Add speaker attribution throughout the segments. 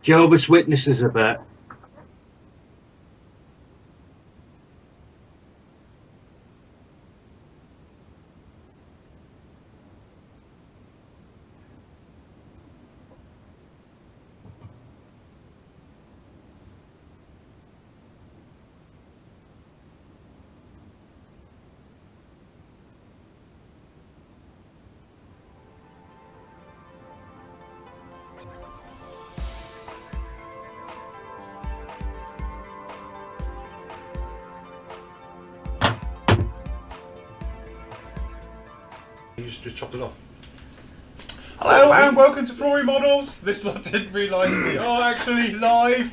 Speaker 1: Jehovah's Witnesses a bit.
Speaker 2: You just chopped it off.
Speaker 3: Hello and welcome to Flory Models. This lot didn't realise we are actually live.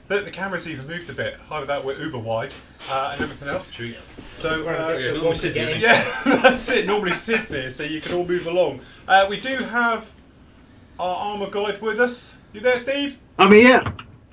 Speaker 3: The camera's even moved a bit. Either that we're uber wide and everything else. So yeah, that's it. Normally Sid's here, so you can all move along. We do have our armour guide with us. You there, Steve?
Speaker 1: I'm here.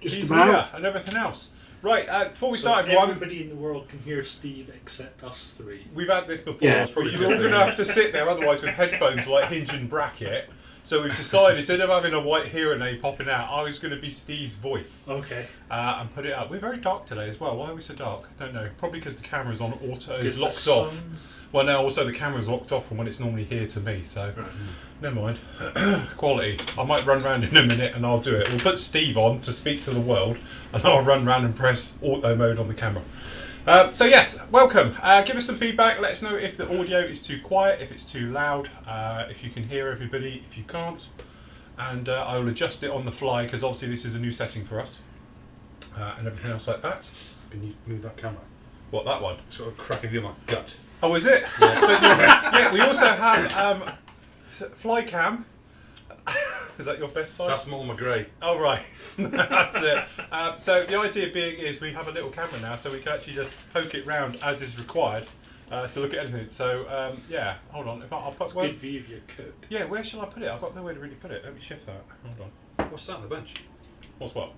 Speaker 1: Just
Speaker 3: He's
Speaker 1: about.
Speaker 3: here and everything else. Right, before we start, everyone,
Speaker 4: everybody in the world can hear Steve except us three.
Speaker 3: we've had this before.
Speaker 1: Yeah, it's probably
Speaker 3: You're all going to have to sit there otherwise with headphones like hinge and bracket. So we've decided, instead of having a white hearing aid popping out, I was going to be Steve's voice.
Speaker 4: Okay.
Speaker 3: And put it up. We're very dark today as well. Why are we so dark? I don't know. Probably because the camera's on auto. It's locked off. Well, now also the camera's locked off from when it's normally here to me. So never mind. Quality. I might run around in a minute and I'll do it. We'll put Steve on to speak to the world, and I'll run around and press auto mode on the camera. So yes, welcome. Give us some feedback. Let us know if the audio is too quiet, if it's too loud, if you can hear everybody, if you can't. And I will adjust it on the fly because obviously this is a new setting for us. And everything else like that.
Speaker 2: Can you move that camera?
Speaker 3: What, that one?
Speaker 2: It's got a cracking view of my gut.
Speaker 3: Oh, is it? Yeah, we also have fly cam. Is that your best side?
Speaker 2: That's more my grey.
Speaker 3: Oh, right. That's it. So the idea being is we have a little camera now, so we can actually just poke it round as is required to look at anything. So, yeah, hold on. I'll put one.
Speaker 4: Good view of your cook.
Speaker 3: Yeah, where shall I put it? I've got nowhere to really put it. Let me shift that. Hold on.
Speaker 2: What's that on the bench?
Speaker 3: What's what?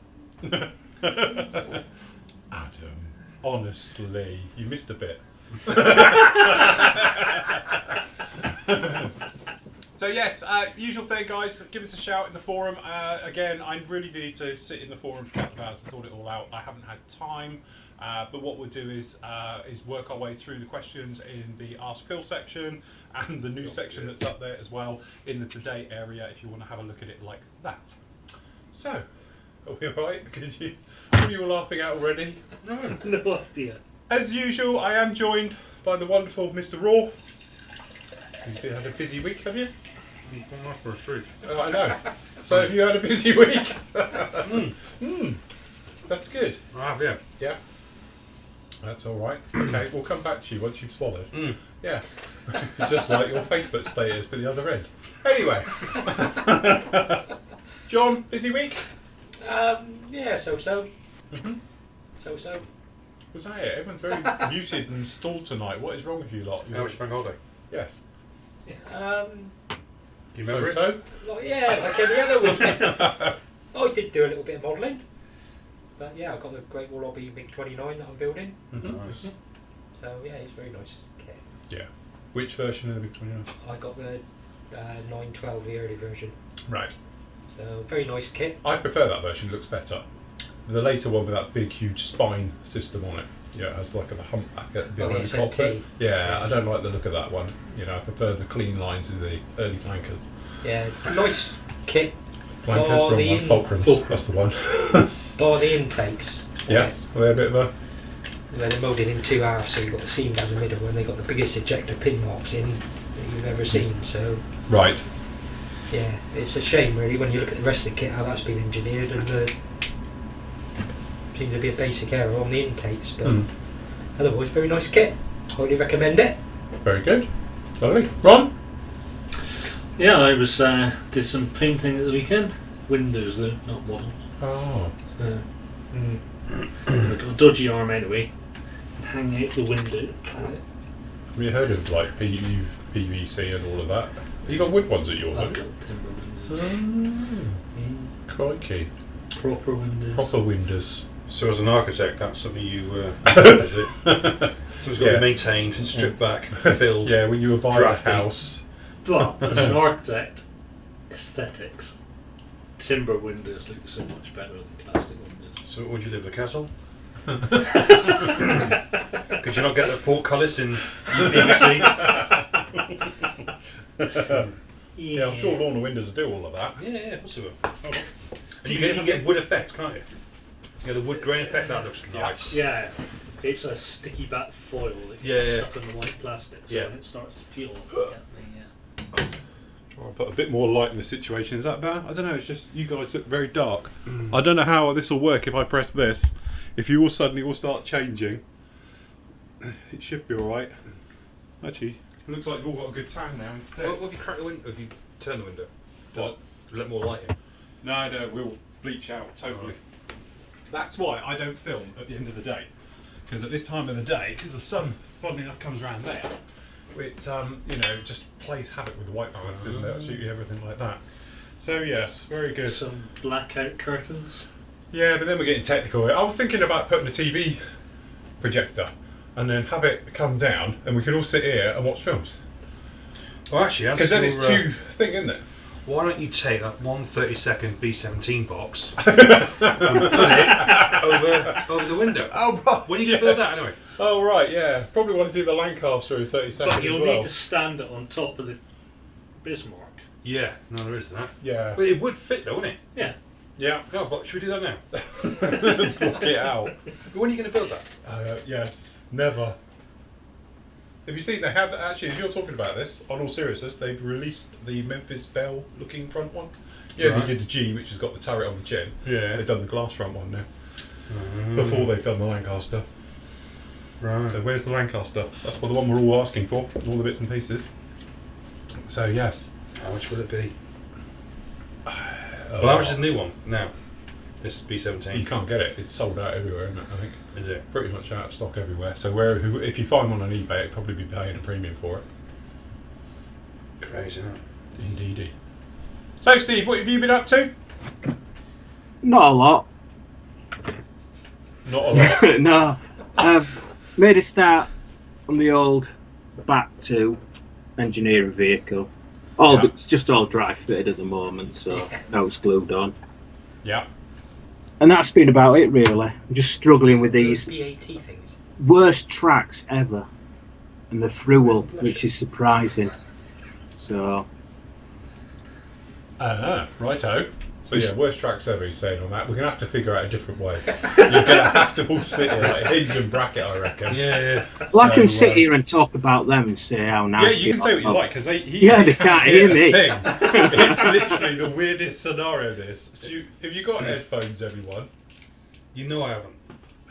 Speaker 3: Adam, honestly, you missed a bit. So yes, usual thing, guys. Give us a shout in the forum. Again, I really need to sit in the forum for a couple of hours to sort it all out. I haven't had time, but what we'll do is work our way through the questions in the Ask Phil section and the new section that's up there as well in the Today area. If you want to have a look at it like that. So, are we all right? What are you all laughing at already?
Speaker 4: No idea.
Speaker 3: As usual, I am joined by the wonderful Mr. Raw. You've had a busy week, have you?
Speaker 2: You've gone off for a fruit.
Speaker 3: I know. So have you had a busy week? That's good.
Speaker 2: I have, yeah.
Speaker 3: Yeah. That's all right. Okay, we'll come back to you once you've swallowed. Yeah. Just like your Facebook status for the other end. Anyway. John, busy week?
Speaker 5: Yeah, so-so.
Speaker 3: Mm-hmm.
Speaker 5: So-so.
Speaker 3: Was that it? Everyone's very muted and stalled tonight. What is wrong with you lot?
Speaker 2: How was your bank holiday?
Speaker 3: Yes.
Speaker 2: Do you remember it?
Speaker 3: So?
Speaker 5: Like, yeah, like every other weekend. I did do a little bit of modelling. But yeah, I've got the Great Wall Lobby MiG-29 that I'm building.
Speaker 2: Nice.
Speaker 5: So yeah, it's very nice kit.
Speaker 3: Yeah. Which version of the MiG-29?
Speaker 5: I got the 912, the early version.
Speaker 3: Right.
Speaker 5: So very nice kit.
Speaker 3: I prefer that version, it looks better. The later one with that big, huge spine system on it. Yeah, it has like a humpback at the
Speaker 5: Oh,
Speaker 3: end
Speaker 5: the
Speaker 3: of the cockpit.
Speaker 5: SMT.
Speaker 3: Yeah, I don't like the look of that one. You know, I prefer the clean lines of the early tankers.
Speaker 5: Yeah, nice kit.
Speaker 3: Flankers,
Speaker 5: Oh,
Speaker 3: wrong
Speaker 5: the
Speaker 3: one. Fulcrums,
Speaker 5: Fulcrum.
Speaker 3: that's the one.
Speaker 5: Bar the intakes.
Speaker 3: Yes, they're a bit of a...
Speaker 5: Where they're moulded in two halves, so you've got the seam down the middle, and they've got the biggest ejector pin marks in that you've ever seen. So
Speaker 3: Right.
Speaker 5: yeah, it's a shame really when you look at the rest of the kit how that's been engineered, and seems to be a basic error on the intakes, but otherwise very nice kit. Highly recommend it.
Speaker 3: Very good. Lovely. Ron?
Speaker 4: Yeah, I was did some painting at the weekend. Windows though, not models.
Speaker 3: Oh.
Speaker 4: I got a dodgy arm anyway, and hang out the window.
Speaker 3: Have you heard of like PVC and all of that? You got wood ones at yours,
Speaker 4: I've
Speaker 3: have you?
Speaker 4: got timber windows.
Speaker 3: Crikey.
Speaker 4: Proper windows.
Speaker 3: Proper windows.
Speaker 2: So as an architect, that's something you... is it? Something's got to be maintained, stripped back, filled.
Speaker 3: Yeah, when you were buying
Speaker 2: Drafty.
Speaker 3: a house.
Speaker 4: But as an architect, aesthetics. timber windows look so much better than plastic windows.
Speaker 2: So would you live in the castle? Could you not get the portcullis in BBC?
Speaker 3: Yeah, I'm sure Lorna Windows do all of that.
Speaker 2: Yeah, of course it will. And you get wood effect, can't you? You get the wood grain effect. That looks nice.
Speaker 4: Yeah, it's a sticky back foil that gets stuck in the white plastic. So when it starts to peel off, you get the.
Speaker 3: I'll put a bit more light in the situation. Is that better? I don't know. It's just you guys look very dark. I don't know how this will work if I press this. If you all suddenly all start changing, it should be all right. Actually, it looks like you've all got a good time now instead.
Speaker 2: What if you crack the window? If you turn the window,
Speaker 3: What?
Speaker 2: Let more light in.
Speaker 3: No, we'll bleach out totally. That's why I don't film at the end of the day, because at this time of the day, because the sun, oddly enough, comes around there, it just plays havoc with the white balance, isn't it? Shoot you everything like that. So yes, very good.
Speaker 4: Some blackout curtains.
Speaker 3: Yeah, but then we're getting technical. I was thinking about putting a TV projector and then have it come down, and we could all sit here and watch films.
Speaker 2: Well, actually,
Speaker 3: because then it's too thing, isn't it?
Speaker 2: Why don't you take that 1/32 B17 box and put it over the window?
Speaker 3: Oh, right.
Speaker 2: When are you going to build that anyway?
Speaker 3: Oh, right, yeah. Probably want to do the Lancaster in 30 seconds
Speaker 4: But you'll
Speaker 3: as well.
Speaker 4: need to stand it on top of the Bismarck.
Speaker 2: Yeah, no, there is that.
Speaker 3: Yeah.
Speaker 2: But it would fit though, wouldn't it?
Speaker 4: Yeah.
Speaker 3: Yeah.
Speaker 2: No, but should we do that now?
Speaker 3: Block it out.
Speaker 2: But when are you going to build that?
Speaker 3: Yes, never. Have you seen, they have, actually, as you're talking about this, on all seriousness, they've released the Memphis Belle looking front one. Yeah,
Speaker 2: Right.
Speaker 3: they did the G, which has got the turret on the chin.
Speaker 2: Yeah.
Speaker 3: They've done the glass front one now. Before they've done the Lancaster.
Speaker 2: Right.
Speaker 3: So where's the Lancaster? That's the one we're all asking for, all the bits and pieces. So yes.
Speaker 2: How much will it be? Well, how much is the new one now? This B17.
Speaker 3: You can't get it. It's sold out everywhere, isn't it? I think.
Speaker 2: Is it?
Speaker 3: Pretty much out of stock everywhere. So if you find one on eBay, it'd probably be paying a premium for it.
Speaker 2: Crazy, isn't it?
Speaker 3: Indeedy. So Steve, what have you been up to?
Speaker 1: Not a lot.
Speaker 3: Not a lot.
Speaker 1: No. I've made a start on the old back to engineer a vehicle. It's just all dry fitted at the moment, so now it's glued on.
Speaker 3: Yeah.
Speaker 1: And that's been about it, really. I'm just struggling with these
Speaker 5: BAT things.
Speaker 1: worst tracks ever, and the thruwel, which is surprising. So.
Speaker 3: Righto. So yeah, worst tracks ever, he's saying on that. We're going to have to figure out a different way. You're going to have to all sit here like hinge and bracket, I reckon.
Speaker 2: Yeah.
Speaker 1: Well, I can sit here and talk about them and say how nice.
Speaker 3: Yeah, you can say what you like, because they
Speaker 1: can't hear me.
Speaker 3: It's literally the weirdest scenario, this. Have you got headphones, everyone?
Speaker 2: You know I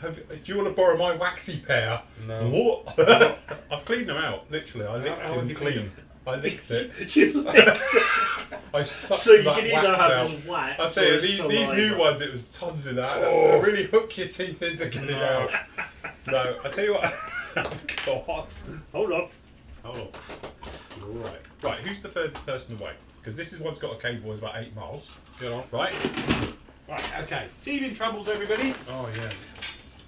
Speaker 2: haven't.
Speaker 3: Do you want to borrow my waxy pair?
Speaker 2: No.
Speaker 3: What? I've cleaned them out, literally. I licked
Speaker 2: How have
Speaker 3: them
Speaker 2: you
Speaker 3: clean.
Speaker 2: cleaned
Speaker 3: I licked it.
Speaker 4: You licked
Speaker 3: I sucked
Speaker 4: So you
Speaker 3: that
Speaker 4: can either
Speaker 3: wax
Speaker 4: have
Speaker 3: out.
Speaker 4: it as wax
Speaker 3: I tell you,
Speaker 4: or
Speaker 3: these
Speaker 4: saliva.
Speaker 3: new ones, it was tons of that. They really hook your teeth in to get it out. No, I tell you what. God.
Speaker 4: Hold on.
Speaker 3: Hold on. Right, who's the third person away? Because this one's got a cable, it's about 8 miles.
Speaker 2: Get on.
Speaker 3: Right? Right, okay. Teething troubles, everybody.
Speaker 2: Oh, yeah.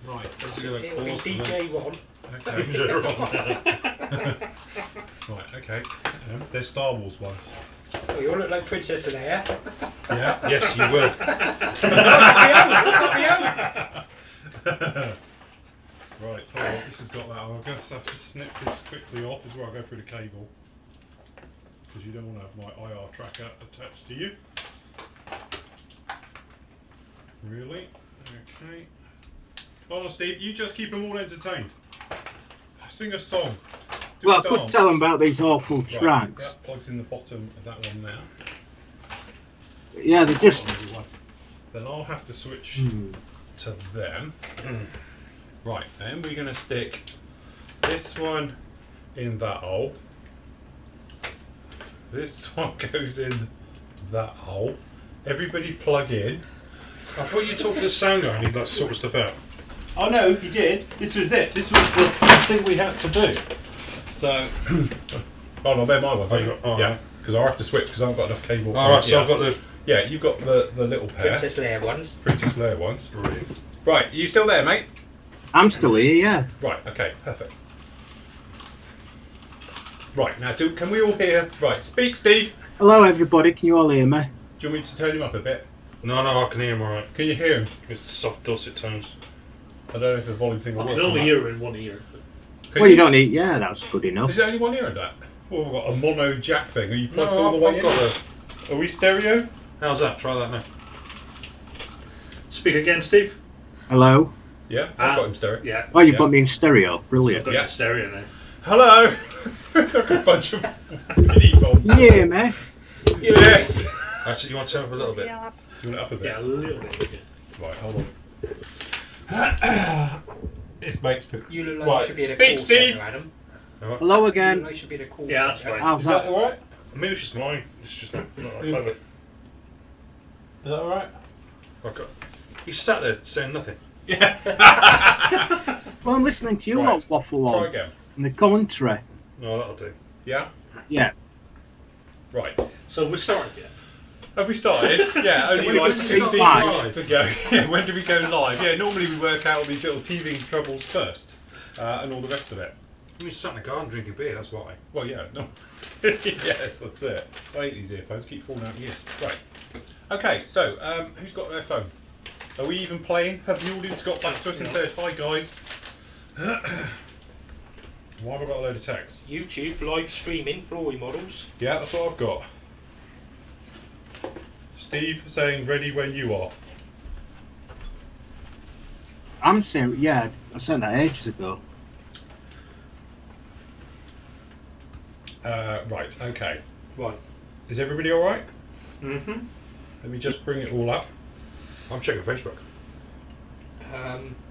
Speaker 3: Right.
Speaker 2: So this is going to
Speaker 5: It'll be
Speaker 2: pause.
Speaker 5: DJ Ron.
Speaker 3: Okay. Right, okay. They're Star Wars ones.
Speaker 5: Oh, you all look like Princess Leia.
Speaker 3: Yeah?
Speaker 2: Yes, you will.
Speaker 3: Right, hold on. This has got that. I'm going to have to snip this quickly off as well. I'll go through the cable. Because you don't want to have my IR tracker attached to you. Really? Okay. Hold on, Steve. You just keep them all entertained. Sing a song. Do
Speaker 1: Well,
Speaker 3: a
Speaker 1: I could
Speaker 3: dance.
Speaker 1: tell them about these awful
Speaker 3: Right,
Speaker 1: tracks.
Speaker 3: that plugs in the bottom of that one now.
Speaker 1: Yeah, they're just.
Speaker 3: Then I'll have to switch to them. Right, then we're going to stick this one in that hole. This one goes in that hole. Everybody plug in.
Speaker 2: I thought you talked to the sound guy and he'd that sort of stuff out.
Speaker 3: Oh no, he did. This was it. This was the thing we had to do. So, oh no, they're my ones. Yeah, because I'll have to switch because I haven't got enough cable.
Speaker 2: Alright, so I've got the...
Speaker 3: Yeah, you've got the little pair.
Speaker 5: Princess Leia ones.
Speaker 3: Princess Leia ones.
Speaker 2: Brilliant.
Speaker 3: Right, are you still there, mate?
Speaker 1: I'm still here, yeah.
Speaker 3: Right, okay, perfect. Right, now can we all hear? Right, speak, Steve.
Speaker 1: Hello, everybody. Can you all hear me?
Speaker 3: Do you want me to turn him up a bit?
Speaker 2: No, I can hear him alright.
Speaker 3: Can you hear him?
Speaker 2: It's soft dulcet tones.
Speaker 3: I don't know if the volume thing will
Speaker 4: I
Speaker 3: work.
Speaker 4: can only hear her in one ear.
Speaker 1: Well, you don't need. Yeah, that's good enough.
Speaker 3: Is there only one ear in that? Well, we've got a mono jack thing. Are you plugged
Speaker 2: No,
Speaker 3: all the way in?
Speaker 2: got
Speaker 3: Are we stereo?
Speaker 2: How's that? Try that now.
Speaker 4: Speak again, Steve.
Speaker 1: Hello.
Speaker 3: Yeah, I've got him stereo.
Speaker 4: Yeah.
Speaker 1: Oh, you
Speaker 3: Yeah.
Speaker 1: put me in stereo.
Speaker 4: I've
Speaker 1: Brilliant.
Speaker 4: got
Speaker 3: Yeah.
Speaker 4: the stereo now.
Speaker 3: Hello! Got a bunch of biddies on.
Speaker 1: Yeah, man.
Speaker 3: Yes!
Speaker 2: Actually, you want to turn up a little bit?
Speaker 3: You want it up a bit?
Speaker 4: Yeah, a little bit.
Speaker 3: Right, hold on. This makes me.
Speaker 5: You look like
Speaker 3: Right,
Speaker 5: you should be in a
Speaker 3: speak,
Speaker 5: call
Speaker 3: Steve.
Speaker 5: centre, Adam.
Speaker 1: Hello
Speaker 5: You look
Speaker 1: again.
Speaker 5: like you should be in a call
Speaker 4: Yeah, that's
Speaker 5: centre.
Speaker 4: fine.
Speaker 1: How's
Speaker 3: Is that
Speaker 1: that?
Speaker 3: alright?
Speaker 2: Maybe it's just mine. It's just not like
Speaker 3: Yeah.
Speaker 2: clever.
Speaker 3: Is that alright?
Speaker 2: Okay. He's sat there saying nothing.
Speaker 3: Yeah.
Speaker 1: Well, I'm listening to you
Speaker 3: Right.
Speaker 1: lot waffle
Speaker 3: Try
Speaker 1: on
Speaker 3: again.
Speaker 1: in the commentary.
Speaker 2: No, that'll do.
Speaker 3: Yeah?
Speaker 1: Yeah.
Speaker 3: Right.
Speaker 4: So we started yet?
Speaker 3: Have we started? Yeah, only
Speaker 1: When
Speaker 3: like
Speaker 1: did we
Speaker 3: 15
Speaker 1: start?
Speaker 3: minutes ago. Yeah, when did we go live? Yeah, normally we work out all these little teething troubles first, and all the rest of it.
Speaker 2: You mean sat in the garden drinking beer, that's why.
Speaker 3: Well, yeah, no. Yes, that's it. I hate these earphones, keep falling out. Yes, right. Okay, so, who's got their phone? Are we even playing? Have the audience got back to us and said, hi guys? Why have I got a load of text?
Speaker 5: YouTube live streaming Flory Models.
Speaker 3: Yeah, that's what I've got. Steve saying ready when you are.
Speaker 1: I'm saying, yeah, I sent that ages ago.
Speaker 3: Right, okay.
Speaker 5: Right.
Speaker 3: Is everybody alright?
Speaker 4: Mm-hmm.
Speaker 3: Let me just bring it all up.
Speaker 2: I'm checking Facebook.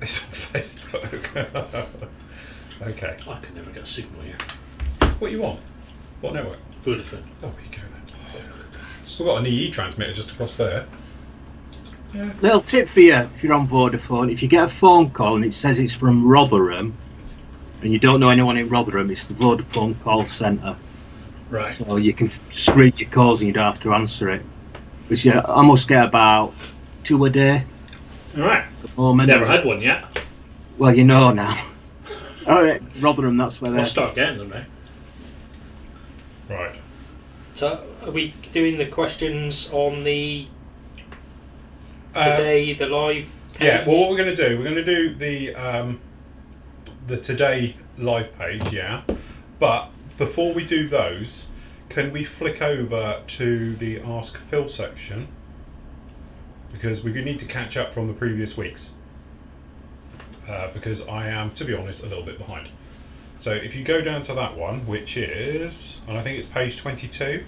Speaker 3: It's on Facebook. Okay.
Speaker 4: I can never get a signal here.
Speaker 3: What you want? What network?
Speaker 4: Vodafone.
Speaker 3: Oh, there you go then. We've got an EE transmitter just across there. Yeah.
Speaker 1: Little tip for you if you're on Vodafone: if you get a phone call and it says it's from Rotherham, and you don't know anyone in Rotherham, it's the Vodafone call centre.
Speaker 4: Right.
Speaker 1: So you can screen your calls and you don't have to answer it. Which you almost get about 2 a day
Speaker 4: Alright.
Speaker 1: at the moment.
Speaker 4: Never had one yet.
Speaker 1: Well, you know now. Alright, Rotherham, that's where
Speaker 4: I'll
Speaker 1: they're.
Speaker 4: start getting them now.
Speaker 3: Right.
Speaker 5: So, are we doing the questions on the today, the live page?
Speaker 3: Yeah, well, what we're going to do, we're going to do the today live page, yeah. But before we do those, can we flick over to the Ask Phil section? Because we need to catch up from the previous weeks. Because I am, to be honest, a little bit behind. So if you go down to that one, which is, and I think it's page 22.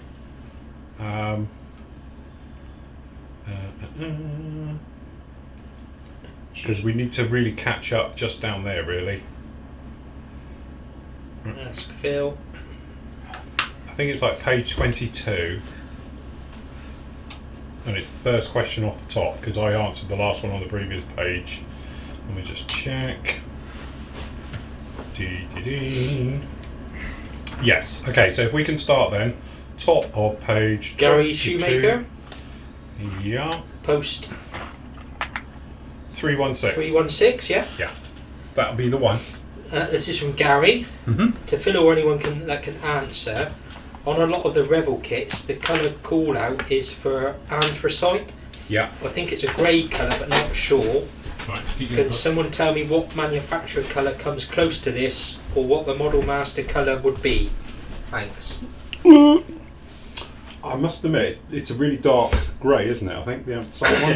Speaker 3: Because we need to really catch up just down there, really.
Speaker 5: Ask Phil.
Speaker 3: I think it's like page 22. And it's the first question off the top, because I answered the last one on the previous page. Let me just check. Yes, okay, so if we can start then. Top of page
Speaker 5: Gary
Speaker 3: 22.
Speaker 5: Shoemaker.
Speaker 3: Yeah.
Speaker 5: Post
Speaker 3: 316.
Speaker 5: 316, yeah.
Speaker 3: Yeah. That'll be the one.
Speaker 5: This is from Gary.
Speaker 3: Mm-hmm.
Speaker 5: To Phil or anyone that can answer, on a lot of the Rebel kits, the colour call out is for anthracite.
Speaker 3: Yeah.
Speaker 5: I think it's a grey colour, but not sure.
Speaker 3: Right.
Speaker 5: Can someone tell me what manufacturer colour comes close to this, or what the Model Master colour would be? Thanks.
Speaker 3: I must admit, it's a really dark grey, isn't it? I think the outside one.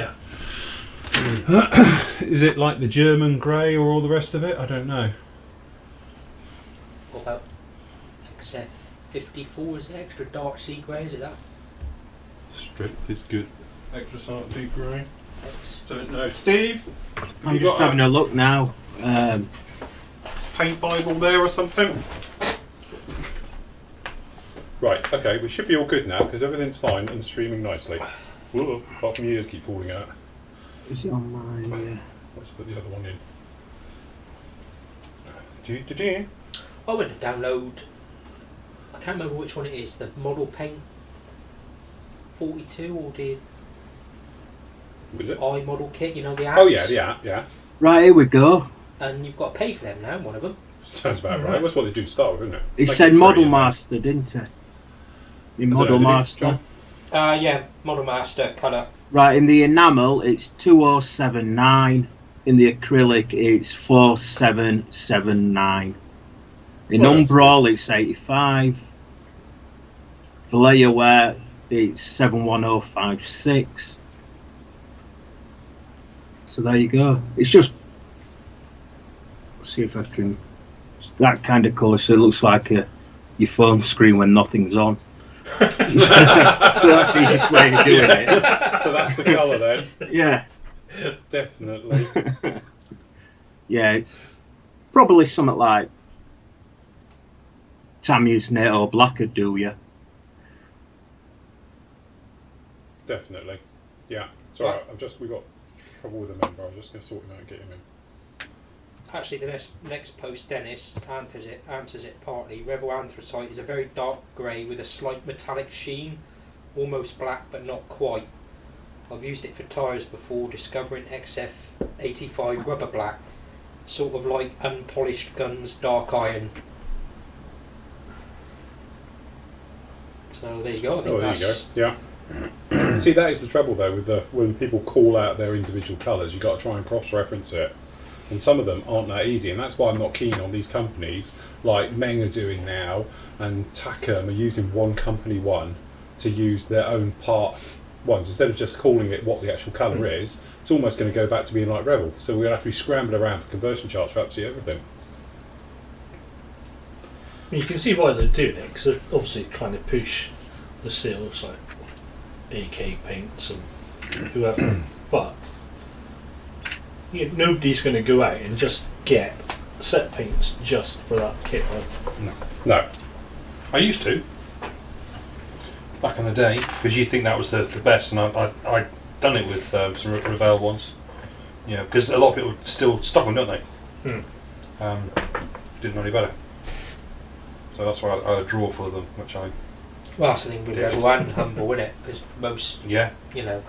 Speaker 4: Yeah.
Speaker 3: Is it like the German grey or all the rest of it? I don't know.
Speaker 5: What about XF54? Is it extra dark sea grey? Is it that?
Speaker 3: Strip is good. Extra slight deep grey.
Speaker 5: X.
Speaker 3: Don't know. Steve?
Speaker 1: I'm
Speaker 3: you
Speaker 1: just
Speaker 3: got
Speaker 1: having a look now.
Speaker 3: paint Bible there or something? Right, okay, we should be all good now because everything's fine and streaming nicely. Whoa, apart from your ears keep falling out.
Speaker 1: Is it on my?
Speaker 3: Let's put the other one in.
Speaker 5: I went to download. I can't remember which one it is. The Model Paint 42 or the
Speaker 3: Was it?
Speaker 5: iModel kit. You know the apps.
Speaker 3: Oh yeah.
Speaker 1: Right, here we go.
Speaker 5: And you've got to pay for them now. One of them.
Speaker 3: Sounds about right. That's what they do to start with, isn't it?
Speaker 1: It
Speaker 3: Like
Speaker 1: said
Speaker 3: free,
Speaker 1: Model
Speaker 3: isn't it?
Speaker 1: Master, didn't it? In
Speaker 3: I don't
Speaker 1: Model
Speaker 3: know, did it,
Speaker 1: Master.
Speaker 3: John?
Speaker 5: Yeah, Model Master colour.
Speaker 1: Right, in the enamel it's 2079. In the acrylic it's 4779. In umbral it's 85. For layer wear it's 71056. So there you go. It's just, let's see if I can, that kind of colour, so it looks like your phone screen when nothing's on. So that's the easiest way of doing it.
Speaker 3: So that's the colour then.
Speaker 1: Yeah.
Speaker 3: Definitely.
Speaker 1: Yeah, it's probably something like Tammuz NATO Black would do you.
Speaker 3: Definitely. Yeah. Sorry, we got trouble with the member. I was just going to sort him out and get him in.
Speaker 5: Actually, the next post, Dennis answers it partly. Rebel anthracite is a very dark grey with a slight metallic sheen, almost black but not quite. I've used it for tyres before, discovering XF85 rubber black, sort of like unpolished guns dark iron. So there you go. I think that's...
Speaker 3: There you go. Yeah. See, that is the trouble though with when people call out their individual colours. You've got to try and cross-reference it, and some of them aren't that easy, and that's why I'm not keen on these companies like Meng are doing now, and Tack are using one company to use their own part ones instead of just calling it what the actual colour is. It's almost going to go back to being like Rebel. So we're going to have to be scrambling around for conversion charts for absolutely everything.
Speaker 4: You can see why they're doing it, because they're obviously trying to push the sales like AK paints and whoever, but nobody's going to go out and just get set paints just for that kit.
Speaker 3: No.
Speaker 2: I used to back in the day, because you think that was the best, and I done it with some Revell ones. Yeah, because a lot of people still stock them, don't they? Didn't know any better. So that's why I had a drawer full of them, which I...
Speaker 5: Well, that's the thing with Rebel and Humble, isn't it? Because most, you know...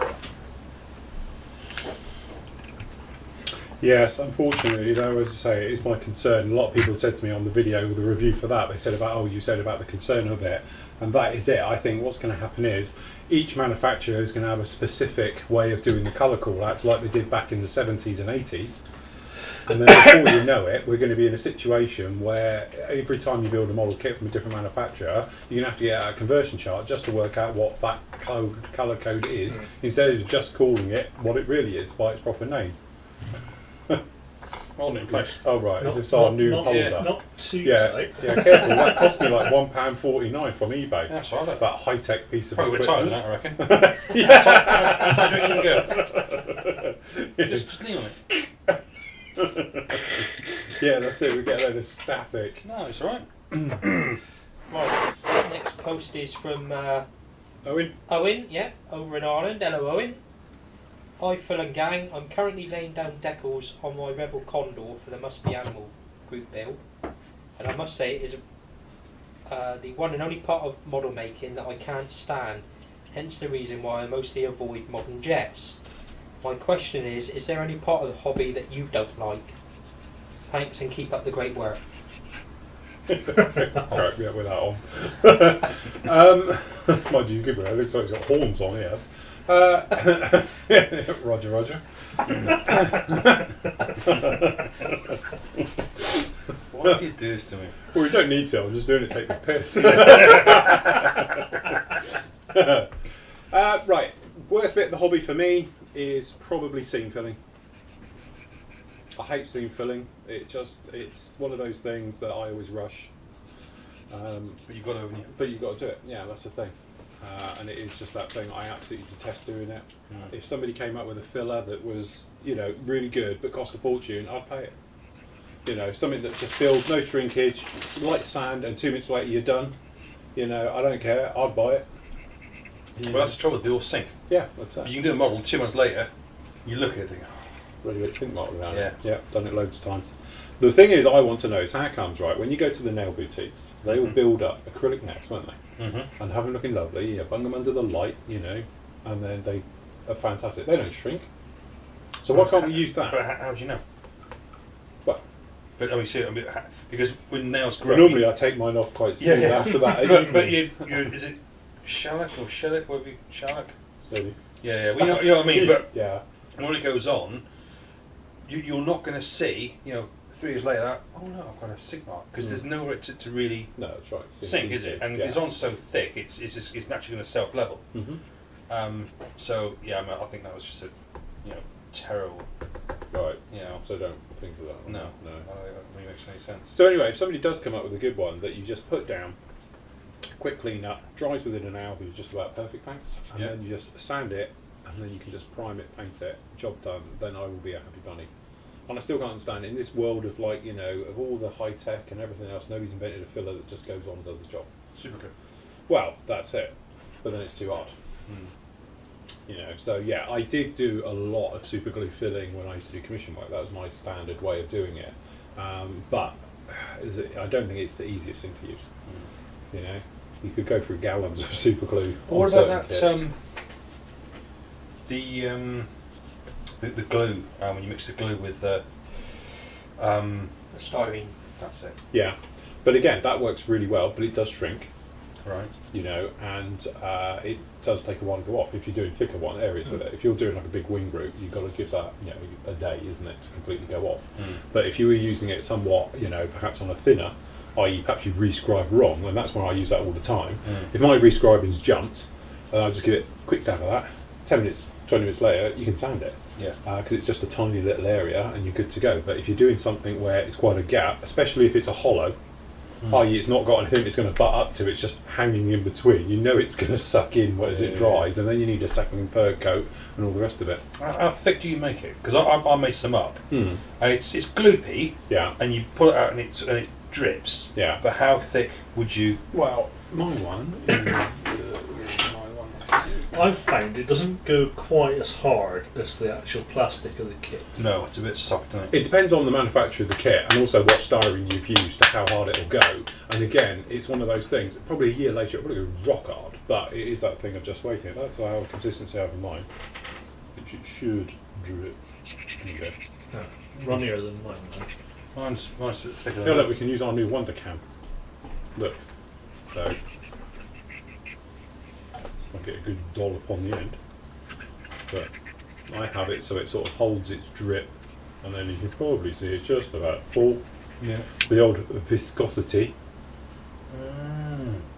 Speaker 3: Yes, unfortunately, though, as I say, it is my concern. A lot of people said to me on the video with the review for that, they said about, you said about the concern of it, and that is it. I think what's going to happen is each manufacturer is going to have a specific way of doing the colour call-outs like they did back in the 70s and 80s. And then before you know it, we're going to be in a situation where every time you build a model kit from a different manufacturer, you're going to have to get out a conversion chart just to work out what that colour code is, instead of just calling it what it really is by its proper name.
Speaker 2: Holding in place.
Speaker 3: Oh right, is this our new holder?
Speaker 4: Not too tight.
Speaker 3: Yeah, careful. That cost me like £1.49 from eBay.
Speaker 2: Yeah, sorry.
Speaker 3: That high-tech piece of
Speaker 2: Probably
Speaker 3: equipment.
Speaker 2: tighter than that, I reckon. How tight do you reckon you can go? Just knee on it.
Speaker 3: Yeah, that's it. We get a load of static.
Speaker 2: No, it's alright.
Speaker 5: Right, next post is from
Speaker 3: Owen?
Speaker 5: Owen, yeah, over in Ireland. Hello, Owen. Hi, Phil and gang. I'm currently laying down decals on my Rebel Condor for the Must Be Animal group build, and I must say it is the one and only part of model making that I can't stand, hence the reason why I mostly avoid modern jets. My question is there any part of the hobby that you don't like? Thanks and keep up the great work.
Speaker 3: Crack me up with that on. Mind you, give me that. It looks like it's got horns on it. Roger, Roger.
Speaker 2: Why do you do this to me?
Speaker 3: Well, we don't need to. I'm just doing it to take the piss. Right. Worst bit of the hobby for me is probably seam filling. I hate seam filling. It's one of those things that I always rush.
Speaker 2: But you've got to, haven't you?
Speaker 3: But you've got to do it. Yeah, that's the thing. And it is just that thing. I absolutely detest doing it. If somebody came up with a filler that was, really good but cost a fortune, I'd pay it. Something that just fills, no shrinkage, light sand, and 2 minutes later you're done. I don't care. I'd buy it.
Speaker 2: Well, that's the trouble. They all sink.
Speaker 3: Yeah, that's it.
Speaker 2: You can do a model 2 months later. You look at it and think,
Speaker 3: Ready to think mark around it.
Speaker 2: Yeah.
Speaker 3: Yeah, done it loads of times. The thing is, I want to know is how comes, right, when you go to the nail boutiques, they will build up acrylic nails, won't they? And have them looking lovely, bung them under the light, and then they are fantastic. They don't shrink. So why can't we use that?
Speaker 2: But how do you know?
Speaker 3: Well,
Speaker 2: But because when nails grow,
Speaker 3: normally I take mine off quite soon after that.
Speaker 2: but is it shellac or shellac? Whatever shellac?
Speaker 3: Steady.
Speaker 2: Yeah, well, you know what I mean. But
Speaker 3: Yeah.
Speaker 2: when it goes on, you're not going to see, 3 years later, oh no, I've got a sig mark, because there's nowhere to really
Speaker 3: No, that's right.
Speaker 2: sink, is it? And if it's on so thick, it's naturally going to self-level. So yeah, I think that was just a terrible.
Speaker 3: Right.
Speaker 2: So
Speaker 3: So don't think of that one.
Speaker 2: no,
Speaker 3: No.
Speaker 2: I don't think that really makes any sense.
Speaker 3: So anyway, if somebody does come up with a good one that you just put down, quick clean up, dries within an hour with just about perfect paints, and then you just sand it, and then you can just prime it, paint it, job done, then I will be a happy bunny. And I still can't understand, in this world of of all the high tech and everything else, nobody's invented a filler that just goes on and does the job.
Speaker 2: Super good.
Speaker 3: Well, that's it. But then it's too hard. So yeah, I did do a lot of super glue filling when I used to do commission work. That was my standard way of doing it. But I don't think it's the easiest thing to use. You could go through gallons of super glue.
Speaker 2: What about that? The glue when you mix the glue with
Speaker 5: The styrene.
Speaker 2: that's it.
Speaker 3: Yeah, but again, that works really well, but it does shrink.
Speaker 2: Right.
Speaker 3: And it does take a while to go off if you're doing thicker areas with it. If you're doing like a big wing group, you've got to give that a day, isn't it, to completely go off. But if you were using it somewhat, perhaps on a thinner, i.e. perhaps you rescribed wrong, and that's why I use that all the time. If my rescribing's jumped, I just give it a quick dab of that. 10 minutes, 20 minutes later, you can sand it.
Speaker 2: Yeah.
Speaker 3: Because it's just a tiny little area and you're good to go. But if you're doing something where it's quite a gap, especially if it's a hollow, i.e. it's not got anything it's going to butt up to, it's just hanging in between, it's going to suck in as it dries, and then you need a second and third coat and all the rest of it.
Speaker 2: How thick do you make it? Because I made some up, and it's gloopy, and you pull it out and it drips.
Speaker 3: Yeah.
Speaker 2: But how thick would you?
Speaker 3: Well, my one is...
Speaker 4: I've found it doesn't go quite as hard as the actual plastic of the kit.
Speaker 2: No, it's a bit soft, isn't it?
Speaker 3: It depends on the manufacturer of the kit and also what styrene you've used to how hard it'll go. And again, it's one of those things, probably a year later it'll probably go rock hard, but it is that thing of just waiting. That's how consistency I have in mind. Which it should drip. There you go.
Speaker 4: Runnier than mine, though.
Speaker 2: Mine's a bit thicker
Speaker 3: I
Speaker 2: than
Speaker 3: feel like
Speaker 2: that.
Speaker 3: we can use our new Wonder Cam. Look. So I'll get a good dollop on the end. But I have it so it sort of holds its drip, and then you can probably see it's just about full.
Speaker 2: Yeah.
Speaker 3: The old viscosity.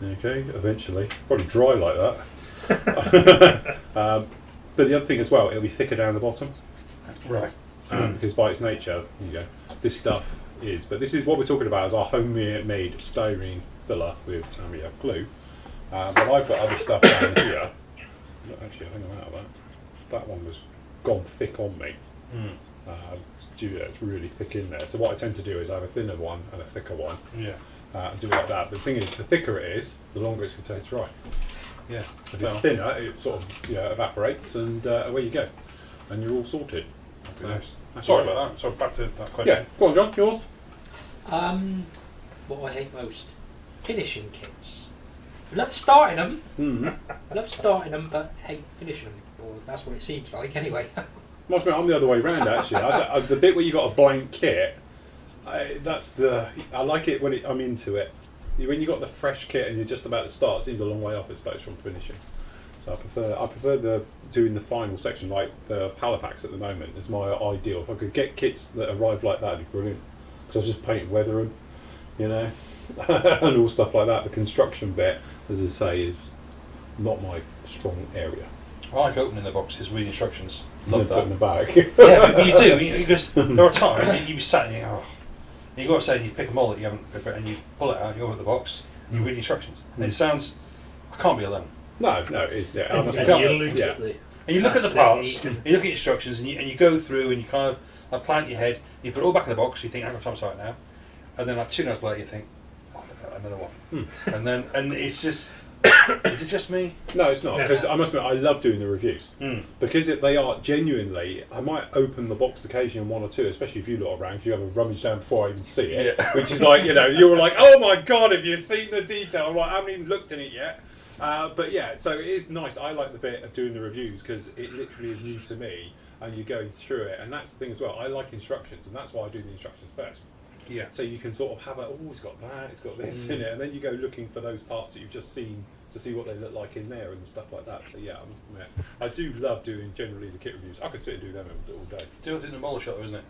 Speaker 3: Okay, eventually. Probably dry like that. But the other thing as well, it'll be thicker down the bottom.
Speaker 2: Right.
Speaker 3: Because by its nature, this stuff is. But this is what we're talking about is our homemade styrene filler with Tamiya glue. But I've got other stuff down here. Actually, I think I'm out of that. That one was gone thick on me. It's really thick in there. So what I tend to do is I have a thinner one and a thicker one.
Speaker 2: Yeah.
Speaker 3: And do it like that. The thing is, the thicker it is, the longer it's going to take to dry.
Speaker 2: Yeah.
Speaker 3: If it's thinner, it sort of evaporates, and away you go, and you're all sorted.
Speaker 2: Nice.
Speaker 3: That's
Speaker 2: Sorry
Speaker 3: right.
Speaker 2: about that. So back to that question.
Speaker 3: Yeah, go on, John. Yours.
Speaker 5: What I hate most, finishing kits. I love starting them. I love starting them, but hate finishing them. Or that's what it seems like, anyway.
Speaker 3: Must be, I'm the other way round actually. The bit where you got a blank kit, I like it when I'm into it. When you got the fresh kit and you're just about to start, it seems a long way off, I suppose, from finishing. So I prefer doing the final section, like the Palapax at the moment is my ideal. If I could get kits that arrive like that, it'd be brilliant. Because I was just painting weather and all stuff like that. The construction bit, as I say, is not my strong area.
Speaker 2: I like opening the boxes, reading instructions. Love
Speaker 3: Put in the
Speaker 2: that.
Speaker 3: bag.
Speaker 2: Yeah, but you do. Because there are times you be sat and you go, and you go outside and you pick a mold that you haven't go for it, and you pull it out, you open the box, and you read the instructions. And it sounds, I can't be alone.
Speaker 3: No, it's yeah. I
Speaker 4: And
Speaker 3: must
Speaker 4: you
Speaker 3: admit,
Speaker 4: look
Speaker 3: yeah.
Speaker 4: at the
Speaker 2: And you look at the
Speaker 4: plastic,
Speaker 2: parts, and you look at the instructions, and you go through and you kind of plant your head, you put it all back in the box, you think, I've got time to start it now. And then like 2 minutes later you think, oh, look at another one. And it's just, is it just me?
Speaker 3: No, it's not, because I must admit I love doing the reviews because they are genuinely. I might open the box occasionally on 1 or 2, especially if you lot are around, because you have a rummage down before I even see it, which is like you're like, oh my god, have you seen the detail? I'm like, I haven't even looked in it yet. But yeah, so it is nice. I like the bit of doing the reviews because it literally is new to me, and you're going through it, and that's the thing as well. I like instructions, and that's why I do the instructions first.
Speaker 2: Yeah.
Speaker 3: So you can sort of have it's got that, it's got this in it, and then you go looking for those parts that you've just seen to see what they look like in there and stuff like that. So yeah, I must admit, I do love doing generally the kit reviews. I could sit and do them all day.
Speaker 2: Do it in the model shop, isn't it?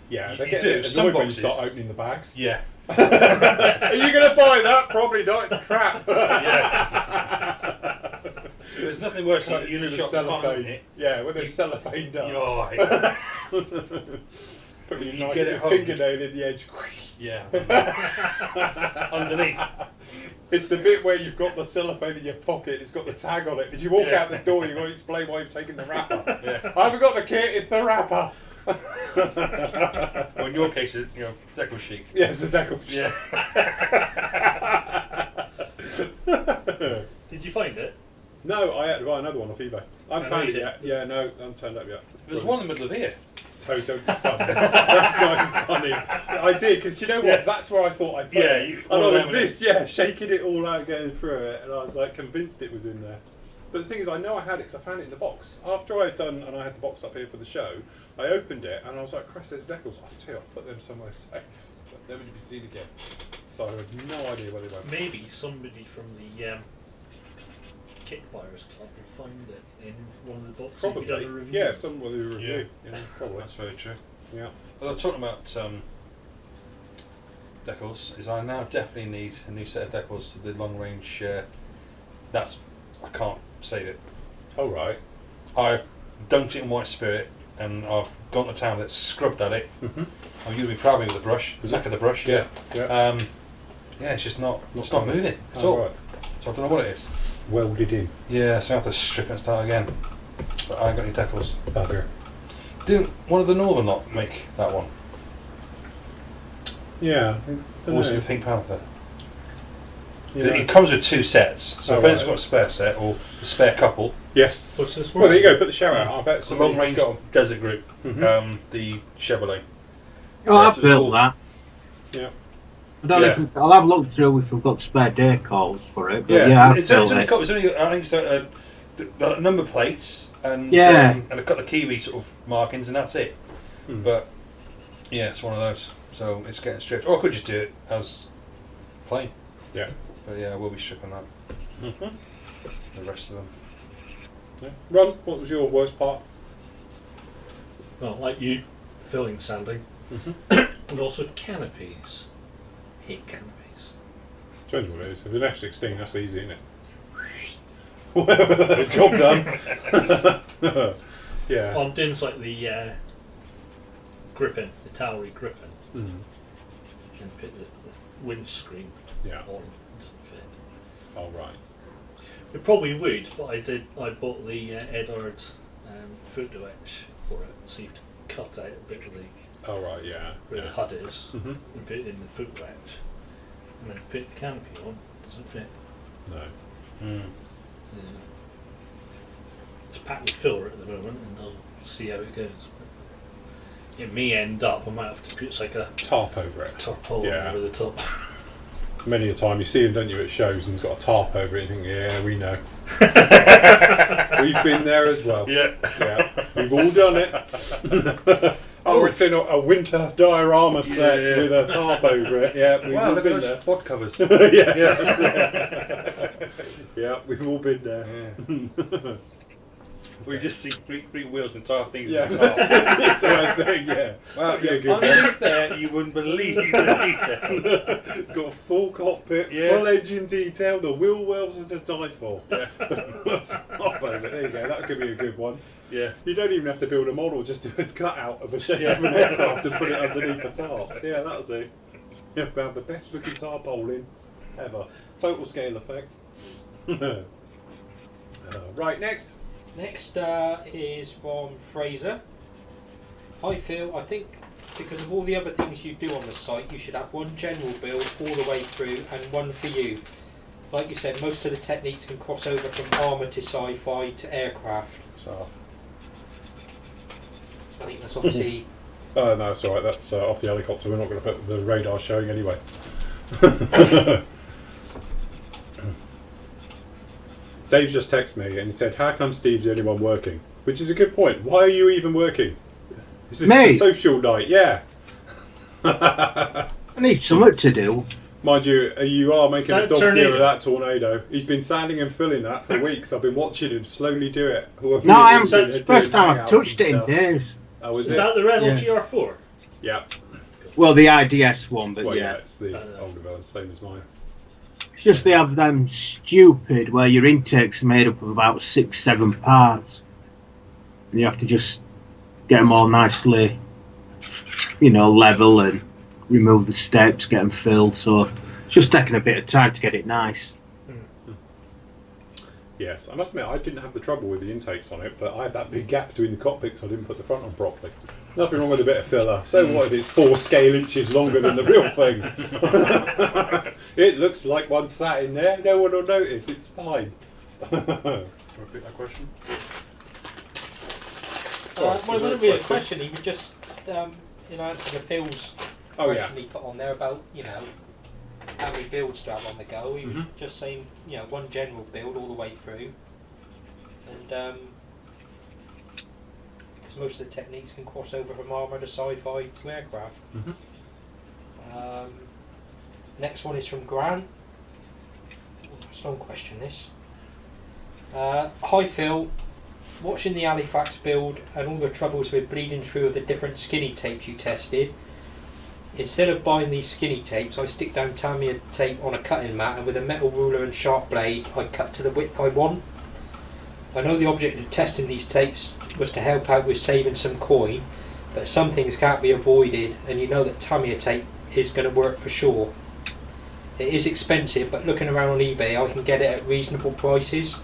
Speaker 3: Yeah,
Speaker 2: You
Speaker 3: they get
Speaker 2: do. Some
Speaker 3: annoyed when you
Speaker 2: boxes.
Speaker 3: start opening the bags.
Speaker 2: Yeah.
Speaker 3: Are you going to buy that? Probably not. It's crap.
Speaker 2: Yeah. There's nothing worse than
Speaker 3: Like
Speaker 2: you in
Speaker 3: through
Speaker 2: the
Speaker 3: the
Speaker 2: shop can't open
Speaker 3: cellophane.
Speaker 2: it.
Speaker 3: Yeah, when they're cellophaned up.
Speaker 2: Oh,
Speaker 3: Put your
Speaker 2: You
Speaker 3: knife,
Speaker 2: get it
Speaker 3: your
Speaker 2: home.
Speaker 3: fingernail in the edge.
Speaker 2: yeah. Underneath.
Speaker 3: It's the bit where you've got the cellophane in your pocket, it's got the tag on it. As you walk
Speaker 2: Yeah.
Speaker 3: out the door, you've got to explain why you've taken the wrapper.
Speaker 2: Yeah.
Speaker 3: I haven't got the kit, it's the wrapper.
Speaker 2: Well, in your case, it's, decal chic.
Speaker 3: Yeah, it's the decal.
Speaker 2: Yeah.
Speaker 4: Did you find it?
Speaker 3: No, I had to buy another one off eBay. I haven't
Speaker 4: I
Speaker 3: found
Speaker 4: know
Speaker 3: it
Speaker 4: you
Speaker 3: yet. Yeah, no, I haven't turned up yet.
Speaker 2: There's one in the middle of here.
Speaker 3: So don't be funny. That's not even funny. I did, because you know what?
Speaker 2: Yeah.
Speaker 3: That's where I thought I'd put
Speaker 2: Yeah,
Speaker 3: it.
Speaker 2: you-
Speaker 3: And I
Speaker 2: all
Speaker 3: was
Speaker 2: laminate.
Speaker 3: shaking it all out, going through it, and I was like convinced it was in there. But the thing is, I know I had it because I found it in the box. After I had done, and I had the box up here for the show, I opened it and I was like, Christ, there's decals. I'll tell you, I'll put them somewhere safe. But never to be seen again. So I had no idea where they went.
Speaker 4: Maybe somebody from the Kit Buyers Club will find it in one of the boxes. If you've done a
Speaker 3: Probably.
Speaker 4: review.
Speaker 3: Yeah, someone will do a review. Yeah, probably.
Speaker 2: That's very true.
Speaker 3: Yeah.
Speaker 2: Well, talking about decals, is I now definitely need a new set of decals to the long range. I can't save it.
Speaker 3: All right.
Speaker 2: I've dunked it in white spirit and I've gone to town with it, scrubbed at it.
Speaker 3: Mm-hmm.
Speaker 2: I'm going to be proud with the brush, the back of the brush.
Speaker 3: Yeah. Yeah.
Speaker 2: Yeah, it's just not
Speaker 3: Not
Speaker 2: moving
Speaker 3: coming.
Speaker 2: at
Speaker 3: Oh,
Speaker 2: all.
Speaker 3: right.
Speaker 2: So I don't know what it is.
Speaker 3: Welded in.
Speaker 2: Yeah, so I have to strip it and start again. But I ain't got any decals.
Speaker 3: Bugger.
Speaker 2: Didn't one of the Northern lot make that one?
Speaker 3: Yeah.
Speaker 2: Or was it the Pink Panther?
Speaker 3: Yeah.
Speaker 2: It comes with two sets, so
Speaker 3: Oh,
Speaker 2: if anyone's
Speaker 3: right.
Speaker 2: got a spare set or a spare couple,
Speaker 3: Yes.
Speaker 4: What's this for?
Speaker 3: Well, there you go. Put the shower out. I bet
Speaker 2: it's a
Speaker 3: somebody
Speaker 2: long range
Speaker 3: got 'em.
Speaker 2: desert group,
Speaker 3: Mhm.
Speaker 2: the Chevrolet.
Speaker 1: Oh,
Speaker 2: Yeah,
Speaker 1: I've
Speaker 2: so it's
Speaker 1: built
Speaker 2: all-
Speaker 1: that.
Speaker 3: Yeah.
Speaker 1: I don't know if I'll have a look through if we've got spare decals for it. But yeah, I've
Speaker 2: it's
Speaker 1: built
Speaker 2: only
Speaker 1: it.
Speaker 2: got, it's only, I think it's the number plates and
Speaker 1: Yeah.
Speaker 2: and a couple of Kiwi sort of markings, and that's it.
Speaker 3: Hmm.
Speaker 2: But yeah, it's one of those. So it's getting stripped. Or I could just do it as plain.
Speaker 3: Yeah.
Speaker 2: But yeah, I will be stripping that.
Speaker 3: Mhm.
Speaker 2: The rest of them.
Speaker 3: Yeah. Ron, what was your worst part?
Speaker 4: Well, like you, filling sanding,
Speaker 3: Mhm.
Speaker 4: and also canopies. Hate canopies.
Speaker 3: Depends what it is. If it's an F16, that's easy, isn't it? Job done. Yeah.
Speaker 4: On things like the gripping, the towery gripping,
Speaker 3: Mm.
Speaker 4: and put the windscreen
Speaker 3: Yeah.
Speaker 4: on. Doesn't fit.
Speaker 3: All right.
Speaker 4: It probably would, but I bought the Edward photo etch for it, so you have to cut out a bit of the
Speaker 3: All right. Yeah.
Speaker 4: where the
Speaker 3: Yeah.
Speaker 4: HUD is
Speaker 3: Mhm.
Speaker 4: and put it in the photo etch, and then put the canopy on. Doesn't fit.
Speaker 3: No.
Speaker 2: Mm.
Speaker 4: Yeah. It's packed with filler at the moment, and I'll see how it goes. But it may end up, I might have to put like a
Speaker 3: Tarp over it.
Speaker 4: tarpaulin
Speaker 3: Yeah.
Speaker 4: over the top.
Speaker 3: Many a time you see them, don't you, at shows, and it's got a tarp over it. You think, yeah, we know. We've been there as well.
Speaker 2: Yeah.
Speaker 3: Yeah, we've all done it. Oh, it's in a winter diorama set
Speaker 2: Yeah.
Speaker 3: with a tarp over it. Yeah, we've
Speaker 2: Wow,
Speaker 3: all
Speaker 2: look
Speaker 3: been
Speaker 2: at
Speaker 3: there.
Speaker 2: those fod covers.
Speaker 3: Yeah, that's it. Yeah, we've all been there.
Speaker 2: Yeah. We just see three wheels and entire things.
Speaker 3: Yeah,
Speaker 2: at the
Speaker 3: that's
Speaker 2: top.
Speaker 3: it. It's a thing, yeah.
Speaker 2: Wow,
Speaker 3: Yeah, good.
Speaker 2: underneath there, you wouldn't believe the detail.
Speaker 3: It's got a full cockpit,
Speaker 2: Yeah.
Speaker 3: full engine detail, the wheel wells are to die for. Top over it. There you go, that could be a good one.
Speaker 2: Yeah.
Speaker 3: You don't even have to build a model, just do a cutout of a shape
Speaker 2: Yeah.
Speaker 3: of an aircraft and put it underneath a tarp. Yeah, that'll do. Yeah, we have the best looking tarpaulin ever. Total scale effect. Right, next.
Speaker 5: Next is from Fraser. I think because of all the other things you do on the site, you should have one general build all the way through and one for you. Like you said, most of the techniques can cross over from armour to sci-fi to aircraft.
Speaker 3: So,
Speaker 5: I think that's obviously
Speaker 3: no, it's alright, that's off the helicopter. We're not going to put the radar showing anyway. Dave just texted me and he said, how come Steve's the only one working? Which is a good point. Why are you even working? Is this
Speaker 1: Me?
Speaker 3: a social night? Yeah.
Speaker 1: I need something to do.
Speaker 3: Mind you, you are making
Speaker 4: So,
Speaker 3: a dog's
Speaker 4: tornado.
Speaker 3: ear of that tornado. He's been sanding and filling that for weeks. I've been watching him slowly do it.
Speaker 1: No, I am.
Speaker 3: Doing
Speaker 1: It's the first time I've
Speaker 3: hangouts
Speaker 1: touched
Speaker 3: and
Speaker 1: it in
Speaker 3: stuff.
Speaker 1: days.
Speaker 3: Oh, is
Speaker 4: Is
Speaker 3: it?
Speaker 4: that the Rebel
Speaker 1: Yeah.
Speaker 4: GR4?
Speaker 3: Yeah.
Speaker 1: Well, the IDS one, but
Speaker 3: Well, yeah,
Speaker 1: yeah.
Speaker 3: it's the older version, same as mine.
Speaker 1: It's just they have them stupid where your intake's made up of about 6-7 parts. And you have to just get them all nicely, level and remove the steps, get them filled. So it's just taking a bit of time to get it nice.
Speaker 3: Yes, I must admit I didn't have the trouble with the intakes on it, but I had that big gap between the cockpits, so I didn't put the front on properly. Nothing wrong with a bit of filler. So what if it's 4 scale inches longer than the real thing? It looks like one sat in there, no one will notice, it's fine.
Speaker 2: Repeat that question.
Speaker 5: Well, it wasn't really a question. He was just, answering Phil's
Speaker 3: Oh yeah.
Speaker 5: question he put on there about, how many builds to have on the go. He was just saying, one general build all the way through, and because most of the techniques can cross over from armour to sci-fi to aircraft. Next one is from Grant. It's a long question, this. Hi Phil. Watching the Halifax build and all the troubles with bleeding through of the different skinny tapes you tested, instead of buying these skinny tapes, I stick down Tamiya tape on a cutting mat, and with a metal ruler and sharp blade I cut to the width I want. I know the object of testing these tapes was to help out with saving some coin, but some things can't be avoided, and you know that Tamiya tape is going to work for sure. It is expensive, but looking around on eBay I can get it at reasonable prices.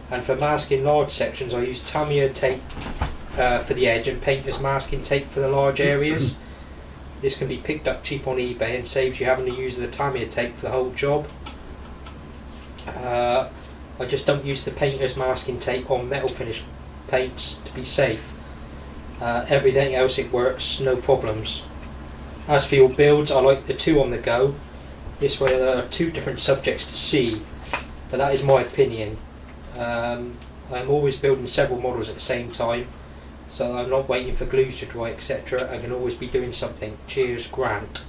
Speaker 5: And for masking large sections I use Tamiya tape for the edge and painter's masking tape for the large areas. This can be picked up cheap on eBay and saves you having to use the Tamiya tape for the whole job. I just don't use the painter's masking tape on metal finish paints to be safe. Everything else it works, no problems. As for your builds, I like the 2 on the go. This way there are 2 different subjects to see, but that is my opinion. I'm always building several models at the same time, so I'm not waiting for glues to dry, etc. I can always be doing something. Cheers, Grant.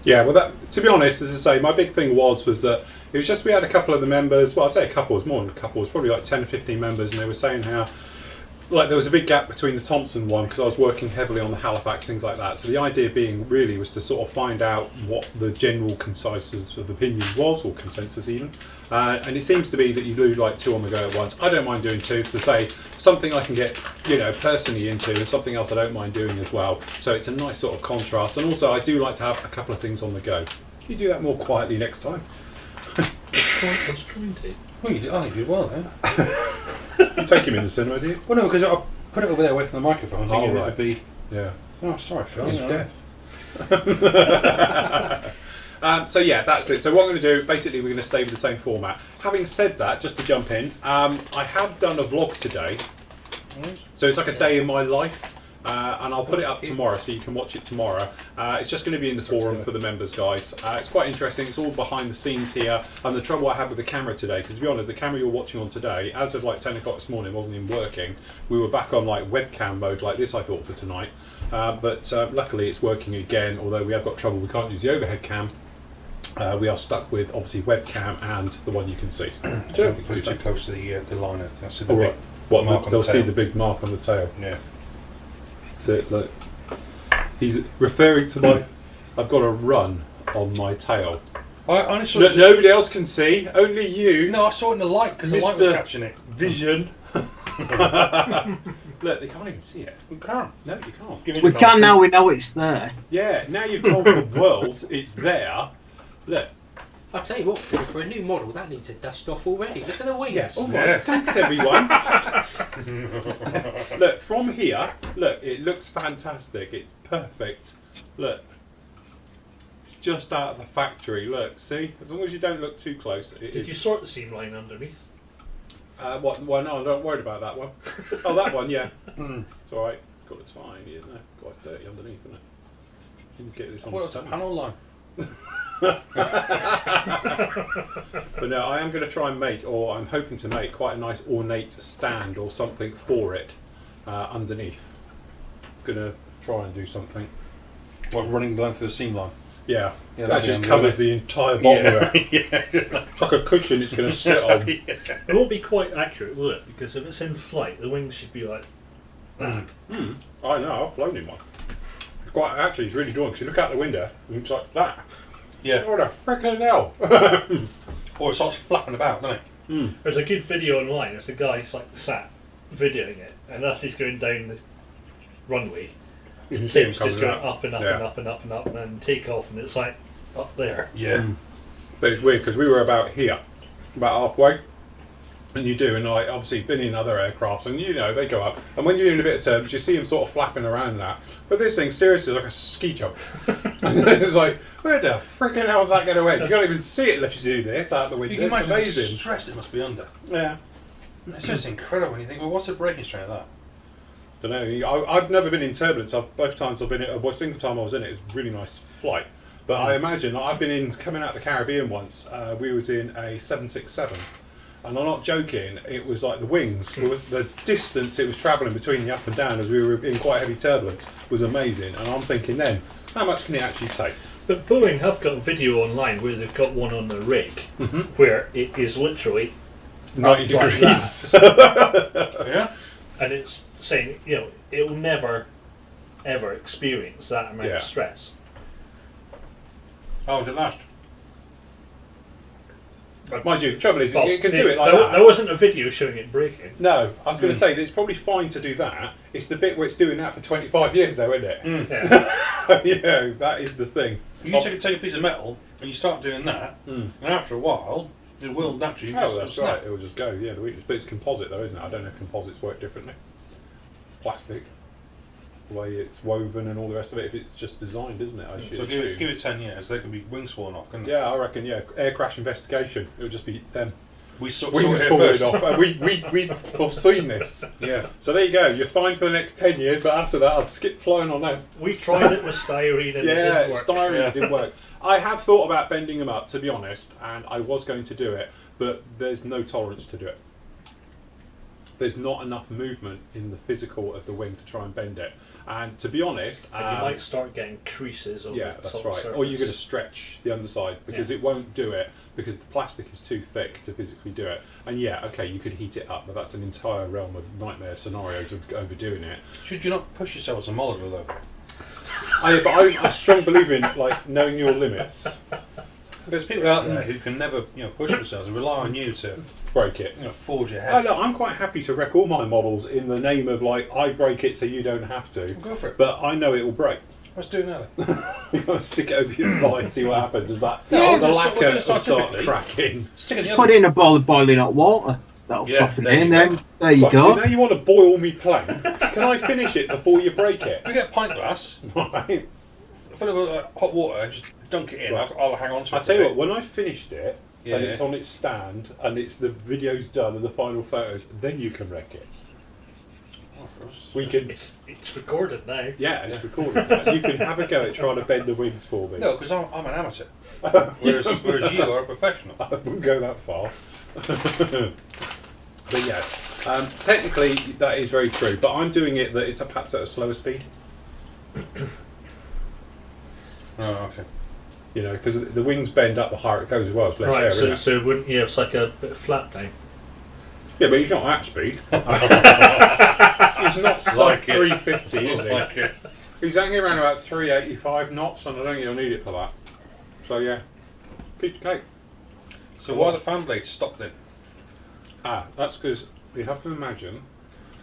Speaker 3: Yeah, well, that, to be honest, as I say, my big thing was that it was just we had a couple of the members, well, I'd say a couple, it was more than a couple, it was probably like 10 or 15 members, and they were saying how there was a big gap between the Thompson one, because I was working heavily on the Halifax, things like that. So the idea being really was to sort of find out what the general consensus of opinion was, or consensus even. And it seems to be that you do like 2 on the go at once. I don't mind doing 2, to say something I can get, personally into, and something else I don't mind doing as well. So it's a nice sort of contrast. And also I do like to have a couple of things on the go. Can you do that more quietly next time?
Speaker 4: I was trying to.
Speaker 2: Well, you did well then.
Speaker 3: You take him in the cinema, do you?
Speaker 2: Well, no, because I put it over there away from the microphone, thinking
Speaker 3: right.
Speaker 2: it would be.
Speaker 3: Yeah.
Speaker 2: Oh, sorry, Phil.
Speaker 3: He's
Speaker 2: you know.
Speaker 3: deaf. So yeah, that's it. So what I'm going to do, basically, we're going to stay with the same format. Having said that, just to jump in, I have done a vlog today. So it's like a day in my life. And I'll put it up tomorrow, so you can watch it tomorrow. It's just going to be in the forum for the members, guys. It's quite interesting. It's all behind the scenes here, and the trouble I had with the camera today, because to be honest, the camera you're watching on today, as of like 10 o'clock this morning, wasn't even working. We were back on like webcam mode like this, I thought, for tonight. But luckily it's working again, although we have got trouble. We can't use the overhead cam. We are stuck with obviously webcam and the one you can see.
Speaker 2: Don't put it too close to the liner. That's the
Speaker 3: All
Speaker 2: big
Speaker 3: right. What,
Speaker 2: mark on
Speaker 3: they'll
Speaker 2: the
Speaker 3: see
Speaker 2: tail.
Speaker 3: the big mark on the tail.
Speaker 2: Yeah.
Speaker 3: So, look, he's referring to my. I've got a run on my tail.
Speaker 2: I honestly.
Speaker 3: Nobody else can see. Only you.
Speaker 2: No, I saw it in the light because the light was
Speaker 3: Mr.
Speaker 2: catching it.
Speaker 3: Vision. Look, they can't even see it.
Speaker 2: You can't.
Speaker 3: No, you can't.
Speaker 2: Give me
Speaker 1: We
Speaker 2: the
Speaker 1: can
Speaker 2: card.
Speaker 1: now, we know it's there.
Speaker 3: Yeah. Now you've told the world it's there. Look.
Speaker 5: I'll tell you what, Phil, for a new model, that needs a dust off already. Look at the wings.
Speaker 3: Yes. All
Speaker 2: Yeah.
Speaker 3: right. Thanks, everyone. Look, from here. Look, it looks fantastic. It's perfect. Look. It's just out of the factory. Look, see? As long as you don't look too close.
Speaker 4: Did you sort the seam line underneath?
Speaker 3: What? Well, no, I'm not worried about that one. Oh, that one, yeah. It's all right. Got a tiny, isn't it? Got 30 underneath, isn't it? You can get this on
Speaker 2: What
Speaker 3: the
Speaker 2: was the
Speaker 3: stand.
Speaker 2: panel line?
Speaker 3: But no, I am going to try and make, or I'm hoping to make, quite a nice ornate stand or something for it underneath. Going to try and do something.
Speaker 2: What, running the length of the seam line?
Speaker 3: Yeah.
Speaker 2: Yeah,
Speaker 3: It
Speaker 2: that'd
Speaker 3: actually
Speaker 2: be
Speaker 3: covers the entire bottom of it.
Speaker 2: yeah.
Speaker 3: It's like a cushion it's going to sit on.
Speaker 4: It won't be quite accurate, will it? Because if it's in flight, the wings should be like that.
Speaker 3: I know, I've flown in one. Actually, it's really drawing because you look out the window and it's like that.
Speaker 2: Yeah.
Speaker 3: What the frickin' hell?
Speaker 2: Or it starts flapping about, doesn't it?
Speaker 4: There's a good video online. There's a guy like sat videoing it, and as he's going down the runway,
Speaker 3: You can see
Speaker 4: it's
Speaker 3: them
Speaker 4: just
Speaker 3: coming
Speaker 4: going
Speaker 3: out.
Speaker 4: up and up
Speaker 3: Yeah.
Speaker 4: and up and up and up, and then take off, and it's like up there.
Speaker 2: Yeah.
Speaker 3: But it's weird because we were about here, about halfway. And you do, and like obviously been in other aircraft, and you know they go up. And when you're in a bit of turbulence, you see them sort of flapping around that. But this thing seriously is like a ski jump. And it's like, where the frickin' hell is that going to end? You can't even see it unless you do this out the window.
Speaker 2: You can
Speaker 3: It's
Speaker 2: imagine the
Speaker 3: amazing.
Speaker 2: stress it must be under.
Speaker 3: Yeah.
Speaker 2: It's just incredible when you think, well, what's the braking strain of that?
Speaker 3: Don't know. I've never been in turbulence. Both times I've been in. Well, single time I was in it, it was a really nice flight. But I imagine I've been in coming out the Caribbean once. We was in a 767. And I'm not joking, it was like the wings, the distance it was travelling between the up and down as we were in quite heavy turbulence was amazing. And I'm thinking then, how much can it actually take?
Speaker 4: But Boeing have got a video online where they've got one on the rig where it is literally
Speaker 3: 90
Speaker 4: like
Speaker 3: degrees.
Speaker 2: Yeah?
Speaker 4: and it's saying, you know, it will never ever experience that amount
Speaker 3: Yeah.
Speaker 4: of stress.
Speaker 2: Oh, did it last?
Speaker 3: Mind you, the trouble is,
Speaker 4: Well,
Speaker 3: you can do it like
Speaker 4: there,
Speaker 3: that.
Speaker 4: there wasn't a video showing it breaking.
Speaker 3: No, I was going to say that it's probably fine to do that. It's the bit where it's doing that for 25 years though, isn't it?
Speaker 4: Yeah.
Speaker 3: Yeah, that is the thing.
Speaker 2: You take a piece of metal and you start doing that, and after a while, it will naturally
Speaker 3: Oh,
Speaker 2: just
Speaker 3: that's
Speaker 2: snap.
Speaker 3: right. It will just go. Yeah, the weakness. But it's composite, though, isn't it? I don't know if composites work differently. Plastic, the way it's woven and all the rest of it. If it's just designed, isn't it? I should
Speaker 2: So give
Speaker 3: assume.
Speaker 2: it 10 years, they can be wings falling off, couldn't they?
Speaker 3: Yeah, I reckon. Yeah, air crash investigation. It would just be them.
Speaker 2: We saw
Speaker 3: Wings
Speaker 2: it
Speaker 3: falling
Speaker 2: first.
Speaker 3: off, and we've foreseen this.
Speaker 2: Yeah.
Speaker 3: So there you go. You're fine for the next 10 years, but after that, I'd skip flying on them.
Speaker 4: We tried it with styrene and it
Speaker 3: Yeah,
Speaker 4: didn't work.
Speaker 3: styrene
Speaker 2: Yeah.
Speaker 3: didn't work. I have thought about bending them up, to be honest, and I was going to do it, but there's no tolerance to do it. There's not enough movement in the physical of the wing to try and bend it. And to be honest,
Speaker 4: And you might start getting creases on
Speaker 3: yeah,
Speaker 4: the
Speaker 3: that's
Speaker 4: top
Speaker 3: right.
Speaker 4: surface.
Speaker 3: Or you're going to stretch the underside because
Speaker 4: Yeah.
Speaker 3: it won't do it because the plastic is too thick to physically do it. And yeah, okay, you could heat it up, but that's an entire realm of nightmare scenarios of overdoing it.
Speaker 2: Should you not push yourself as a model though?
Speaker 3: But I'm a strong believer in like knowing your limits.
Speaker 2: There's people out there who can never, push themselves and rely on you to,
Speaker 3: Break it.
Speaker 2: forge your
Speaker 3: Oh,
Speaker 2: head.
Speaker 3: no, I'm quite happy to wreck all my models in the name of like I break it so you don't have to.
Speaker 2: Go for it.
Speaker 3: But I know it will break.
Speaker 2: Let's do it now. Then.
Speaker 3: You gotta stick it over your thigh and see what happens. Is that
Speaker 2: Yeah,
Speaker 3: the
Speaker 2: we'll
Speaker 3: lacquer
Speaker 2: do it
Speaker 3: will start
Speaker 2: scientifically.
Speaker 3: cracking?
Speaker 2: Stick it in the
Speaker 1: Put
Speaker 2: oven.
Speaker 1: it in a bowl of boiling hot water. That'll
Speaker 2: Yeah,
Speaker 1: soften
Speaker 2: there
Speaker 1: it,
Speaker 2: you
Speaker 1: and
Speaker 2: go.
Speaker 1: then there you
Speaker 3: Right,
Speaker 1: go.
Speaker 3: so now you want to boil me plain. Can I finish it before you break it?
Speaker 2: If we get a pint glass,
Speaker 3: Right.
Speaker 2: fill it with hot water and just dunk it in,
Speaker 3: Right.
Speaker 2: I'll hang on to it.
Speaker 3: I tell you what, when I finished it
Speaker 2: Yeah,
Speaker 3: and
Speaker 2: yeah.
Speaker 3: it's on its stand and it's the video's done and the final photos, then you can wreck it. We can.
Speaker 4: It's recorded now.
Speaker 3: Yeah, it's recorded. Now. You can have a go at trying to bend the wings for me.
Speaker 2: No, because I'm an amateur. Whereas you are a professional.
Speaker 3: I wouldn't go that far. But yes, technically that is very true. But I'm doing it that it's perhaps at a slower speed.
Speaker 2: Oh, okay.
Speaker 3: You know, because the wings bend up the higher it goes as well. It's less
Speaker 4: Right,
Speaker 3: air,
Speaker 4: so,
Speaker 3: isn't it?
Speaker 4: so wouldn't you have like a bit of flap down?
Speaker 3: Yeah, but he's not at speed. He's not sub
Speaker 2: Like it.
Speaker 3: 350, is he?
Speaker 2: Like it.
Speaker 3: He's hanging around about 385 knots, and I don't think he'll need it for that. So yeah, piece of cake.
Speaker 2: So why are the fan blades stopped then?
Speaker 3: That's because you have to imagine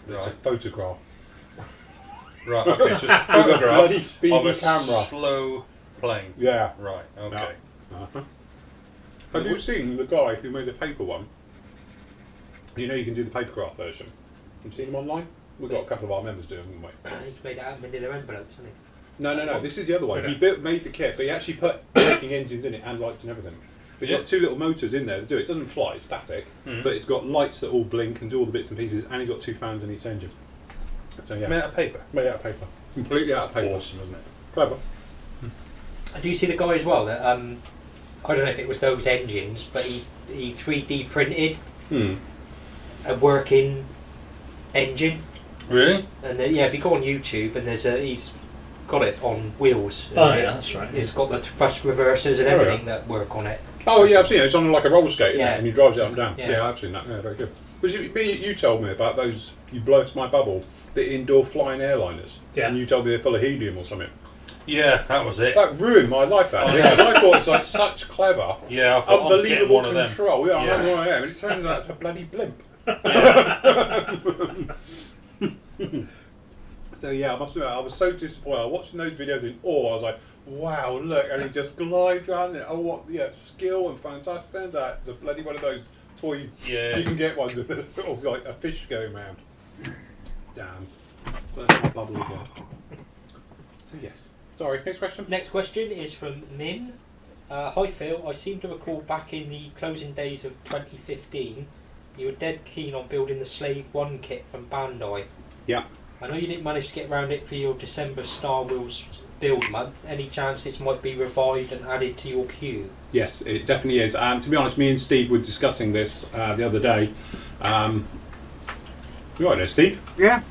Speaker 3: that it's a
Speaker 2: Right.
Speaker 3: photograph.
Speaker 2: Right, okay, so it's a
Speaker 3: With a bloody
Speaker 2: photograph
Speaker 3: speedy
Speaker 2: of a
Speaker 3: camera.
Speaker 2: slow plane.
Speaker 3: Yeah.
Speaker 2: Right, okay.
Speaker 3: Uh-huh. Have you seen the guy who made the paper one? You know you can do the papergraph version. Have you seen him online? We've got a couple of our members doing them, haven't we?
Speaker 5: He's made it out of manila envelopes, hasn't he?
Speaker 3: No. This is the other one.
Speaker 4: Okay.
Speaker 3: He made the kit, but he actually put braking engines in it and lights and everything. But you've got two little motors in there that do it. It doesn't fly, it's static, but it's got lights that all blink and do all the bits and pieces, and he's got 2 fans in each engine. So yeah,
Speaker 2: Made out of paper.
Speaker 3: made out of paper. Completely out of paper.
Speaker 2: Awesome, isn't it?
Speaker 3: Clever.
Speaker 5: I do see the guy as well that I don't know if it was those engines, but he 3D printed a working engine.
Speaker 2: Really?
Speaker 5: And then, yeah, if you go on YouTube and he's got it on wheels.
Speaker 4: Oh yeah, that's right.
Speaker 5: It's got the thrust reversers and everything that work on it.
Speaker 3: Oh yeah, I've seen it. It's on like a roller skate,
Speaker 5: Yeah.
Speaker 3: and he drives it up and down.
Speaker 5: Yeah.
Speaker 3: Yeah, I've seen that. Yeah, very good. Was you told me about those? You blows my bubble. The indoor flying airliners.
Speaker 4: Yeah.
Speaker 3: And you told me they're full of helium or something.
Speaker 2: Yeah, that was it.
Speaker 3: That ruined my life. That did. And I thought it was like such clever,
Speaker 2: Yeah, I thought I'm getting
Speaker 3: unbelievable
Speaker 2: one of them.
Speaker 3: control. Yeah,
Speaker 2: Yeah.
Speaker 3: I'm one of them, and it turns out it's a bloody blimp. So yeah, I must admit, I was so disappointed. I was watching those videos in awe. I was like, wow, look, and he just glides around it. Oh, what, skill and fantastic. Turns out it's a bloody one of those toy.
Speaker 2: Yeah.
Speaker 3: You can get ones with sort of like a fish going round. Damn. That's my bubble again. So yes. Sorry, next question.
Speaker 5: Next question is from Min. Hi Phil, I seem to recall back in the closing days of 2015, you were dead keen on building the Slave 1 kit from Bandai.
Speaker 3: Yeah.
Speaker 5: I know you didn't manage to get around it for your December Star Wars build month. Any chance this might be revived and added to your queue?
Speaker 3: Yes, it definitely is. To be honest, me and Steve were discussing this the other day. You right there, Steve?
Speaker 1: Yeah.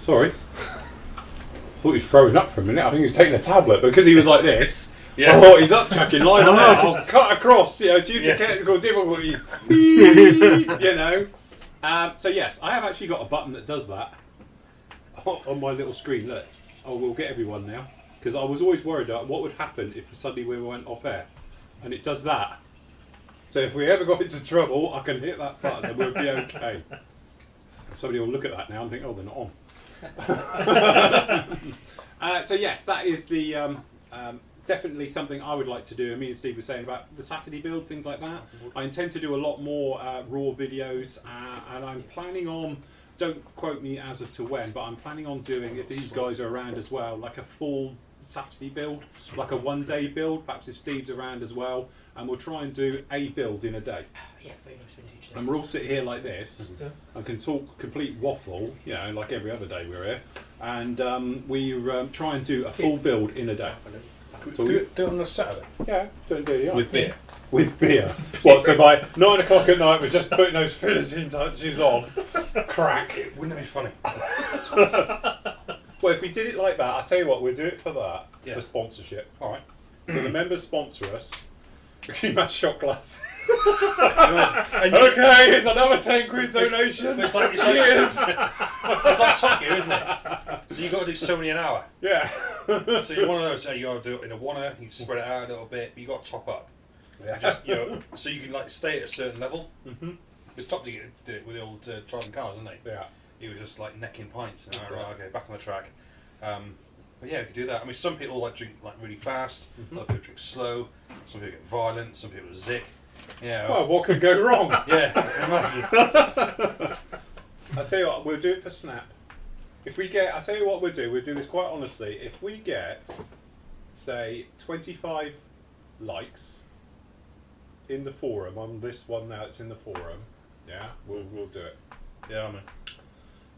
Speaker 3: Sorry. I thought he was throwing up for a minute. I think he was taking a tablet because he was like this.
Speaker 2: Yeah.
Speaker 3: I thought he's up chucking line
Speaker 1: No,
Speaker 3: on
Speaker 1: no,
Speaker 3: there. Cut across, due to
Speaker 2: Yeah.
Speaker 3: technical difficulties. You know. So yes, I have actually got a button that does that on my little screen. Look, I will get everyone now because I was always worried about what would happen if suddenly we went off air, and it does that. So if we ever got into trouble, I can hit that button and we'll be okay. Somebody will look at that now and think, oh, they're not on. So yes, that is the definitely something I would like to do. Me and Steve were saying about the Saturday builds, things like that. I intend to do a lot more raw videos, and I'm planning on, don't quote me as of to when, but I'm planning on doing, if these guys are around as well, like a full Saturday build, like a one-day build, perhaps if Steve's around as well, and we'll try and do a build in a day.
Speaker 5: Yeah, very nice vintage.
Speaker 3: And we'll all sit here like this and can talk complete waffle, like every other day we're here, and we try and do a full build in a day. So
Speaker 2: Do it on a Saturday.
Speaker 3: yeah, don't do it
Speaker 2: With beer.
Speaker 3: With beer. What? So by 9 o'clock at night, we're just putting those finishing touches on. Crack.
Speaker 2: Wouldn't it be funny?
Speaker 3: Well, if we did it like that, I'll tell you what, we'll do it for that,
Speaker 2: Yeah.
Speaker 3: for sponsorship.
Speaker 2: All right.
Speaker 3: So the members sponsor us. Can you match shot glass?
Speaker 2: And you-
Speaker 3: Okay, it's another 10 quid donation.
Speaker 2: It's like
Speaker 3: Cheers.
Speaker 2: It's like Top Gear, isn't it? So you got to do so many an hour.
Speaker 3: Yeah.
Speaker 2: So you're one of those. You got to do it in a one-er. You spread it out a little bit. But you got to top up. Just so you can like stay at a certain level. Because Top Gear did it with the old driving cars, didn't they?
Speaker 3: Yeah.
Speaker 2: He was just like necking pints. And
Speaker 3: That's
Speaker 2: right,
Speaker 3: right.
Speaker 2: okay, back on the track. But yeah, we could do that. I mean, some people like drink like really fast. Other people drink slow. Some people get violent. Some people zick. Yeah.
Speaker 3: Well, what could go wrong?
Speaker 2: Yeah. I can imagine.
Speaker 3: I'll tell you what, we'll do it for Snap. If we get, I'll tell you what we'll do this quite honestly. If we get, say, 25 likes in the forum on this one now, it's in the forum, we'll do it.
Speaker 2: Yeah, I mean.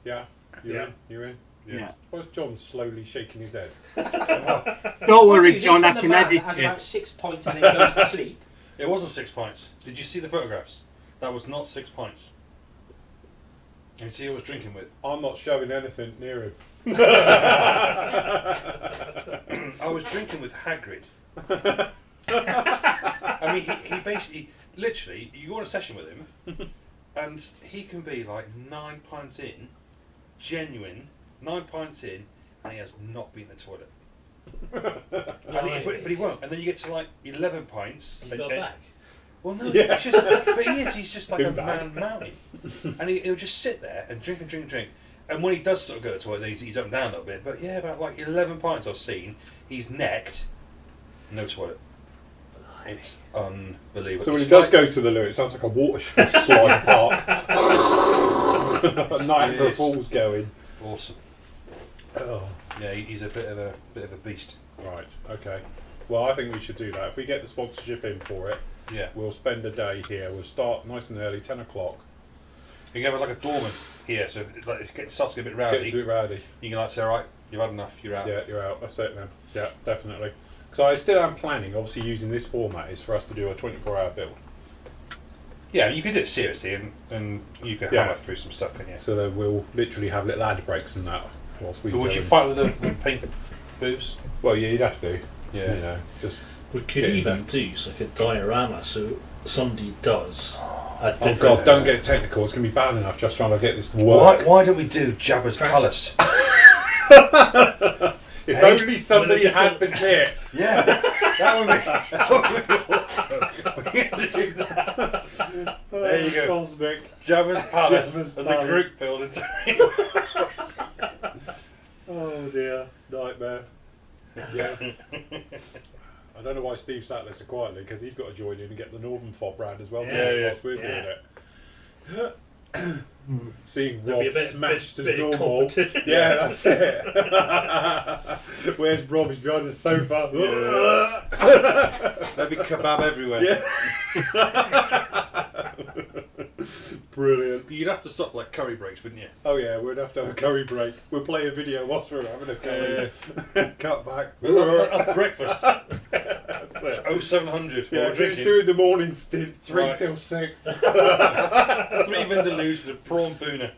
Speaker 3: Yeah? You're
Speaker 2: Yeah.
Speaker 3: in? You're in?
Speaker 1: Yeah.
Speaker 3: Why's John slowly shaking his head?
Speaker 1: Don't worry,
Speaker 5: This
Speaker 1: John,
Speaker 5: from
Speaker 1: I
Speaker 5: the
Speaker 1: can
Speaker 5: man
Speaker 1: edit
Speaker 5: that has
Speaker 1: it.
Speaker 5: about 6 points and then goes to sleep.
Speaker 2: It wasn't 6 points. Did you see the photographs? That was not 6 points. And you see who I was drinking with?
Speaker 3: I'm not showing anything near him.
Speaker 2: I was drinking with Hagrid. I mean, he basically, literally, you go on a session with him, and he can be like 9 pints in, genuine, 9 pints in, and he has not been in the toilet. But he won't. And then you get to like 11 pints.
Speaker 4: Has he got a bag?
Speaker 2: Well, no,
Speaker 3: Yeah.
Speaker 2: it's just, but he's just like
Speaker 3: Bin
Speaker 2: a
Speaker 3: bag.
Speaker 2: man mountain. And he'll just sit there and drink and drink and drink. And when he does sort of go to the toilet, then he's up and down a little bit. But yeah, about like 11 pints I've seen, he's necked, no toilet. It's unbelievable.
Speaker 3: So when he
Speaker 2: It's
Speaker 3: does
Speaker 2: like-
Speaker 3: go to the loo, it sounds like a water slide park. Niagara
Speaker 2: Yes.
Speaker 3: Falls going.
Speaker 2: Awesome.
Speaker 3: Oh.
Speaker 2: Yeah, he's a bit of a beast.
Speaker 3: Right, okay. Well, I think we should do that. If we get the sponsorship in for it,
Speaker 2: Yeah.
Speaker 3: we'll spend a day here. We'll start nice and early, 10 o'clock.
Speaker 2: You can have like a doorman here, so if it starts to get a bit rowdy,
Speaker 3: Gets a bit rowdy.
Speaker 2: you can like say, alright, you've had enough, you're out.
Speaker 3: Yeah, you're out. That's it then. Yeah, definitely. So I still am planning, obviously using this format, is for us to do a 24-hour build.
Speaker 2: Yeah, you can do it seriously and you can
Speaker 3: Yeah.
Speaker 2: hammer through some stuff, can you?
Speaker 3: So that we'll literally have little ad breaks and that whilst we
Speaker 2: But would
Speaker 3: go
Speaker 2: you
Speaker 3: and-
Speaker 2: fight with the paint? booths.
Speaker 3: Well, yeah, you'd have to.
Speaker 2: Yeah.
Speaker 3: You know, just.
Speaker 4: We could
Speaker 3: Yeah,
Speaker 4: even
Speaker 3: that-
Speaker 4: do like a diorama, so somebody does a
Speaker 3: Oh
Speaker 4: different.
Speaker 3: God! Don't get technical. It's gonna be bad enough just trying to get this to work.
Speaker 2: Why don't we do Jabba's Palace?
Speaker 3: If
Speaker 2: Hey,
Speaker 3: only somebody had the kit.
Speaker 2: Yeah, that would be. We can do that. There you go.
Speaker 3: Cosmic.
Speaker 2: Jabba's Palace
Speaker 3: Jabba's
Speaker 2: as a
Speaker 3: Palace.
Speaker 2: group building.
Speaker 3: Oh dear, nightmare. Yes. I don't know why Steve sat there so quietly, because he's got to join in and get the Northern Fob round as well.
Speaker 2: Yeah.
Speaker 3: Whilst we're doing it. Seeing
Speaker 4: There'll be
Speaker 3: Rob
Speaker 4: a bit-
Speaker 3: smashed
Speaker 4: bit-
Speaker 3: as
Speaker 4: bit of
Speaker 3: normal.
Speaker 4: competition.
Speaker 3: Yeah, that's it. Where's Rob? He's behind the sofa.
Speaker 2: There'd be kebab everywhere.
Speaker 3: Yeah. Brilliant.
Speaker 2: You'd have to stop like curry breaks, wouldn't you?
Speaker 3: Oh yeah, we'd have to have a curry break. We'll play a video whilst we're having a curry. Cut back.
Speaker 2: That's breakfast.
Speaker 3: That's it.
Speaker 2: 0700.
Speaker 3: Yeah,
Speaker 2: We're
Speaker 3: who's
Speaker 2: drinking.
Speaker 3: doing the morning stint? 3
Speaker 2: Right.
Speaker 3: till 6.
Speaker 2: 3 Vindaloos and a prawn boona.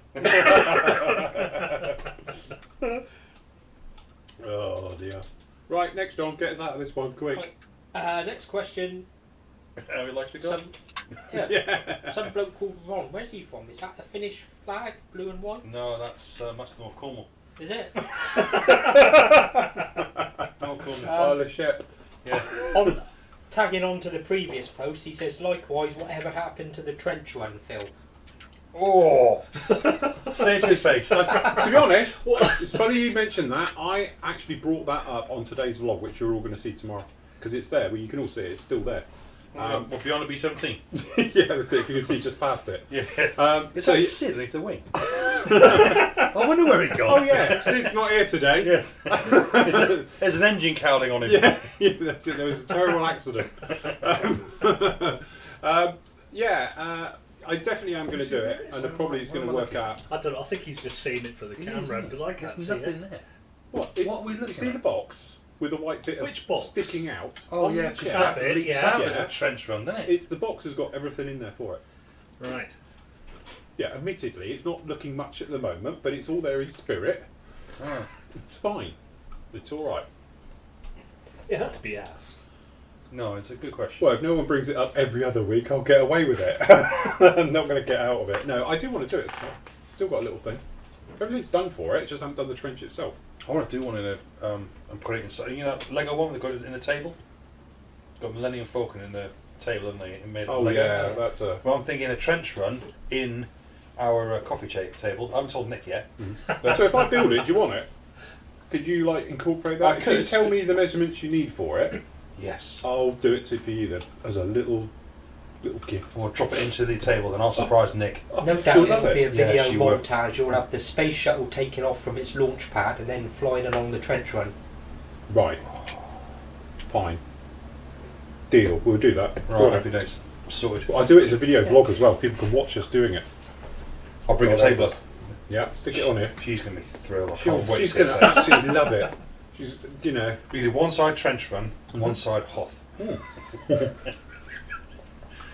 Speaker 3: Oh dear. Right, next John, get us out of this one quick.
Speaker 5: Next question.
Speaker 2: How he likes to go.
Speaker 5: Some, yeah, some bloke called Ron. Where's he from? Is that the Finnish flag, blue and white?
Speaker 2: No, that's North Cornwall.
Speaker 5: Is it?
Speaker 2: North Cornwall.
Speaker 3: Pile of shit.
Speaker 2: Yeah.
Speaker 5: Tagging on to the previous post, he says, likewise, whatever happened to the trench run, Phil?
Speaker 2: Oh. Say it to his face.
Speaker 3: To be honest, it's funny you mentioned that. I actually brought that up on today's vlog, which you're all going to see tomorrow, because it's there. Well, you can all see it. It's still there.
Speaker 2: Well, beyond the B17.
Speaker 3: Yeah, that's it. You can see just past it.
Speaker 2: Yeah. Is
Speaker 3: so
Speaker 2: that
Speaker 3: you-
Speaker 2: Sid underneath the wing? I wonder where he gone.
Speaker 3: Oh yeah, Sid's not here today.
Speaker 2: Yes. There's an engine cowling on him.
Speaker 3: Yeah, that's it. There was a terrible accident. I definitely am going to do it, and it probably is going to work out.
Speaker 4: I don't know. I think he's just saying it for the camera because I can't
Speaker 2: There's
Speaker 4: see
Speaker 2: nothing
Speaker 4: it.
Speaker 2: there.
Speaker 3: What? It's,
Speaker 2: What are we looking
Speaker 3: you see
Speaker 2: at?
Speaker 3: the box with the white bit
Speaker 4: Which
Speaker 3: of
Speaker 4: box?
Speaker 3: sticking out?
Speaker 2: Oh
Speaker 3: on
Speaker 2: yeah,
Speaker 3: the
Speaker 2: because
Speaker 3: chair?
Speaker 4: that
Speaker 2: that
Speaker 4: bit,
Speaker 2: leaps
Speaker 4: yeah.
Speaker 2: out as
Speaker 3: Yeah.
Speaker 2: a trench run, doesn't it?
Speaker 3: It's the box has got everything in there for it.
Speaker 4: Right.
Speaker 3: Yeah, admittedly, it's not looking much at the moment, but it's all there in spirit.
Speaker 2: Oh.
Speaker 3: It's fine. It's all right.
Speaker 4: It had to be asked.
Speaker 2: No, it's a good question.
Speaker 3: Well, if no one brings it up every other week, I'll get away with it. I'm not going to get out of it. No, I do want to do it. Still got a little thing. Everything's done for it. Just haven't done the trench itself.
Speaker 2: I want to do one in a and put it inside. You know that Lego one they've got it in the table. Got Millennium Falcon in the table, haven't they? And made
Speaker 3: Oh
Speaker 2: Lego.
Speaker 3: yeah, that's a.
Speaker 2: Well, I'm thinking a trench run in our coffee table. I haven't told Nick yet. But
Speaker 3: So if I build it, do you want it? Could you like incorporate that?
Speaker 2: I
Speaker 3: If you
Speaker 2: could.
Speaker 3: tell me the measurements you need for it,
Speaker 2: yes.
Speaker 3: I'll do it for you then as a little gift.
Speaker 2: We'll drop it into the table, then I'll surprise Nick.
Speaker 5: No doubt
Speaker 3: she'll
Speaker 5: it'll
Speaker 3: love
Speaker 5: be
Speaker 3: it.
Speaker 5: a video
Speaker 2: Yeah, she will.
Speaker 5: montage. You'll have the space shuttle taking off from its launch pad and then flying along the trench run.
Speaker 3: Right. Fine. Deal. We'll do that.
Speaker 2: Right, happy days. Sorted.
Speaker 3: Well, I'll do it as a video vlog as well. People can watch us doing it.
Speaker 2: I'll bring a
Speaker 3: Well,
Speaker 2: table up.
Speaker 3: Yeah, stick it on here.
Speaker 2: She's going to be thrilled. I can't wait
Speaker 3: She's
Speaker 2: to
Speaker 3: going
Speaker 2: see
Speaker 3: to
Speaker 2: her face.
Speaker 3: absolutely love it. She's, you know.
Speaker 2: We do one side trench run, one side Hoth.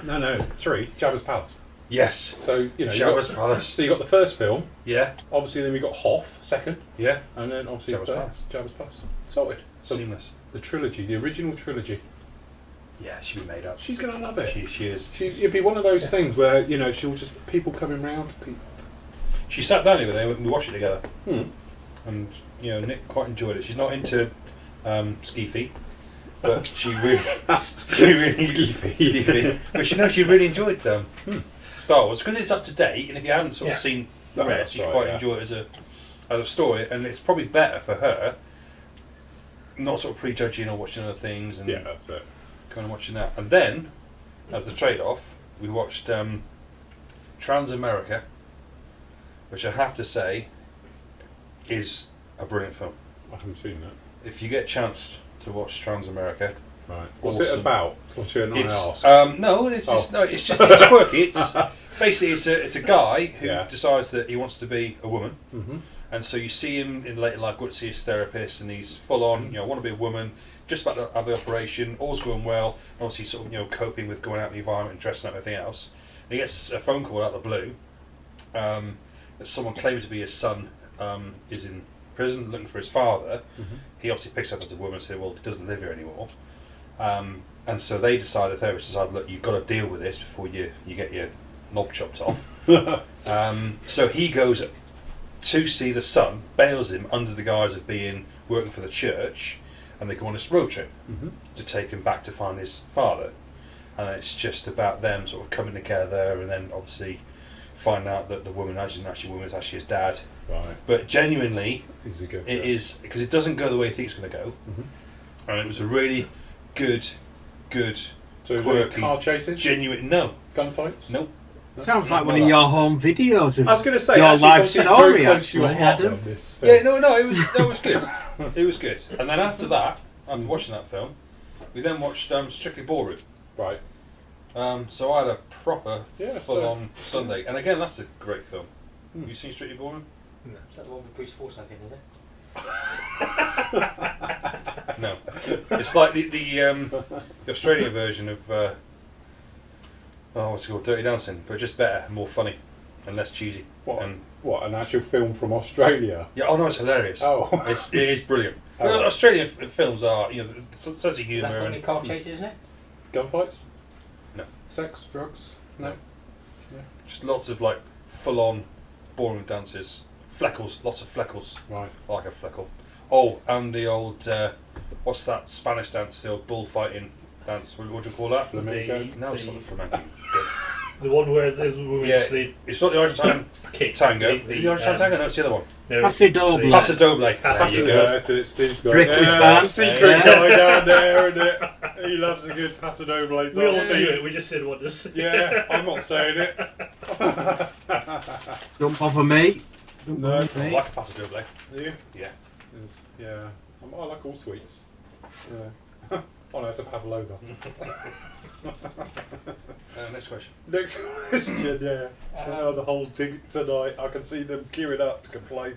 Speaker 3: No, 3. Jabba's Palace.
Speaker 2: Yes.
Speaker 3: So, you know.
Speaker 2: Jabba's Palace.
Speaker 3: So you got the first film.
Speaker 2: Yeah.
Speaker 3: Obviously, then we got Hoth, second.
Speaker 2: Yeah.
Speaker 3: And then obviously
Speaker 2: Jabba's Palace.
Speaker 3: Jabba's Palace. Sorted. So
Speaker 2: Seamless.
Speaker 3: the trilogy, the original trilogy.
Speaker 2: Yeah, she'll be made up.
Speaker 3: She's going to love it.
Speaker 2: She is.
Speaker 3: It'd be one of those things where, you know, she'll just, people coming round.
Speaker 2: She sat down the other day and we watched it together.
Speaker 3: Hmm.
Speaker 2: And, you know, Nick quite enjoyed it. She's not into ski feet. But she really,
Speaker 3: Ski feet.
Speaker 2: ski feet. But she really enjoyed Star Wars because it's up to date, and if you haven't sort of
Speaker 5: Yeah.
Speaker 2: seen the
Speaker 3: No,
Speaker 2: rest,
Speaker 3: that's
Speaker 2: you
Speaker 3: right,
Speaker 2: quite
Speaker 3: yeah.
Speaker 2: enjoy it as a story, and it's probably better for her not sort of prejudging or watching other things and
Speaker 3: Yeah, that's it.
Speaker 2: kind of watching that. And then, as the trade-off, we watched Trans-America, which I have to say is a brilliant film.
Speaker 3: I haven't seen that.
Speaker 2: If you get a chance to watch Trans-America,
Speaker 3: Right. What's it
Speaker 2: Awesome.
Speaker 3: about? What's your I ask?
Speaker 2: no, it's just,
Speaker 3: Oh.
Speaker 2: no, it's just it's quirky. It's basically it's a guy who
Speaker 3: Yeah.
Speaker 2: decides that he wants to be a woman,
Speaker 3: Mm-hmm.
Speaker 2: and so you see him in later life, go to see his therapist, and he's full on, you know, want to be a woman, just about to have the operation, all's going well, and obviously sort of, you know, coping with going out in the environment and dressing up and everything else. And he gets a phone call out of the blue that someone claiming to be his son is in prison looking for his father. He obviously picks up as a woman and says, well, he doesn't live here anymore. And so they decide, the therapist decided, look, you've got to deal with this before you get your knob chopped off. So he goes to see the son, bails him under the guise of working for the church, and they go on this road trip to take him back to find his father. And it's just about them sort of coming together, and then obviously find out that the woman isn't actually a woman, it's actually his dad.
Speaker 3: Right.
Speaker 2: But genuinely,
Speaker 3: it
Speaker 2: is, because it doesn't go the way you think it's going to go. And it was a really good,
Speaker 3: So
Speaker 2: quirky,
Speaker 3: car chases?
Speaker 2: genuine. No.
Speaker 3: Gunfights?
Speaker 2: Nope.
Speaker 1: Sounds like one of your home videos of
Speaker 3: I was going to say,
Speaker 1: your
Speaker 3: actually,
Speaker 1: life
Speaker 3: it's obviously
Speaker 1: story,
Speaker 3: very close to your
Speaker 1: actually,
Speaker 3: heart,
Speaker 1: Adam.
Speaker 3: then, this film.
Speaker 2: Yeah, no, it was good. It was good. And then after that, after watching that film, we then watched Strictly Ballroom.
Speaker 3: Right.
Speaker 2: So I had a proper
Speaker 3: Yeah,
Speaker 2: full-on Sunday. And again, that's a great film. Have you seen Strictly Ballroom?
Speaker 5: No. Is that the one with Bruce Forsyth in, is it?
Speaker 2: No. It's like the Australian version of what's it called? Dirty Dancing, but just better, more funny, and less cheesy.
Speaker 3: What?
Speaker 2: And
Speaker 3: What, an actual film from Australia?
Speaker 2: yeah, oh no, it's hilarious.
Speaker 3: Oh.
Speaker 2: It is brilliant.
Speaker 3: Oh.
Speaker 2: Well, Australian films are, sense of
Speaker 5: Is that
Speaker 2: humour
Speaker 5: only
Speaker 2: and
Speaker 5: car chases, isn't it?
Speaker 3: Gunfights?
Speaker 2: No.
Speaker 3: Sex? Drugs? No?
Speaker 2: just lots of like full-on ballroom dances. Fleckles, lots of fleckles.
Speaker 3: Right.
Speaker 2: I like a fleckle. Oh, and the old what's that Spanish dance? The old bullfighting dance. What do you call that?
Speaker 3: Flamenco?
Speaker 2: No, it's not the flamenco.
Speaker 4: The one where the women
Speaker 2: Yeah.
Speaker 4: sleep
Speaker 2: It's not the Argentine
Speaker 4: kick.
Speaker 2: tango. Is it the Argentine tango? No, it's the other one.
Speaker 1: Paso Doble.
Speaker 2: Paso Doble.
Speaker 4: Paso
Speaker 2: There you
Speaker 4: Doble.
Speaker 2: go.
Speaker 3: That's it, Steve's got
Speaker 1: Strictly
Speaker 3: yeah,
Speaker 1: fan.
Speaker 3: secret
Speaker 1: Yeah.
Speaker 3: guy down there, isn't it? He loves a good Paso Doble.
Speaker 4: We all do it, we just didn't want to see.
Speaker 3: Yeah, I'm not saying it.
Speaker 1: Don't bother me. Don't
Speaker 3: No.
Speaker 1: bother
Speaker 2: I
Speaker 1: me.
Speaker 2: like a Paso Doble.
Speaker 3: Do you?
Speaker 2: Yeah.
Speaker 3: Yeah. I like all sweets. Yeah. Oh no, it's a pavlova.
Speaker 2: Next question.
Speaker 3: Next question, yeah. Oh, the whole thing tonight. I can see them queuing up to complain.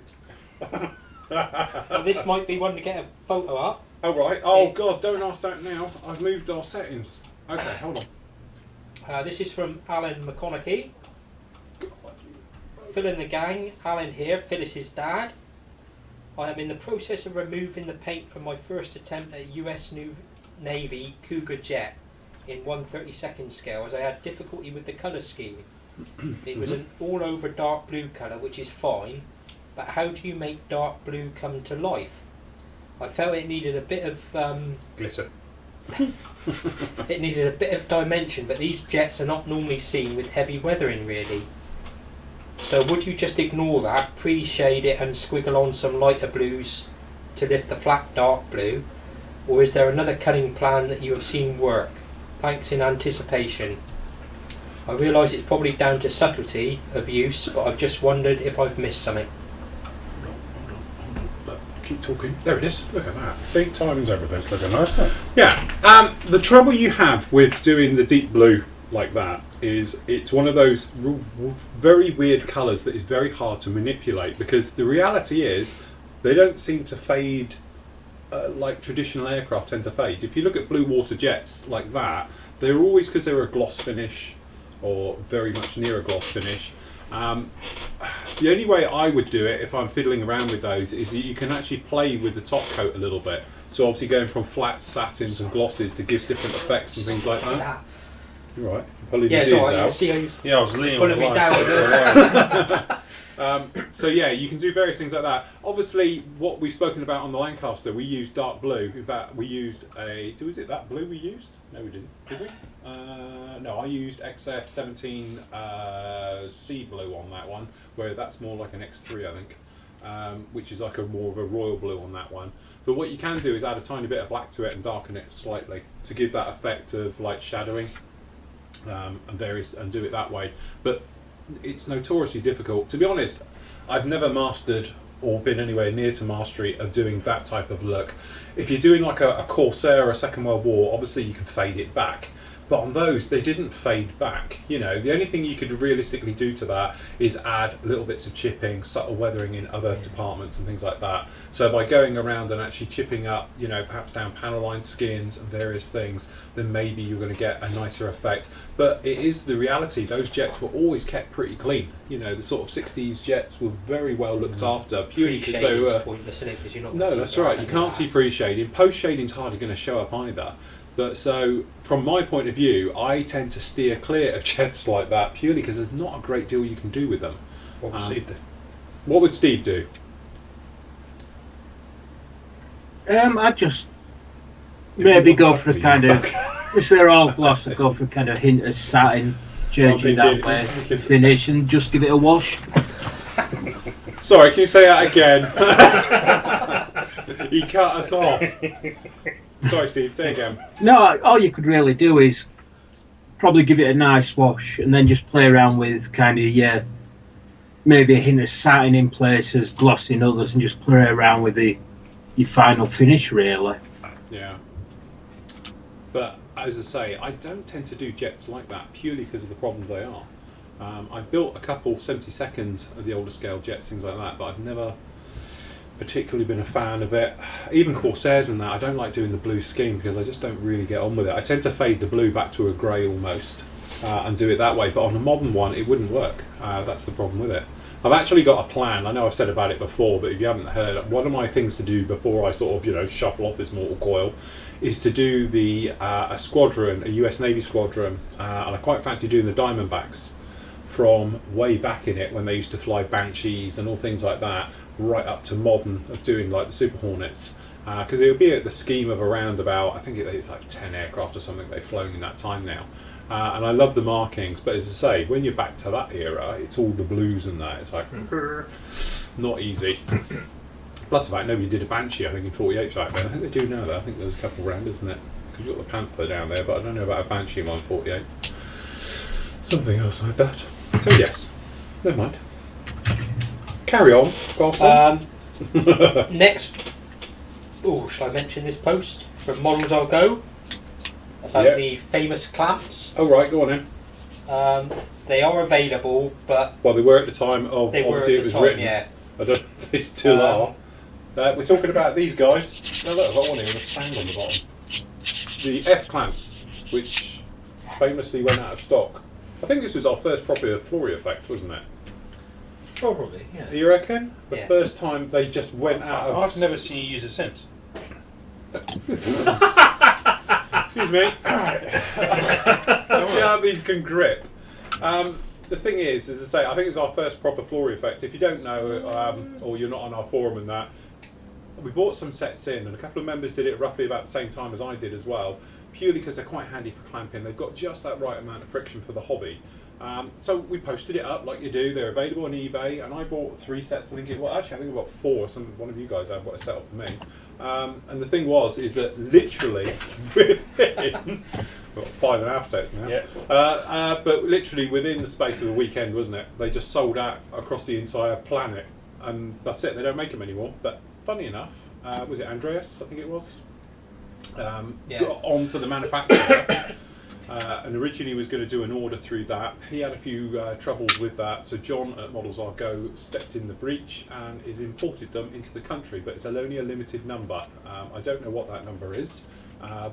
Speaker 5: Well, this might be one to get a photo up.
Speaker 3: Oh right. Oh god, don't ask that now. I've moved our settings. Okay, hold on.
Speaker 5: This is from Alan McConaughey. Phil in the gang. Alan here, Phyllis's dad. I am in the process of removing the paint from my first attempt at US Navy Cougar jet in 1/32 scale, as I had difficulty with the colour scheme. It was an all over dark blue colour, which is fine, but how do you make dark blue come to life? I felt it needed a bit of
Speaker 2: Glitter.
Speaker 5: it needed a bit of dimension, but these jets are not normally seen with heavy weathering really. So would you just ignore that, pre-shade it and squiggle on some lighter blues to lift the flat dark blue? Or is there another cunning plan that you have seen work? Thanks in anticipation. I realise it's probably down to subtlety of use, but I've just wondered if I've missed something.
Speaker 3: Hold on. Look, keep talking. There it is. Look at that. See, timing's everything.
Speaker 2: Looking nice, isn't it?
Speaker 3: Yeah. The trouble you have with doing the deep blue like that is it's one of those very weird colours that is very hard to manipulate, because the reality is they don't seem to fade like traditional aircraft tend to fade. If you look at blue water jets like that, they're always, because they're a gloss finish or very much near a gloss finish. The only way I would do it if I'm fiddling around with those is that you can actually play with the top coat a little bit. So obviously going from flats, satins and glosses to give different effects and things like that. You're right. Pulling
Speaker 5: Yeah,
Speaker 3: your
Speaker 5: it's
Speaker 3: ears
Speaker 5: alright.
Speaker 3: out.
Speaker 5: See how you
Speaker 2: Yeah, I was leaning
Speaker 5: pulling
Speaker 2: on
Speaker 5: me
Speaker 2: the
Speaker 5: down
Speaker 2: line.
Speaker 5: with it.
Speaker 3: So yeah, you can do various things like that. Obviously, what we've spoken about on the Lancaster, we used dark blue. In fact, we used was it that blue we used? No, we didn't. Did we? No, I used XF17 sea blue on that one, where that's more like an X3, I think, which is like a more of a royal blue on that one. But what you can do is add a tiny bit of black to it and darken it slightly to give that effect of like shadowing and do it that way. But it's notoriously difficult. To be honest, I've never mastered or been anywhere near to mastery of doing that type of look. If you're doing like a Corsair or a Second World War, obviously you can fade it back. But on those, they didn't fade back. You know, the only thing you could realistically do to that is add little bits of chipping, subtle weathering in other departments and things like that. So by going around and actually chipping up, you know, perhaps down panel line skins and various things, then maybe you're going to get a nicer effect. But it is the reality, those jets were always kept pretty clean. You know, the sort of 60s jets were very well looked after, purely because they were...
Speaker 5: pointless, isn't it? 'Cause you're not
Speaker 3: No, that's right, you can't see pre-shading. Post-shading's hardly going to show up either. But so, from my point of view, I tend to steer clear of jets like that purely because there's not a great deal you can do with them.
Speaker 2: What would Steve do?
Speaker 3: What would Steve do?
Speaker 1: I'd just maybe go for a kind of, if they're all gloss, I'd go for a kind of hint of satin, changing that way, finish, and just give it a wash.
Speaker 3: Sorry, can you say that again? He cut us off. Sorry, Steve, say again.
Speaker 1: No, all you could really do is probably give it a nice wash and then just play around with kind of, maybe a hint of satin in places, gloss in others, and just play around with your final finish, really.
Speaker 3: Yeah. But, as I say, I don't tend to do jets like that purely because of the problems they are. I've built a couple 72nd of the older scale jets, things like that, but I've never particularly been a fan of it. Even Corsairs and that, I don't like doing the blue scheme because I just don't really get on with it. I tend to fade the blue back to a grey almost and do it that way, but on a modern one it wouldn't work. That's the problem with it. I've actually got a plan. I know I've said about it before, but if you haven't heard, one of my things to do before I sort of, you know, shuffle off this mortal coil is to do a squadron, a US Navy squadron, and I quite fancy doing the Diamondbacks from way back in it when they used to fly Banshees and all things like that, right up to modern of doing like the Super Hornets, because it would be at the scheme of around about, I think it's like 10 aircraft or something they've flown in that time now, and I love the markings, but as I say, when you're back to that era, it's all the blues and that, it's like not easy. Plus the fact nobody did a Banshee, I think, in 48 back then. I think they do now though. I think there's a couple around, isn't it? Because you've got the Panther down there, but I don't know about a Banshee in 48. Something else like that. So yes, never mind. Carry on.
Speaker 5: Next, shall I mention this post from Models I'll Go about the famous clamps?
Speaker 3: Oh right, go on then.
Speaker 5: They are available, but
Speaker 3: well, they were at the time of
Speaker 5: they were
Speaker 3: obviously
Speaker 5: at
Speaker 3: it was
Speaker 5: the time,
Speaker 3: written.
Speaker 5: yeah.
Speaker 3: I don't know if they still are. We're talking about these guys. No, look, I've got one here with a stand on the bottom. The F clamps, which famously went out of stock. I think this was our first proper Flory effect, wasn't it?
Speaker 4: Probably, yeah.
Speaker 3: You reckon? The
Speaker 5: Yeah.
Speaker 3: first time they just went out of...
Speaker 2: I've never seen you use it since.
Speaker 3: Excuse me. Let's see how these can grip. The thing is, as I say, I think it was our first proper Flory effect. If you don't know, or you're not on our forum and that, we bought some sets in, and a couple of members did it roughly about the same time as I did as well, purely because they're quite handy for clamping. They've got just that right amount of friction for the hobby. So we posted it up like you do. They're available on eBay, and I bought 3 sets. I think I think I bought 4. One of you guys had a set up for me. And the thing is that literally within got 5.5 sets now.
Speaker 2: Yeah.
Speaker 3: But literally within the space of a weekend, wasn't it? They just sold out across the entire planet, and that's it. They don't make them anymore. But funny enough, was it Andreas? I think it was. Got onto the manufacturer. And originally was going to do an order through that. He had a few troubles with that, so John at Models I'll Go stepped in the breach and has imported them into the country, but it's only a limited number. I don't know what that number is,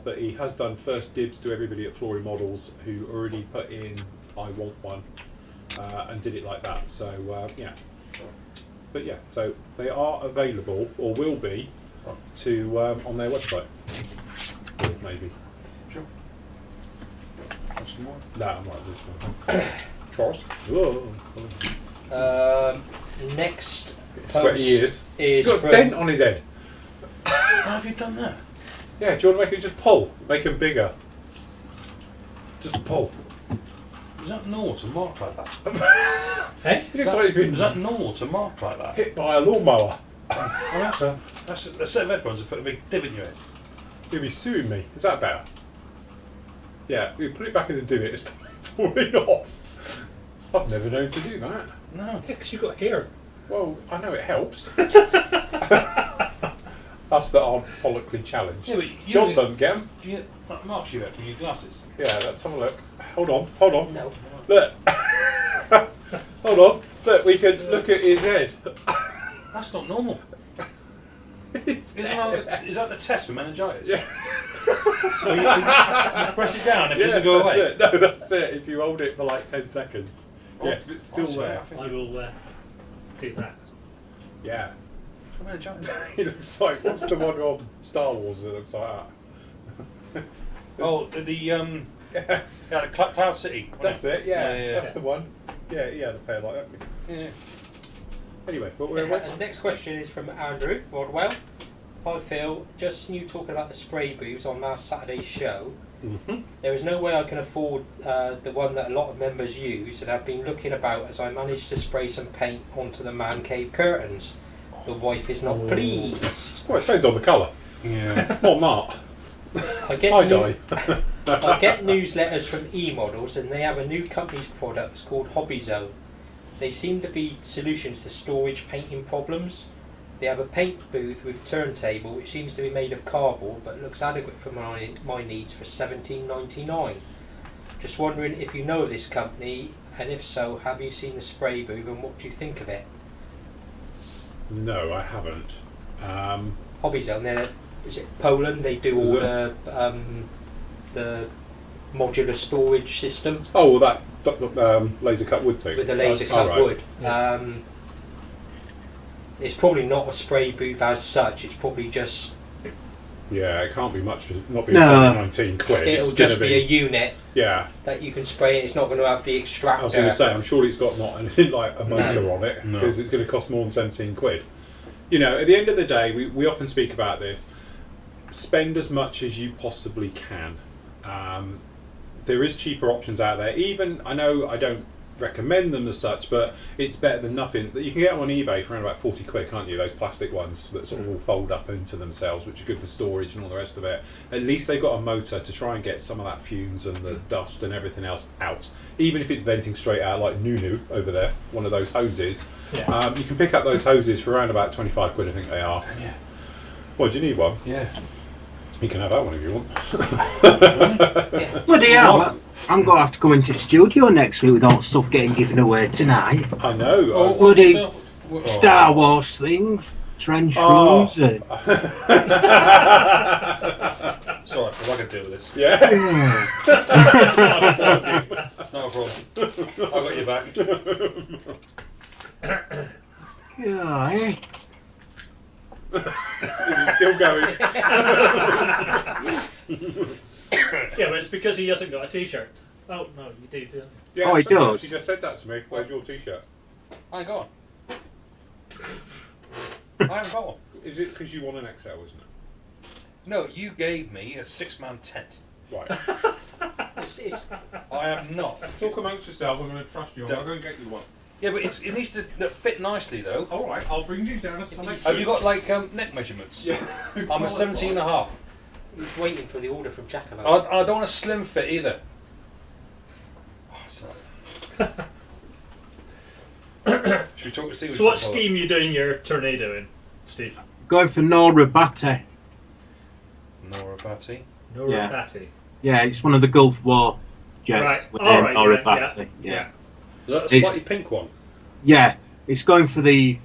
Speaker 3: but he has done first dibs to everybody at Flory Models who already put in I want one and did it like that. So yeah, but yeah, so they are available, or will be, to on their website, maybe.
Speaker 2: Some more?
Speaker 3: No, I'm like this one. Charles?
Speaker 5: Next
Speaker 3: Sweaty
Speaker 5: post
Speaker 3: ears.
Speaker 5: is
Speaker 3: He's got a
Speaker 5: from
Speaker 3: dent on his head.
Speaker 2: How have you done that?
Speaker 3: Yeah, do you want to make it just pull? Make him bigger. Just pull.
Speaker 2: Is that normal to mark like that?
Speaker 5: Hey?
Speaker 3: He looks like he's been
Speaker 2: Is that normal to mark like that?
Speaker 3: hit by a lawnmower.
Speaker 2: Well, that's a set of headphones that put a big div in your head.
Speaker 3: He'll be suing me. Is that better? Yeah, we put it back in the divot. It's falling off. I've never known to do that.
Speaker 2: No.
Speaker 4: Yeah, because you've got hair.
Speaker 3: Well, I know it helps. Us that aren't follically challenged.
Speaker 2: Yeah, but
Speaker 3: John doesn't get them.
Speaker 2: Do you get marks you have from your glasses?
Speaker 3: Yeah, let's have a look. Hold on.
Speaker 5: No.
Speaker 3: Look. Hold on. Look, we can look at his head.
Speaker 2: That's not normal. Is that the test for meningitis?
Speaker 3: Yeah.
Speaker 2: Well, you press it down and it doesn't go away.
Speaker 3: It. No, that's it. If you hold it for like 10 seconds.
Speaker 2: Oh,
Speaker 3: Yeah, it's still there.
Speaker 4: I will do that.
Speaker 3: Yeah.
Speaker 2: For meningitis.
Speaker 3: He looks like, what's the one on Star Wars that looks like that?
Speaker 2: Oh, the Cloud City.
Speaker 3: That's it, yeah. That's
Speaker 2: yeah.
Speaker 3: the one. Yeah, he had a pair like that.
Speaker 2: Yeah.
Speaker 3: Anyway, what
Speaker 5: The next question is from Andrew Rodwell. Hi Phil, just you talking about the spray booths on last Saturday's show.
Speaker 3: Mm-hmm.
Speaker 5: There is no way I can afford the one that a lot of members use, and I've been looking about as I managed to spray some paint onto the man cave curtains. The wife is not pleased.
Speaker 3: Well, it depends on the colour.
Speaker 2: Yeah.
Speaker 3: Or Mark.
Speaker 5: I get
Speaker 3: Tie-dye.
Speaker 5: I get newsletters from E-Models, and they have a new company's products called Hobby Zone. They seem to be solutions to storage painting problems. They have a paint booth with turntable which seems to be made of cardboard but looks adequate for my needs for $17.99. Just wondering if you know of this company, and if so, have you seen the spray booth and what do you think of it?
Speaker 3: No, I haven't.
Speaker 5: Hobby Zone, is it Poland? They do all the modular storage system
Speaker 3: Oh, well, that laser cut wood thing.
Speaker 5: with the laser cut
Speaker 3: right.
Speaker 5: wood. It's probably not a spray booth as such. It's probably just
Speaker 3: Yeah, it can't be much. Not be
Speaker 1: No.
Speaker 3: 19 quid.
Speaker 5: it'll
Speaker 3: It's
Speaker 5: just
Speaker 3: gonna
Speaker 5: be a unit
Speaker 3: Yeah,
Speaker 5: that you can spray. It's not going to have the extractor.
Speaker 3: I was going to say, I'm sure it's got not anything like a motor on it,
Speaker 2: No.
Speaker 3: because it's going to cost more than 17 quid. You know, at the end of the day, we often speak about this. Spend as much as you possibly can. There is cheaper options out there. Even, I know I don't recommend them as such, but it's better than nothing. You can get them on eBay for around about 40 quid, can't you? Those plastic ones that sort of all fold up into themselves, which are good for storage and all the rest of it. At least they've got a motor to try and get some of that fumes and the dust and everything else out. Even if it's venting straight out, like Nunu over there, one of those hoses.
Speaker 4: Yeah.
Speaker 3: You can pick up those hoses for around about 25 quid, I think they are.
Speaker 2: Yeah.
Speaker 3: Well, do you need one?
Speaker 2: Yeah.
Speaker 3: You can have that one if you want.
Speaker 5: Yeah.
Speaker 1: Bloody hell, I'm going to have to come into the studio next week with all the stuff getting given away tonight.
Speaker 3: I know.
Speaker 2: Oh,
Speaker 1: bloody
Speaker 2: so-
Speaker 1: Star Wars things, trench
Speaker 3: Oh.
Speaker 1: runs, and...
Speaker 2: Sorry, I can deal with this.
Speaker 3: Yeah.
Speaker 2: It's not a problem. I got your back.
Speaker 1: Yeah, eh?
Speaker 3: Is it still going?
Speaker 4: Yeah, but it's because he hasn't got a t-shirt. Oh, no, you do, don't you?
Speaker 3: Yeah,
Speaker 1: Oh, he
Speaker 3: somebody
Speaker 1: does?
Speaker 3: actually just said that to me. Where's your t-shirt?
Speaker 2: I ain't got one. I haven't got one.
Speaker 3: Is it because you want an XL, isn't it?
Speaker 2: No, you gave me a 6-man tent.
Speaker 3: Right.
Speaker 5: It's
Speaker 2: I am not.
Speaker 3: Talk amongst yourself. I'm going to trust you. I'm
Speaker 2: Don't.
Speaker 3: going to get you one.
Speaker 2: Yeah, but it needs to fit nicely though.
Speaker 3: All right, I'll bring you down a Sunday
Speaker 2: Have you got like neck memeasurements?
Speaker 3: Yeah.
Speaker 2: I'm a 17 and a half.
Speaker 5: he's waiting for the order from Jackalope.
Speaker 2: I don't want a slim fit either. Oh, sorry. Should we talk to Steve?
Speaker 4: So what scheme are you doing your tornado in, Steve?
Speaker 1: Going for Nora Batty.
Speaker 2: Nora Batty.
Speaker 4: Nora
Speaker 1: Yeah.
Speaker 4: Batty.
Speaker 1: Yeah, it's one of the Gulf War jets.
Speaker 4: Right.
Speaker 1: With
Speaker 4: All right,
Speaker 1: Nora
Speaker 4: yeah,
Speaker 1: Batty. Yeah.
Speaker 3: Is that a
Speaker 1: It's-
Speaker 3: slightly pink one?
Speaker 1: Yeah, it's going for the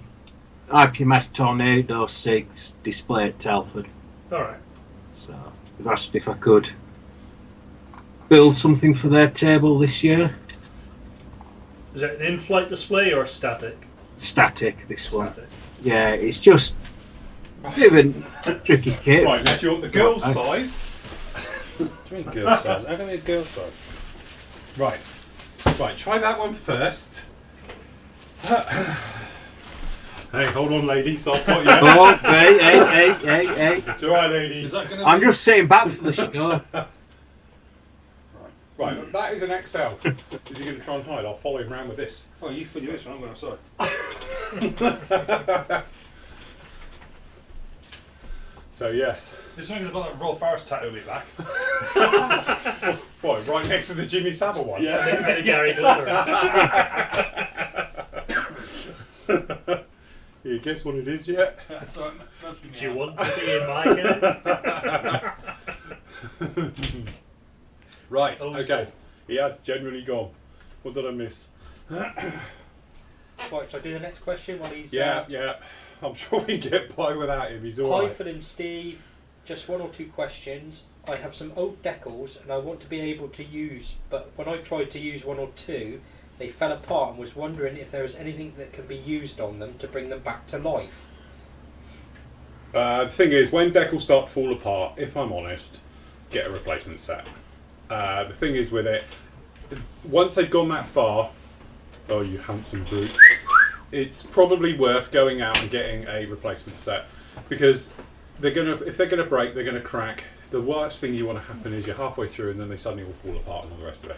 Speaker 1: IPMS Tornado 6 display at Telford.
Speaker 4: Alright.
Speaker 1: So they've asked if I could build something for their table this year.
Speaker 4: Is it an in-flight display or static?
Speaker 1: Static, this one.
Speaker 4: Static.
Speaker 1: Yeah, it's just a bit of a tricky kit.
Speaker 3: Right, now do you want the girl's
Speaker 1: Right.
Speaker 3: size?
Speaker 2: What do you mean girl size? How can it be a girl size?
Speaker 3: Right. Right, try that one first. Hey, hold on, ladies. I've got you.
Speaker 1: Oh, hey.
Speaker 3: It's alright, ladies.
Speaker 2: Is that going to
Speaker 1: I'm just sitting back for the show.
Speaker 3: Right, that is an XL. Is he going to try and hide? I'll follow him around with this.
Speaker 2: Oh, you fill this one. I'm going outside.
Speaker 3: So, yeah.
Speaker 2: There's something about that Royal Forest tattoo on my back.
Speaker 3: What, right next to the Jimmy Savile one?
Speaker 2: Yeah.
Speaker 4: And Gary Glitter.
Speaker 3: Yeah. you guess what it is yet?
Speaker 2: That's right. That's
Speaker 4: Do you want to be in my game?
Speaker 3: Right,
Speaker 4: Oh,
Speaker 3: okay. He has generally gone. What did I miss?
Speaker 5: Right, shall I do the next question while he's...
Speaker 3: Yeah. I'm sure we can get by without him. He's alright.
Speaker 5: Python and Steve, just 1 or 2 questions. I have some old decals and I want to be able to use, but when I tried to use 1 or 2, they fell apart and was wondering if there was anything that can be used on them to bring them back to life.
Speaker 3: The thing is, when decals start to fall apart, if I'm honest, get a replacement set. The thing is with it, once they've gone that far, oh you handsome brute, it's probably worth going out and getting a replacement set, because if they're gonna break, they're gonna crack. The worst thing you want to happen is you're halfway through and then they suddenly all fall apart and all the rest of it.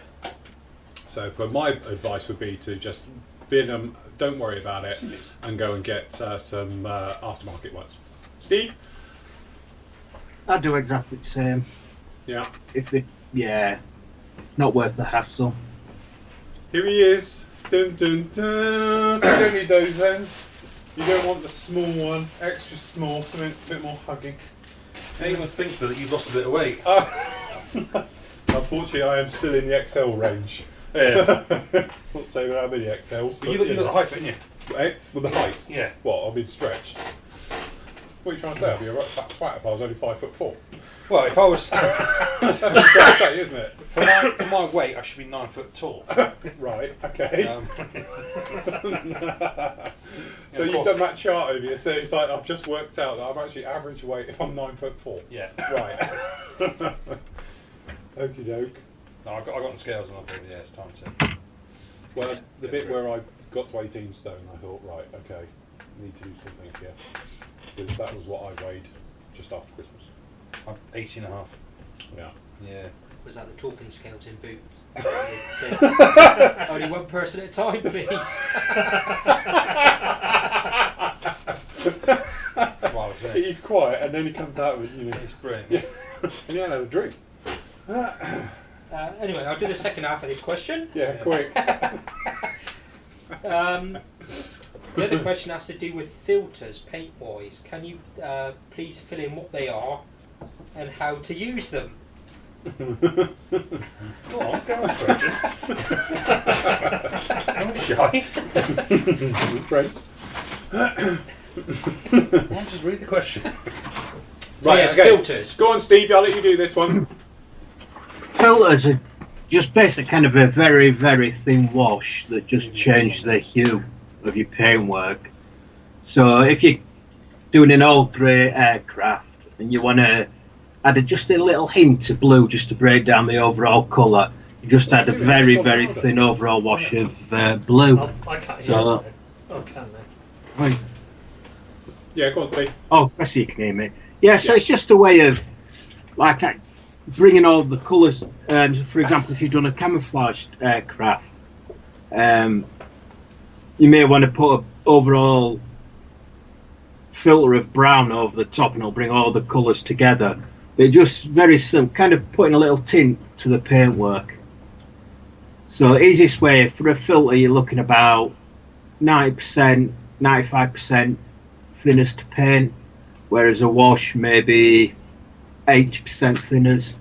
Speaker 3: So for my advice would be to just bin them, don't worry about it, and go and get some aftermarket ones. Steve?
Speaker 1: I do exactly the same.
Speaker 3: Yeah.
Speaker 1: It's not worth the hassle.
Speaker 3: Here he is. Dun dun dun. So you don't need those then. You don't want the small one, extra small, something a bit more hugging.
Speaker 2: I didn't even think that you've lost a bit of weight.
Speaker 3: Unfortunately, I am still in the XL range.
Speaker 2: Yeah.
Speaker 3: Not saying how many XLs,
Speaker 2: But you got the height, didn't you?
Speaker 3: Eh? With the height?
Speaker 2: Yeah.
Speaker 3: What? I've been stretched. What are you trying to say? I'd be a right fat twat if I was only 5'4".
Speaker 2: Well, if I was
Speaker 3: That's what you're trying to say, isn't it?
Speaker 2: for my weight, I should be 9 foot tall.
Speaker 3: Right. Okay. So
Speaker 2: of
Speaker 3: you've
Speaker 2: course.
Speaker 3: done that chart over here. So it's like I've just worked out that I'm actually average weight if I'm 9'4".
Speaker 2: Yeah.
Speaker 3: Right. Okie doke.
Speaker 2: No, I got on the scales and I thought, yeah, it's time to.
Speaker 3: Well, the bit where I got to 18 stone, I thought, right, okay, need to do something here. Because that was what I weighed just after Christmas.
Speaker 2: I'm 18 and a half.
Speaker 3: Yeah.
Speaker 2: Yeah.
Speaker 5: Was that the talking scales in boots? Only one person at a time, please.
Speaker 2: Wow, isn't it?
Speaker 3: He's quiet, and then he comes out with,
Speaker 2: It's brilliant.
Speaker 3: yeah, and he hadn't had a drink.
Speaker 5: Anyway, I'll do the second half of this question.
Speaker 3: Yeah, quick.
Speaker 5: The other question has to do with filters, paint-wise. Can you please fill in what they are and how to use them?
Speaker 2: Go on, Roger. I'm shy.
Speaker 3: Friends.
Speaker 2: I'll just read the question.
Speaker 5: So
Speaker 3: Right,
Speaker 5: yes,
Speaker 3: okay.
Speaker 5: filters.
Speaker 3: Go on, Steve, I'll let you do this one.
Speaker 1: Filters are just basically kind of a very, very thin wash that just change the hue of your paintwork. So if you're doing an old grey aircraft and you want to add just a little hint of blue just to break down the overall colour, you just add a very, very thin overall wash of blue.
Speaker 4: I can't hear
Speaker 1: So-
Speaker 4: it. Oh, can they?
Speaker 1: Right.
Speaker 3: Yeah, go on, Steve.
Speaker 1: Oh, I see you can hear me. Yeah, so
Speaker 3: Yeah.
Speaker 1: it's just a way of like bringing all the colours. For example, if you've done a camouflaged aircraft, you may want to put an overall filter of brown over the top, and it'll bring all the colours together. But just very simple, kind of putting a little tint to the paintwork. So easiest way for a filter, you're looking about 90%, 95% thinners to paint, whereas a wash maybe 80% thinners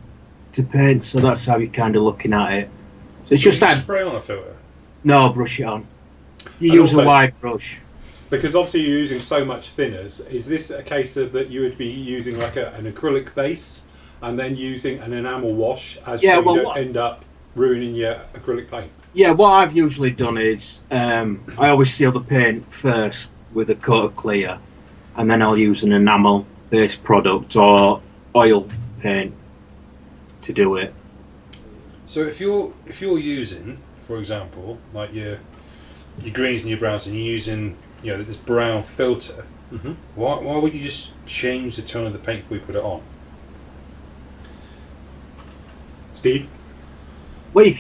Speaker 1: to paint. So that's how you're kind of looking at it. So it's just
Speaker 2: you
Speaker 1: that.
Speaker 2: spray on a filter.
Speaker 1: No, brush it on. You
Speaker 3: And
Speaker 1: use a
Speaker 3: also-
Speaker 1: wide brush.
Speaker 3: Because obviously you're using so much thinners, is this a case of that you would be using like an acrylic base and then using an enamel wash so you don't end up ruining your acrylic paint?
Speaker 1: Yeah, what I've usually done is I always seal the paint first with a coat of clear, and then I'll use an enamel based product or oil paint to do it.
Speaker 2: So if you're using, for example, like your greens and your browns, and you're using this brown filter, why would you just change the tone of the paint before you put it on?
Speaker 3: Steve?
Speaker 1: Well, you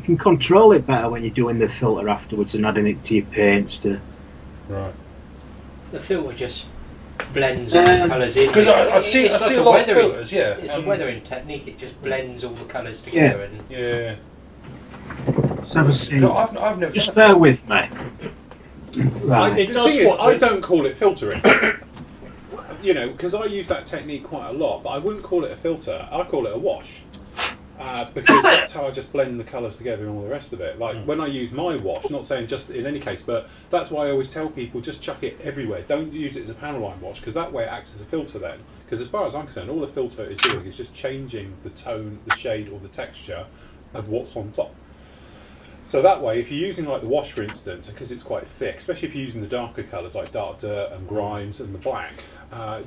Speaker 1: can control it better when you're doing the filter afterwards and adding it to your paints to.
Speaker 2: Right.
Speaker 5: The filter just blends all the colours in.
Speaker 2: Because I see
Speaker 5: It's like
Speaker 2: a lot of
Speaker 5: weathering.
Speaker 2: filters, yeah.
Speaker 5: It's a weathering technique. It just blends all the colours together. And
Speaker 2: Yeah.
Speaker 1: Let's have a see.
Speaker 2: No, I've never.
Speaker 1: Just
Speaker 2: done
Speaker 1: bear with me. Right.
Speaker 4: It
Speaker 3: The
Speaker 4: does
Speaker 3: thing is,
Speaker 4: what
Speaker 3: I
Speaker 4: the-
Speaker 3: don't call it filtering. You know, because I use that technique quite a lot, but I wouldn't call it a filter. I call it a wash. Because that's how I just blend the colours together and all the rest of it. Like when I use my wash, not saying just in any case, but that's why I always tell people just chuck it everywhere. Don't use it as a panel line wash, because that way it acts as a filter then. Because as far as I'm concerned, all a filter is doing is just changing the tone, the shade or the texture of what's on top. So that way, if you're using like the wash for instance, because it's quite thick, especially if you're using the darker colours like dark dirt and grimes and the black,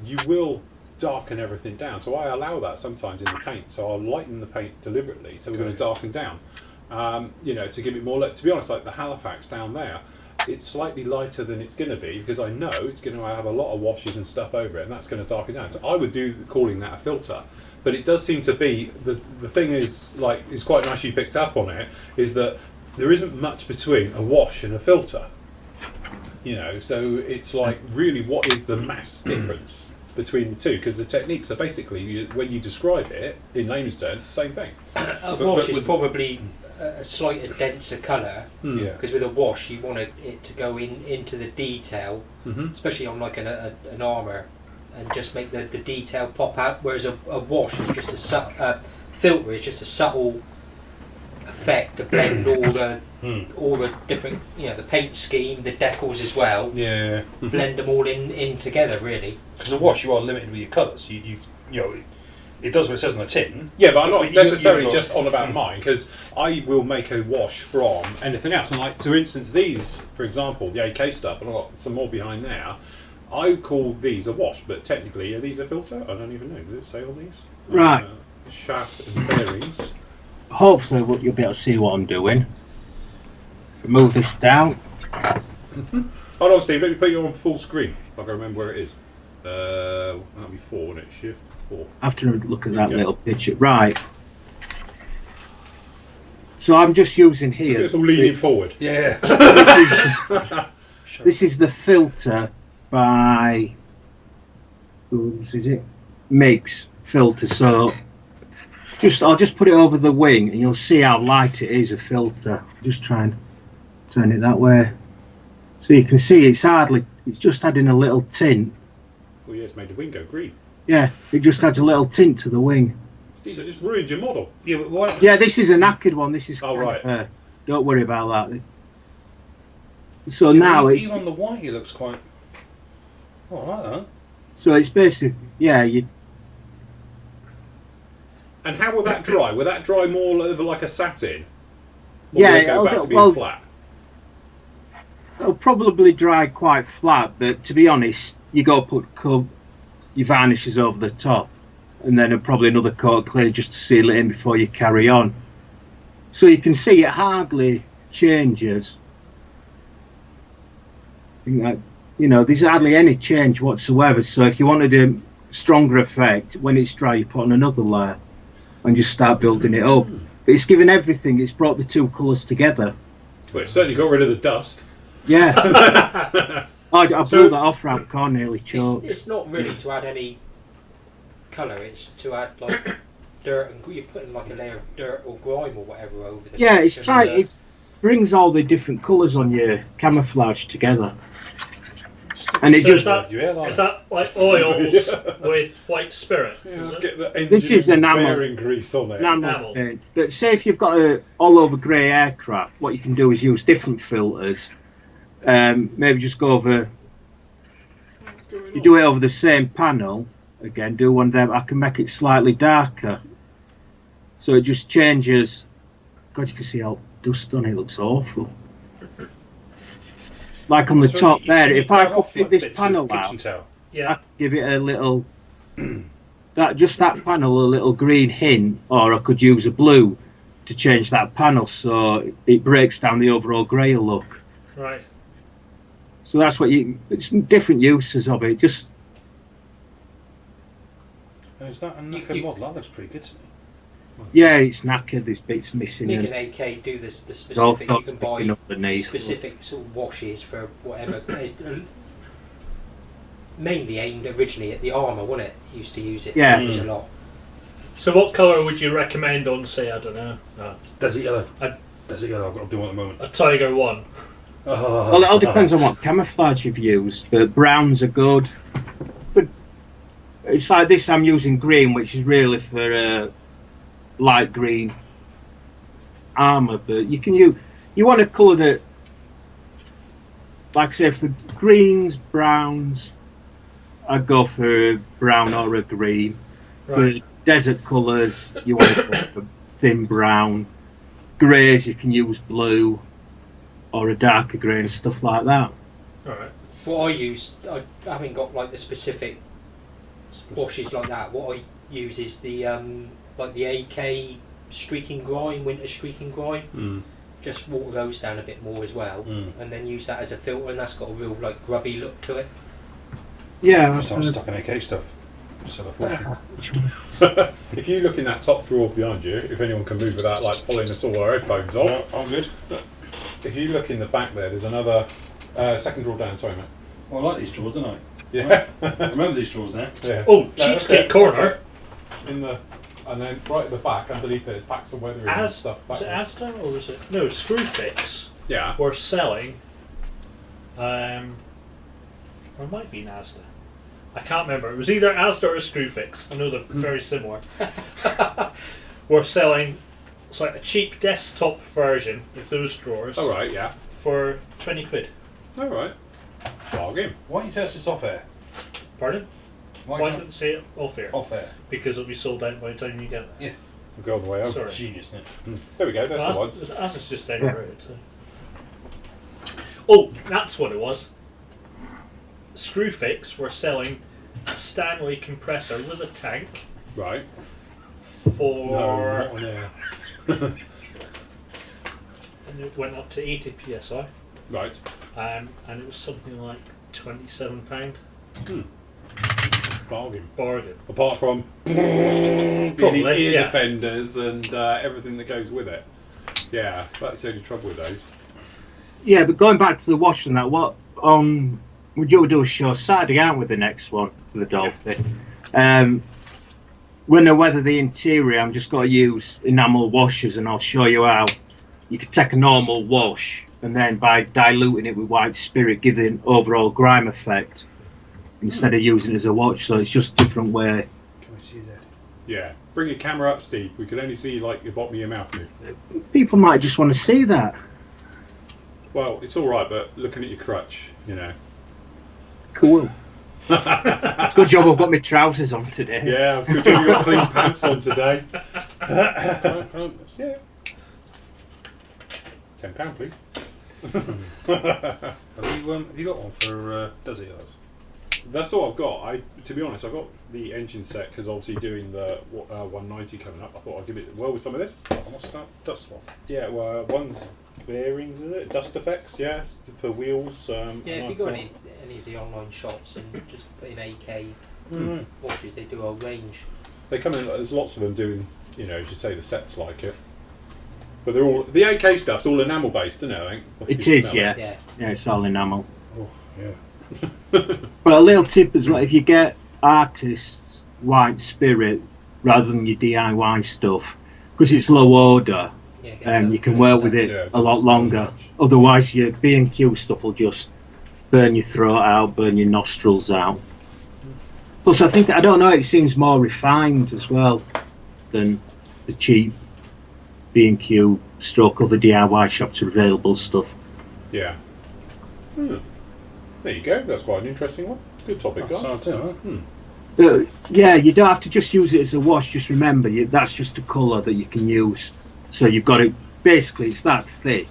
Speaker 3: you will darken everything down. So I allow that sometimes in the paint. So I'll lighten the paint deliberately. So we're going to darken down, you know, to give it more. To be honest, like the Halifax down there, it's slightly lighter than it's going to be because I know it's going to have a lot of washes and stuff over it, and that's going to darken down. So I would do calling that a filter. But it does seem to be the thing is like it's quite nice you picked up on it is that there isn't much between a wash and a filter. You know, so it's like really what is the mass difference between the two, because the techniques are basically, when you describe it in layman's terms, it's the same thing.
Speaker 5: A wash is probably a slightly denser colour,
Speaker 2: Yeah.
Speaker 5: because with a wash you want it to go into the detail, especially on like an armour, and just make the detail pop out, whereas a wash is just a filter is just a subtle effect to blend all the different, you know, the paint scheme, the decals as well.
Speaker 2: Yeah.
Speaker 5: Blend them all in together, really.
Speaker 2: Because a wash, you are limited with your colours. You know, it does what it says on the tin.
Speaker 3: Yeah, but I'm not
Speaker 2: You-
Speaker 3: necessarily
Speaker 2: you've got-
Speaker 3: just on about mine, because I will make a wash from anything else. And like, for instance, these, for example, the AK stuff, and I've got some more behind there, I call these a wash, but technically, are these a filter? I don't even know. Does it say on these?
Speaker 1: Right.
Speaker 3: Shaft and bearings.
Speaker 1: Hopefully you'll be able to see what I'm doing. Move this down.
Speaker 3: Hold on, Steve, let me put you on full screen, if I can remember where it is. That'll be 4, won't it? Shift 4.
Speaker 1: After a look at that
Speaker 3: Okay.
Speaker 1: little picture. Right. So I'm just using here.
Speaker 3: It's all leaning forward.
Speaker 2: Yeah.
Speaker 1: This is the filter by whose is it? Miggs filter. So I'll just put it over the wing and you'll see how light it is, a filter. Just try and turn it that way. So you can see it's just adding a little tint.
Speaker 3: Oh yeah, it's made the wing go green.
Speaker 1: Yeah, it just adds a little tint to the wing.
Speaker 3: Steve, it just ruined your model.
Speaker 2: Yeah, but why?
Speaker 1: Yeah, this is a knackered one. This is
Speaker 3: Oh, right.
Speaker 1: Don't worry about that. So now it's
Speaker 2: even on the white, it looks quite. Oh, I like that.
Speaker 1: so it's basically
Speaker 3: And how will that dry? Will that dry more like a satin? Or
Speaker 1: Yeah,
Speaker 3: will it go back to being flat?
Speaker 1: it'll probably dry quite flat, but to be honest, you got to put your varnishes over the top, and then probably another coat of clear just to seal it in before you carry on. So you can see it hardly changes. You know, there's hardly any change whatsoever. So if you wanted a stronger effect, when it's dry, you put on another layer and just start building it up. But it's given everything. It's brought the two colours together.
Speaker 3: Well, it certainly got rid of the dust.
Speaker 1: Yeah. I blew that off round car, nearly choked.
Speaker 5: It's not really to add any colour, it's to add like dirt, and you're putting like a layer of dirt or grime or whatever over the
Speaker 1: Yeah, it's
Speaker 5: just,
Speaker 1: try. It brings all the different colours on your camouflage together. And it
Speaker 4: So
Speaker 1: just
Speaker 4: is that like oils with white spirit?
Speaker 3: Yeah,
Speaker 4: is
Speaker 3: let's
Speaker 4: it?
Speaker 3: get the engine
Speaker 1: This is enamel.
Speaker 3: bearing grease on it.
Speaker 1: enamel paint. But say if you've got a all over grey aircraft, what you can do is use different filters. Maybe just go over.
Speaker 3: What's going
Speaker 1: You
Speaker 3: on?
Speaker 1: do it over the same panel. Again, do one of them. I can make it slightly darker, so it just changes. God, you can see how dust on it looks awful. Like on the
Speaker 2: So
Speaker 1: top
Speaker 2: you-
Speaker 1: there,
Speaker 2: you
Speaker 1: if I
Speaker 2: grab
Speaker 1: could
Speaker 2: off,
Speaker 1: pick
Speaker 2: like,
Speaker 1: this
Speaker 2: bits
Speaker 1: panel
Speaker 2: with kitchen
Speaker 1: out,
Speaker 2: towel.
Speaker 1: I
Speaker 4: Yeah.
Speaker 1: could give it a little, that panel a little green hint, or I could use a blue to change that panel so it breaks down the overall grey look.
Speaker 4: Right.
Speaker 1: So that's what it's different uses of it. Just
Speaker 2: And is that a knackered model? That looks pretty good to me.
Speaker 1: yeah, it's knackered. There's bits missing.
Speaker 5: Make
Speaker 1: And
Speaker 5: an AK do the
Speaker 1: there's all
Speaker 5: specific. You
Speaker 1: sorts
Speaker 5: can
Speaker 1: missing
Speaker 5: buy
Speaker 1: underneath.
Speaker 5: specific sort of washes for whatever. It's, mainly aimed originally at the armour, wasn't it? Used to use it.
Speaker 1: Yeah.
Speaker 5: Use a lot.
Speaker 4: So what colour would you recommend on, say, I don't know,
Speaker 2: Desert yellow.
Speaker 4: I-
Speaker 2: Desert yellow. I've got to do one at the moment.
Speaker 4: a Tiger 1?
Speaker 1: Well, it all depends on what camouflage you've used, but browns are good. But it's like this, I'm using green, which is really for light green armour, but you want a colour that, like I say, for greens, browns, I'd go for a brown or a green.
Speaker 4: Right.
Speaker 1: For desert colours, you want to go for thin brown. Greys, you can use blue or a darker grey and stuff like that.
Speaker 4: Alright.
Speaker 5: What I use, I haven't got like the specific washes like that. What I use is the like the AK streaking grime, winter streaking grime. Just water those down a bit more as well, and then use that as a filter, and that's got a real like grubby look to it.
Speaker 1: Yeah,
Speaker 2: Just start stuck in AK stuff. Sell a fortune.
Speaker 3: If you look in that top drawer behind you, if anyone can move without like pulling us all our headphones off.
Speaker 2: I'm good.
Speaker 3: If you look in the back there's another second drawer down. Sorry, mate.
Speaker 2: Well, I like these drawers, don't I?
Speaker 3: Yeah.
Speaker 2: I remember these drawers now.
Speaker 3: Yeah.
Speaker 4: Oh,
Speaker 3: that's
Speaker 4: cheapskate
Speaker 3: it,
Speaker 4: corner.
Speaker 3: that's it. In the and then right at the back underneath it is packs of weathering and stuff.
Speaker 4: Was it
Speaker 3: Back
Speaker 4: Asda or was it? No, Screwfix
Speaker 3: yeah.
Speaker 4: were selling. Or it might be Asda. I can't remember. It was either Asda or Screwfix. I know they're very similar. We're selling it's like a cheap desktop version of those drawers
Speaker 3: All right. Yeah.
Speaker 4: for 20 quid.
Speaker 3: All right. Bargain.
Speaker 2: Why don't you test this off air?
Speaker 4: Pardon?
Speaker 2: Why
Speaker 4: Why
Speaker 2: don't
Speaker 4: didn't say it off air?
Speaker 2: off air?
Speaker 4: Because it'll be sold out by the time you get there.
Speaker 3: We'll go all the way over.
Speaker 4: Sorry.
Speaker 2: Genius, isn't it?
Speaker 3: There we go. That's the ones.
Speaker 4: Asda's just down the road. So. Oh, that's what it was. Screwfix were selling a Stanley compressor with a tank
Speaker 3: Right.
Speaker 4: for,
Speaker 3: No, not on there.
Speaker 4: and it went up to 80 psi,
Speaker 3: Right.
Speaker 4: and it was something like £27
Speaker 3: Bargain.
Speaker 4: bargain.
Speaker 3: Apart from
Speaker 4: Probably,
Speaker 3: ear
Speaker 4: yeah.
Speaker 3: defenders and everything that goes with it. Yeah, that's the only trouble with those.
Speaker 1: Yeah, but going back to the wash and that, what would you do a show Saturday, aren't we, the next one for the Dolphin? When I weather the interior, I'm just going to use enamel washers, and I'll show you how you can take a normal wash and then by diluting it with white spirit, give it an overall grime effect instead of using it as a wash. So it's just a different way.
Speaker 2: Can we see that?
Speaker 3: Yeah. Bring your camera up, Steve. We could only see like the bottom of your mouth move.
Speaker 1: People might just want to see that.
Speaker 3: Well, it's all right, but looking at your crutch, you know.
Speaker 1: Cool. It's a good job I've got my trousers on today.
Speaker 3: Yeah, good job you got clean pants on today. Yeah. £10, please.
Speaker 2: Have you got one for Desert Yards?
Speaker 3: That's all I've got. To be honest, I've got the engine set because obviously doing the 190 coming up. I thought I'd give it well with some of this.
Speaker 2: What's that? Dust one.
Speaker 3: Yeah, well, one's bearings, is it? Dust effects, yeah, for wheels.
Speaker 5: Yeah, if you go any of the online shops and just put in AK washes, they do a whole range.
Speaker 3: They come in. There's lots of them doing. You know, as you say, the sets like it. But they're all the AK stuff's all enamel based, isn't it? I think.
Speaker 1: It is, yeah.
Speaker 5: Yeah.
Speaker 1: Yeah, it's all enamel.
Speaker 3: Oh, yeah.
Speaker 1: But a little tip as well, if you get artists' white spirit rather than your DIY stuff, because it's low order,
Speaker 5: Yeah,
Speaker 1: you can work with it
Speaker 3: Yeah,
Speaker 1: a lot
Speaker 3: it's
Speaker 1: longer.
Speaker 3: not much.
Speaker 1: Otherwise, your B&Q stuff will just burn your throat out, burn your nostrils out. Plus, I don't know, it seems more refined as well than the cheap B&Q stroke other DIY shops are available stuff.
Speaker 3: Yeah. There you go. That's quite an interesting one. Good topic, guys.
Speaker 2: That's what I do, huh?
Speaker 1: But yeah, you don't have to just use it as a wash. Just remember, that's just a colour that you can use. So you've got it. Basically, it's that thick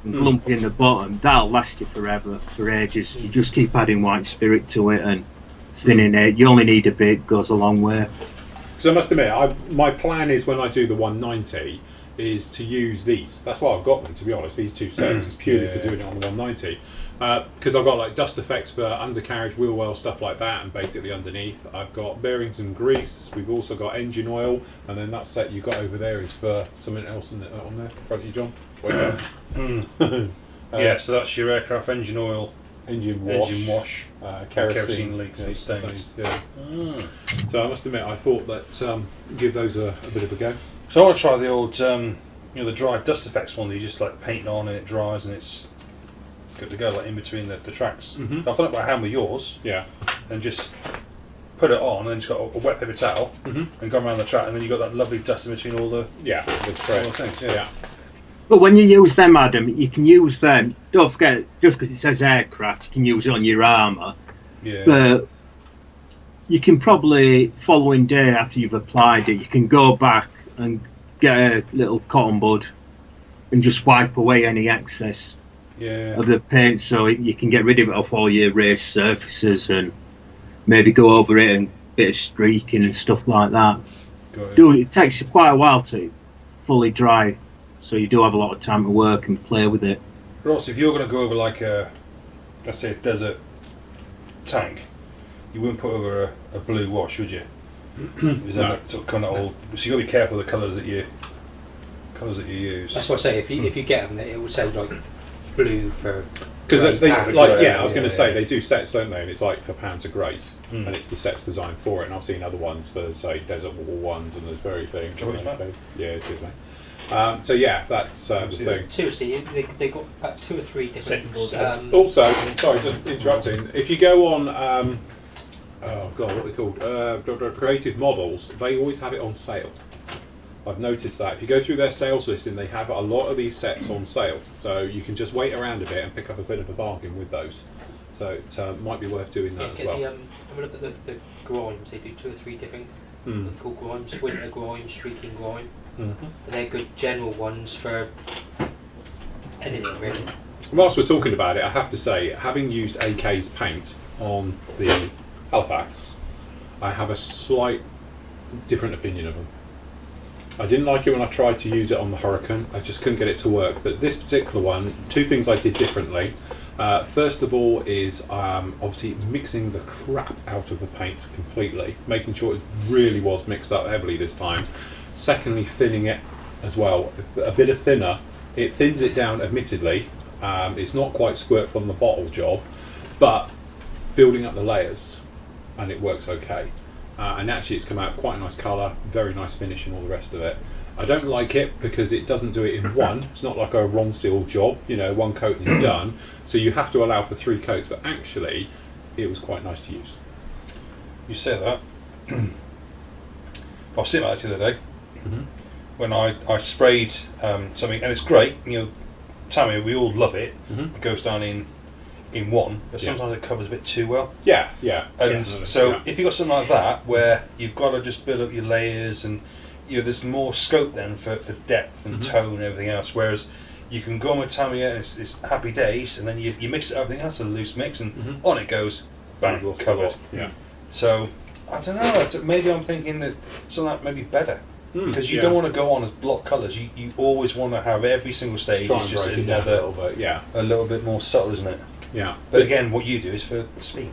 Speaker 1: and lumpy in the bottom. That'll last you forever, for ages. You just keep adding white spirit to it and thinning it. You only need a bit. Goes a long way.
Speaker 3: So I must admit, my plan is when I do the 190 is to use these. That's why I've got them, to be honest. These two sets is purely for doing it on the 190. Because I've got like dust effects for undercarriage, wheel well, stuff like that, and basically underneath I've got bearings and grease. We've also got engine oil, and then that set you got over there is for something else on there. In front of you, John. Wait
Speaker 2: Yeah, so that's your aircraft engine oil,
Speaker 3: engine
Speaker 2: wash,
Speaker 3: kerosene
Speaker 2: leaks and stains.
Speaker 3: Yeah. So I must admit, I thought that give those a bit of a go.
Speaker 2: So I want to try the old, the dry dust effects one that you just like paint on and it dries and it's good to go, like in between the tracks.
Speaker 3: Mhm.
Speaker 2: I've done it by hand with yours,
Speaker 3: Yeah.
Speaker 2: and just put it on, and just got a wet paper towel,
Speaker 3: Mhm.
Speaker 2: and gone around the track, and then you got that lovely dust in between all the
Speaker 3: Yeah. With
Speaker 2: all
Speaker 3: thread.
Speaker 2: the things.
Speaker 3: Yeah.
Speaker 1: But when you use them, Adam, you can use them. Don't forget, just because it says aircraft, you can use it on your armour.
Speaker 2: Yeah.
Speaker 1: But you can probably, following day after you've applied it, you can go back and get a little cotton bud and just wipe away any excess
Speaker 2: Yeah.
Speaker 1: of the paint, so you can get rid of it off all your raised surfaces and maybe go over it and bit of streaking and stuff like that.
Speaker 2: Got it.
Speaker 1: It takes you quite a while to fully dry, so you do have a lot of time to work and play with it.
Speaker 2: But also, if you're going to go over like let's say a desert tank, you wouldn't put over a blue wash, would you? Is that sort of kind of old? So you got to be careful of the colours that you use.
Speaker 5: That's what I say. If you get them, it will say like blue for.
Speaker 3: Because
Speaker 5: grey
Speaker 3: they
Speaker 5: pan.
Speaker 3: like I was
Speaker 2: Yeah,
Speaker 3: going to
Speaker 2: yeah.
Speaker 3: say they do sets, don't they? And it's like for pounds of greys,
Speaker 2: Mm.
Speaker 3: and it's the sets designed for it. And I've seen other ones for say desert wall ones, and there's very things.
Speaker 2: Choice, mate.
Speaker 3: Yeah, cheers, mate. So yeah, that's the thing.
Speaker 5: Seriously, they got about 2 or 3 different.
Speaker 3: Also, sorry, just interrupting. If you go on, oh god, what are they called? Creative Models. They always have it on sale. I've noticed that if you go through their sales listing, they have a lot of these sets on sale. So you can just wait around a bit and pick up a bit of a bargain with those. So it might be worth doing that as well.
Speaker 5: Have a look at the grimes. They do 2 or 3 different.
Speaker 3: Mm.
Speaker 5: They're called grimes, winter grime, streaking grime.
Speaker 3: Mhm.
Speaker 5: And they're good general ones for anything really.
Speaker 3: Whilst we're talking about it, I have to say, having used AK's paint on the Halifax, I have a slight different opinion of them. I didn't like it when I tried to use it on the Hurricane. I just couldn't get it to work. But this particular one, 2 things I did differently. First of all is obviously mixing the crap out of the paint completely, making sure it really was mixed up heavily this time. Secondly, thinning it as well, a bit of thinner. It thins it down admittedly. It's not quite squirt from the bottle job, but building up the layers, and it works okay. And actually it's come out quite a nice colour, very nice finish and all the rest of it. I don't like it because it doesn't do it in one. It's not like a wrong seal job, you know, 1 coat and done. So you have to allow for 3 coats, but actually it was quite nice to use.
Speaker 2: You say that. I was sitting about it the other day
Speaker 3: Mhm.
Speaker 2: when I sprayed something, and it's great. You know, Tammy, we all love it.
Speaker 3: Mhm.
Speaker 2: It goes down in one, but
Speaker 3: Yeah.
Speaker 2: sometimes it covers a bit too well.
Speaker 3: Yeah, yeah.
Speaker 2: And
Speaker 3: yeah.
Speaker 2: so
Speaker 3: Yeah.
Speaker 2: if you've got something like that where you've got to just build up your layers, and you know, there's more scope then for depth and
Speaker 3: Mhm.
Speaker 2: tone and everything else, whereas you can go on with Tamiya and it's happy days, and then you mix it up, everything else, a loose mix, and
Speaker 3: Mhm.
Speaker 2: on it goes, bang, covered.
Speaker 3: Yeah.
Speaker 2: So I don't know, maybe I'm thinking that something like maybe better, because you
Speaker 3: yeah.
Speaker 2: don't want to go on as block colours, you always want to have every single stage
Speaker 3: Try
Speaker 2: is
Speaker 3: and
Speaker 2: just
Speaker 3: break it down a
Speaker 2: another,
Speaker 3: little bit, yeah.
Speaker 2: a little bit more subtle, isn't it?
Speaker 3: Yeah.
Speaker 2: But again, what you do is for speed.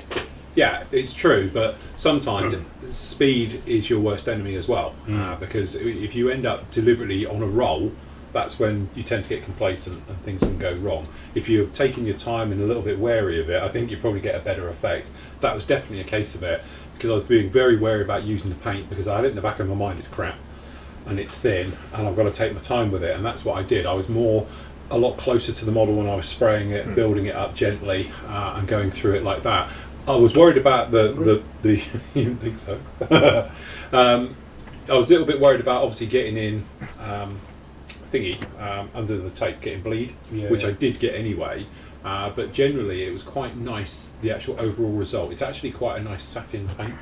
Speaker 3: Yeah, it's true, but sometimes speed is your worst enemy as well. Because if you end up deliberately on a roll, that's when you tend to get complacent and things can go wrong. If you're taking your time and a little bit wary of it, I think you probably get a better effect. That was definitely a case of it, because I was being very wary about using the paint, because I had it in the back of my mind, it's crap and it's thin and I've got to take my time with it, and that's what I did. I was a lot closer to the model when I was spraying it, building it up gently and going through it like that. I was worried about the you didn't think so? I was a little bit worried about obviously getting in under the tape, getting bleed, which I did get anyway. But generally it was quite nice, the actual overall result. It's actually quite a nice satin paint.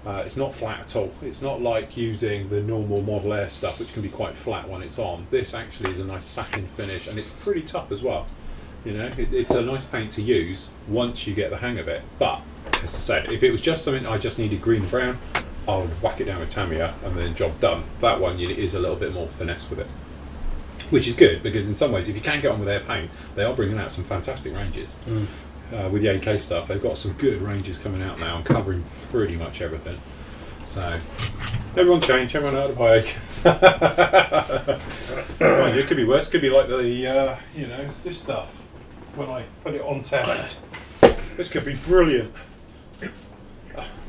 Speaker 3: It's not flat at all. It's not like using the normal Model Air stuff, which can be quite flat when it's on. This actually is a nice satin finish, and it's pretty tough as well. You know, it's a nice paint to use once you get the hang of it. But as I said, if it was just something I just needed green and brown, I would whack it down with Tamiya and then job done. That one is a little bit more finesse with it, which is good, because in some ways, if you can get on with their paint, they are bringing out some fantastic ranges. With the AK stuff, they've got some good ranges coming out now and covering pretty much everything. So everyone change, everyone out of bike. Mind you, it could be worse. It could be like the this stuff when I put it on test. This could be brilliant.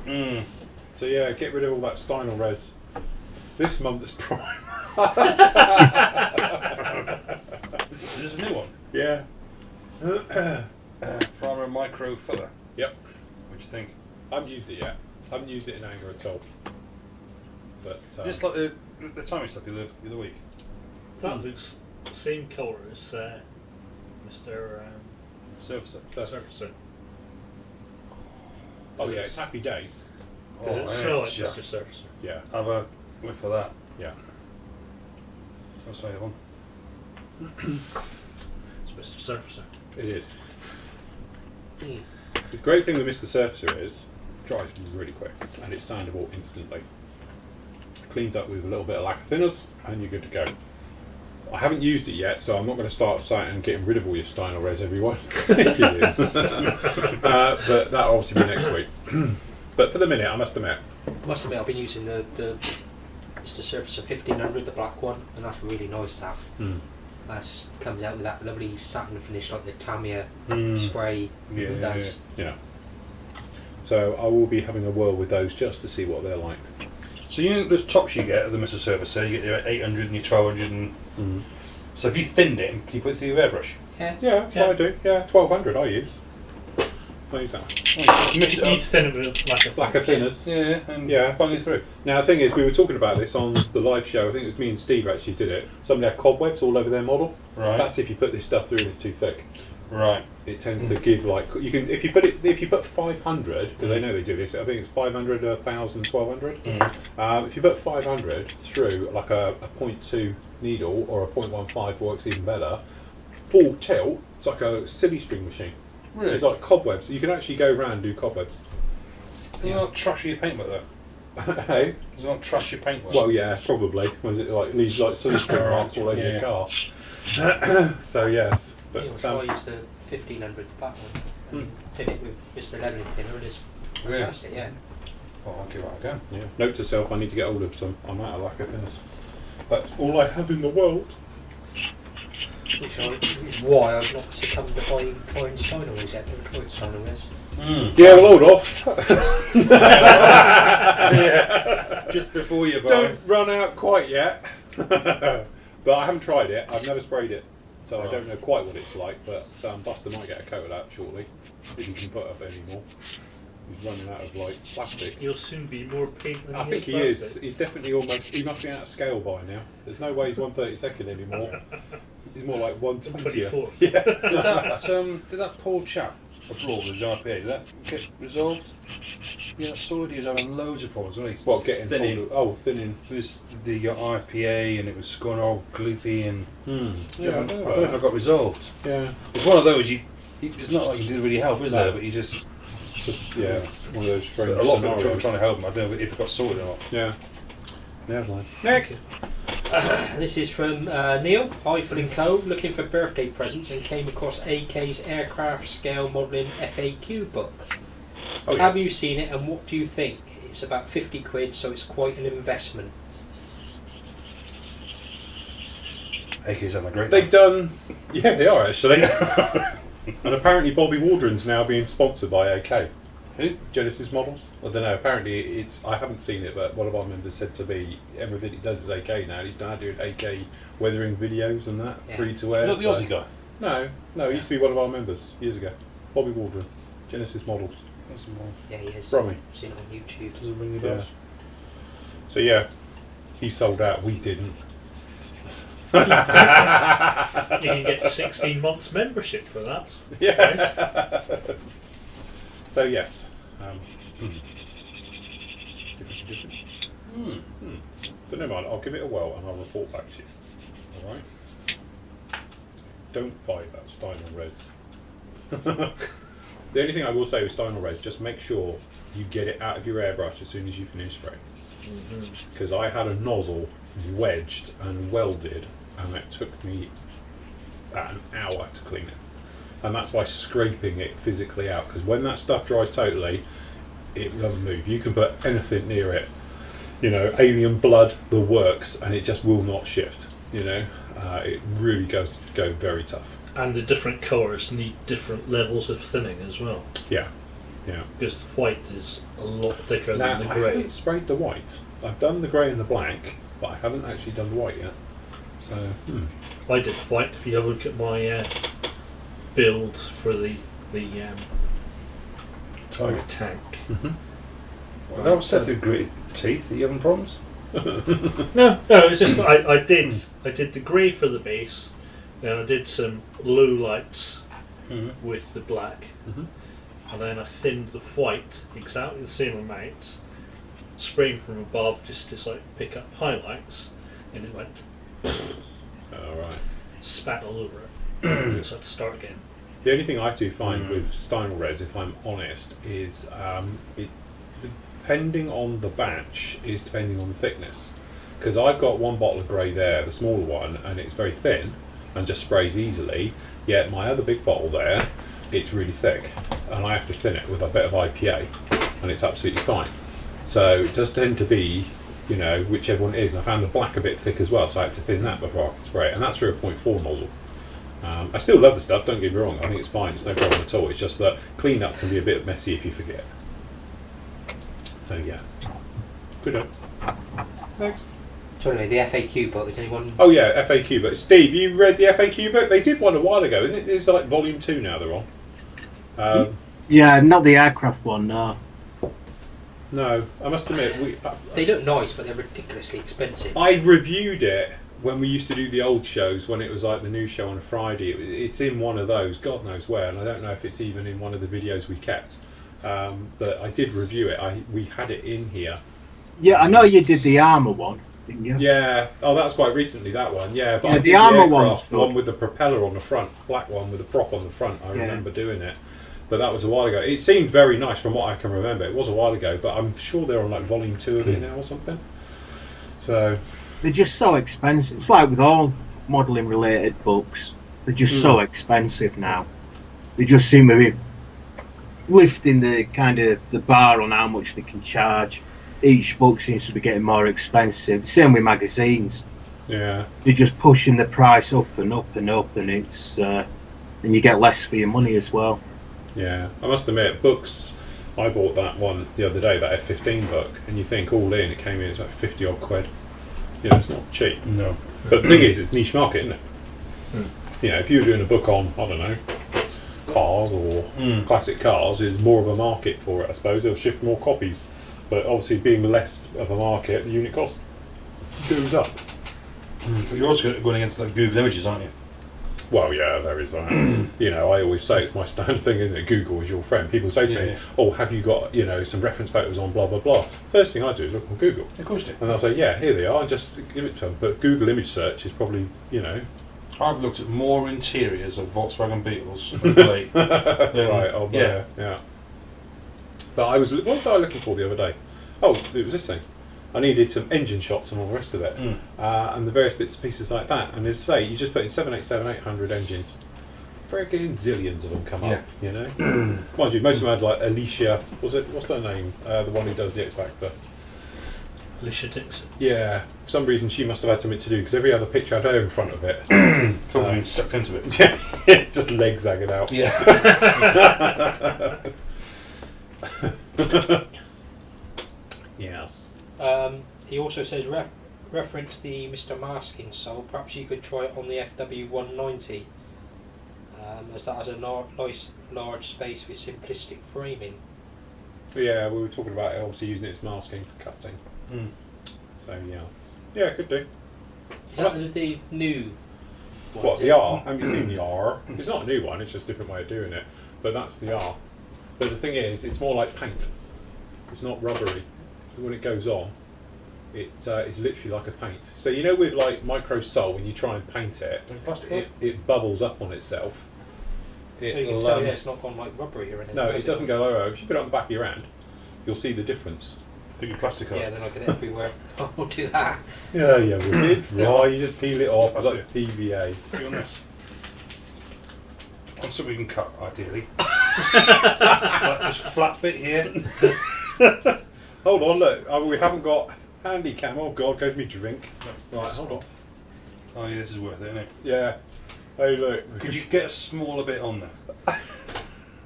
Speaker 3: So yeah, get rid of all that Steinel res. This month's prime.
Speaker 2: This is a new one.
Speaker 3: Yeah.
Speaker 2: Primer micro filler.
Speaker 3: Yep.
Speaker 2: What do you think?
Speaker 3: I haven't used it yet. I haven't used it in anger at all. But
Speaker 2: Just like the timing stuff the other week.
Speaker 4: That looks the same colour as Mr.
Speaker 2: Surfacer.
Speaker 4: Surfacer.
Speaker 3: oh yeah, it's happy days.
Speaker 4: Does it
Speaker 2: yeah,
Speaker 4: smell like
Speaker 2: just-
Speaker 4: Mr. Surfacer?
Speaker 3: Yeah.
Speaker 2: Have a whiff for that.
Speaker 3: Yeah.
Speaker 2: I'll say one.
Speaker 4: It's Mr. Surfacer.
Speaker 3: It is.
Speaker 5: Mm.
Speaker 3: The great thing with Mr. Surfacer is it dries really quick and it's sandable instantly. Cleans up with a little bit of lacquer thinners and you're good to go. I haven't used it yet, so I'm not going to start citing and getting rid of all your Steinel res, everyone. If you do. But that'll obviously be next week. But for the minute, I must admit.
Speaker 5: Must admit, I've been using the Mr. Surfacer 1500, the black one, and that's really nice. That comes out with that lovely satin finish, like the Tamiya spray does.
Speaker 3: Yeah. So I will be having a whirl with those just to see what they're like.
Speaker 2: So you know those tops you get at the Mr. Surfacer, you get your 800 and your 1200 and... So if you thinned it, can you put it through your airbrush?
Speaker 5: Yeah.
Speaker 3: Yeah, that's what I do. Yeah, 1200 I use. I use that.
Speaker 2: Just mix it
Speaker 4: You need
Speaker 2: up.
Speaker 4: to thin it with
Speaker 3: Lacquer thinners.
Speaker 2: Yeah, and
Speaker 3: Yeah.
Speaker 2: bung it through.
Speaker 3: Now the thing is, we were talking about this on the live show. I think it was me and Steve actually did it. Somebody had cobwebs all over their model.
Speaker 2: Right.
Speaker 3: That's if you put this stuff through and it's too thick.
Speaker 2: Right.
Speaker 3: It tends to give like you can if you put 500 because they know they do this. I think it's 500, 1,000, 1,200. If you put 500 through like a 0.2 needle or a 0.15 works even better. Full tilt. It's like a silly string machine.
Speaker 2: Really?
Speaker 3: It's like cobwebs. You can actually go around and do cobwebs.
Speaker 2: Does it not trash your paintwork though?
Speaker 3: Hey?
Speaker 2: Does it not trash your paintwork?
Speaker 3: Well, yeah, probably. Was it like leaves like silly string marks all over your car? So yes, but
Speaker 5: I use the 1500, the black one, and thin it with Mr. Leveling thinner, and it's fantastic. Yeah.
Speaker 2: Well, I'll give it a go.
Speaker 3: yeah. Note to self: I need to get hold of some. I'm out of lacquer thinners. That's all I have in the world.
Speaker 5: Which is why I've not succumbed to trying Steinel res yet. Never tried Steinel res.
Speaker 3: Yeah, well, hold off.
Speaker 2: Yeah. Just before you buy.
Speaker 3: Don't run out quite yet. But I haven't tried it. I've never sprayed it, so I don't know quite what it's like. But Buster might get a coat of that shortly if he can put up any more. He's running out of like plastic.
Speaker 4: He'll soon be more paint than
Speaker 3: I think he is. He's definitely almost. He must be out of scale by now. There's no way he's 1/32 anymore. He's more like 1/20.
Speaker 4: 24th.
Speaker 3: Yeah.
Speaker 2: Did that poor chap abroad with his RPA, did that get resolved? Yeah, I saw he was having loads of problems, wasn't he?
Speaker 3: What getting
Speaker 2: thinning?
Speaker 3: thinning.
Speaker 2: It was the IPA and it was going all gloopy and
Speaker 3: Yeah,
Speaker 2: I don't know if I got resolved.
Speaker 3: Yeah.
Speaker 2: It's one of those it's not like it did really help, is there? But you just
Speaker 3: Yeah. One of those strange
Speaker 2: a lot of people
Speaker 3: scenarios.
Speaker 2: trying to help him. I don't know if it got sorted or not.
Speaker 3: Yeah. Never mind. Next.
Speaker 5: This is from Neil, Highfield & Co. Looking for birthday presents and came across AK's aircraft scale modelling FAQ book.
Speaker 3: Oh, yeah.
Speaker 5: Have you seen it and what do you think? It's about 50 quid, so it's quite an investment.
Speaker 2: AK's having a great
Speaker 3: They've done. Yeah, they are actually. And apparently Bobby Waldron's now being sponsored by AK.
Speaker 2: Who?
Speaker 3: Genesis Models? I don't know. Apparently it's. I haven't seen it, but one of our members said to me, everything he does is AK now. He's now doing AK weathering videos and that,
Speaker 5: Yeah.
Speaker 3: free to air.
Speaker 2: Is that the Aussie guy?
Speaker 3: No, he used to be one of our members years ago. Bobby Waldron, Genesis Models.
Speaker 2: That's the one.
Speaker 5: Yeah, he is.
Speaker 3: Brummy.
Speaker 5: I've seen it on YouTube.
Speaker 2: Does it ring the
Speaker 3: Yeah.
Speaker 2: bells?
Speaker 3: So yeah, he sold out. We didn't.
Speaker 4: You can get 16 months membership for that.
Speaker 3: Yeah. So yes. So never mind. I'll give it a whirl and I'll report back to you. All right. Don't buy that Steinel res. The only thing I will say with Steinel res, just make sure you get it out of your airbrush as soon as you finish spraying. Because I had a nozzle wedged and welded, and it took me about an hour to clean it. And that's by scraping it physically out, because when that stuff dries totally, it doesn't move. You can put anything near it, you know, alien blood, the works, and it just will not shift. You know, it really does go very tough.
Speaker 4: And the different colours need different levels of thinning as well.
Speaker 3: Yeah, yeah.
Speaker 4: Because the white is a lot thicker
Speaker 3: Now,
Speaker 4: than the
Speaker 3: I
Speaker 4: grey.
Speaker 3: haven't sprayed the white. I've done the grey and the black, but I haven't actually done the white yet. So,
Speaker 4: I did white. If you have a look at my build for the tank.
Speaker 2: Well, that was set through gritted teeth. Are you having problems?
Speaker 4: No, it's just I did the grey for the base, then I did some low lights with the black, and then I thinned the white exactly the same amount, spraying from above just to like pick up highlights, and it went
Speaker 3: Alright.
Speaker 4: spat all over it. So I had to start again.
Speaker 3: The only thing I do find with Stynel Reds, if I'm honest, is it depending on the batch is depending on the thickness. Because I've got one bottle of grey there, the smaller one, and it's very thin and just sprays easily. Yet my other big bottle there, it's really thick, and I have to thin it with a bit of IPA, and it's absolutely fine. So it does tend to be, you know, whichever one it is. And I found the black a bit thick as well, so I had to thin that before I could spray it, and that's 0.4 nozzle. I still love the stuff, don't get me wrong, I think it's fine, it's no problem at all. It's just that clean-up can be a bit messy if you forget. So yes. Good up. Next.
Speaker 5: So anyway, the FAQ book, is anyone...
Speaker 3: Oh yeah, FAQ book. Steve, you read the FAQ book? They did one a while ago, isn't it? It's like volume 2 now they're on.
Speaker 1: Yeah, not the aircraft one, no.
Speaker 3: No, I must admit,
Speaker 5: They look nice, but they're ridiculously expensive.
Speaker 3: I reviewed it when we used to do the old shows, when it was like the news show on a Friday. It's in one of those, God knows where, and I don't know if it's even in one of the videos we kept. But I did review it. We had it in here.
Speaker 1: Yeah, I know you did the armour one, didn't you?
Speaker 3: Yeah. Oh, that was quite recently, that one. Yeah, but
Speaker 1: Yeah,
Speaker 3: I did
Speaker 1: the armour
Speaker 3: aircraft
Speaker 1: one's
Speaker 3: one with the propeller on the front, black one with the prop on the front. I remember doing it. But that was a while ago. It seemed very nice from what I can remember. It was a while ago, but I'm sure they're on like volume 2 of it now or something. So
Speaker 1: They're just so expensive. It's like with all modelling related books. They're just so expensive now. They just seem to be lifting the kind of the bar on how much they can charge. Each book seems to be getting more expensive. Same with magazines.
Speaker 3: yeah.
Speaker 1: They're just pushing the price up and up and up, and it's and you get less for your money as well.
Speaker 3: Yeah, I must admit, books, I bought that one the other day, that F-15 book, and you think all in, it came in, it's like 50 odd quid. You know, it's not cheap.
Speaker 2: No.
Speaker 3: But the thing is, it's niche market, isn't it? You know, if you were doing a book on, I don't know, cars or classic cars, there's more of a market for it, I suppose. They'll shift more copies. But obviously, being less of a market, the unit cost goes up.
Speaker 2: But you're also going against like Google Images, aren't you?
Speaker 3: Well, yeah, there is that. You know, I always say it's my standard thing, isn't it? Google is your friend. People say to me, "Oh, have you got, you know, some reference photos on blah blah blah?" First thing I do is look on Google.
Speaker 2: Of course you do.
Speaker 3: And I'll say, "Yeah, here they are," and just give it to them. But Google image search is probably, you know,
Speaker 2: I've looked at more interiors of Volkswagen Beetles of late.
Speaker 3: right. Oh, yeah. But what was I looking for the other day? Oh, it was this thing. I needed some engine shots and all the rest of it, and the various bits and pieces like that. And as I say, you just put in 787-800 engines. Friggin' zillions of them come up, you know. Mind you, most of them had like Alicia. What's her name? The one who does the X Factor.
Speaker 4: Alicia Dixon.
Speaker 3: Yeah. For some reason, she must have had something to do because every other picture had her in front of it.
Speaker 2: Probably been sucked into it.
Speaker 3: Yeah, just legs zagging out.
Speaker 2: Yeah.
Speaker 3: Yes.
Speaker 5: He also says reference the Mr. Masking Soul. Perhaps you could try it on the FW190, as that has a nice large space with simplistic framing.
Speaker 3: Yeah, we were talking about it, obviously using it as masking for cutting. So yes. Yeah, could do.
Speaker 5: Is that the new one?
Speaker 3: What, the R? Have you seen the R? It's not a new one, it's just a different way of doing it. But that's the R. But the thing is, it's more like paint. It's not rubbery. When it goes on, it's literally like a paint. So you know with like Micro Sol, when you try and paint it, it bubbles up on itself.
Speaker 5: You can tell it's not gone like rubbery or anything.
Speaker 3: No, it doesn't go over. If you put it on the back of your hand, you'll see the difference.
Speaker 2: Think of plastic on.
Speaker 5: Yeah, then I get it everywhere. I'll do that.
Speaker 3: Yeah, with it dry, you just peel it off. It's like PVA.
Speaker 2: Be honest. On something we can cut, ideally. Like this flat bit here.
Speaker 3: Hold on, look. We haven't got handy cam. Oh God, goes me drink. Right, hold on.
Speaker 2: Oh yeah, this is worth it, isn't it?
Speaker 3: Yeah. Hey, look.
Speaker 2: Could you get a smaller bit on there?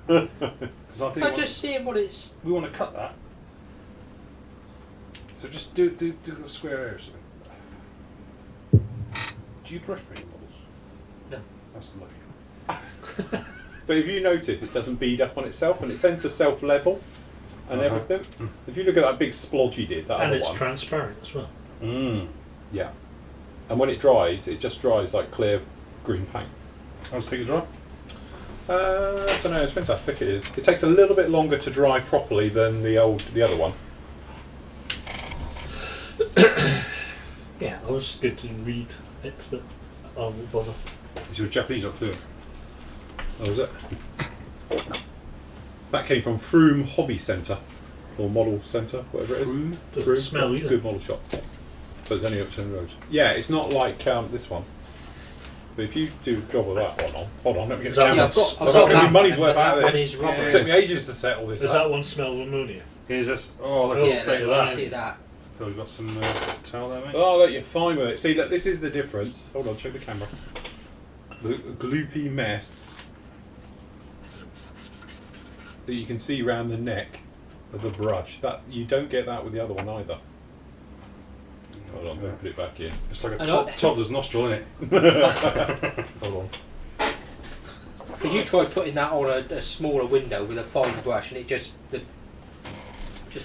Speaker 2: Because
Speaker 5: I'm just seeing what it's.
Speaker 2: we want to cut that. So just do a square area or something. Do you brush paint models?
Speaker 5: No.
Speaker 2: That's lucky.
Speaker 3: But if you notice, it doesn't bead up on itself, and it tends to self-level and everything. If you look at that big splodge he did, that
Speaker 4: And
Speaker 3: other
Speaker 4: it's
Speaker 3: one.
Speaker 4: transparent as well.
Speaker 3: Yeah. And when it dries, it just dries like clear green paint.
Speaker 2: How does it dry?
Speaker 3: I don't know, it depends how thick it is. It takes a little bit longer to dry properly than the other one.
Speaker 4: Yeah, it was good to read it, but I won't bother.
Speaker 2: Is your Japanese not fluent?
Speaker 3: Oh, was it? That came from Froome Hobby Centre, or Model Centre, whatever it is.
Speaker 4: Doesn't smell either.
Speaker 3: Good model shop. But it's only up to the road. Yeah, it's not like this one. But if you do a job of that one on, hold on, let me get the
Speaker 4: Yeah,
Speaker 3: camera.
Speaker 5: I've got
Speaker 3: I've got
Speaker 5: that,
Speaker 3: money's
Speaker 5: but
Speaker 3: worth
Speaker 5: that
Speaker 3: out of
Speaker 5: one
Speaker 3: this.
Speaker 5: is rubber.
Speaker 3: It took me ages to set all this
Speaker 4: Does
Speaker 3: up.
Speaker 4: that one smell of ammonia?
Speaker 2: Here's this. Oh, look at the
Speaker 5: Yeah,
Speaker 2: state of
Speaker 5: I
Speaker 2: that.
Speaker 5: see that.
Speaker 2: Phil, you got some towel there, mate?
Speaker 3: Oh, look, you're fine with it. See, look, this is the difference. Hold on, show the camera. The gloopy mess that you can see round the neck of the brush. That you don't get that with the other one either. Hold on, let me put it back in.
Speaker 2: It's like a
Speaker 5: I know.
Speaker 2: toddler's nostril, isn't it?
Speaker 3: Hold on.
Speaker 5: Because you try putting that on a smaller window with a fine brush, and it just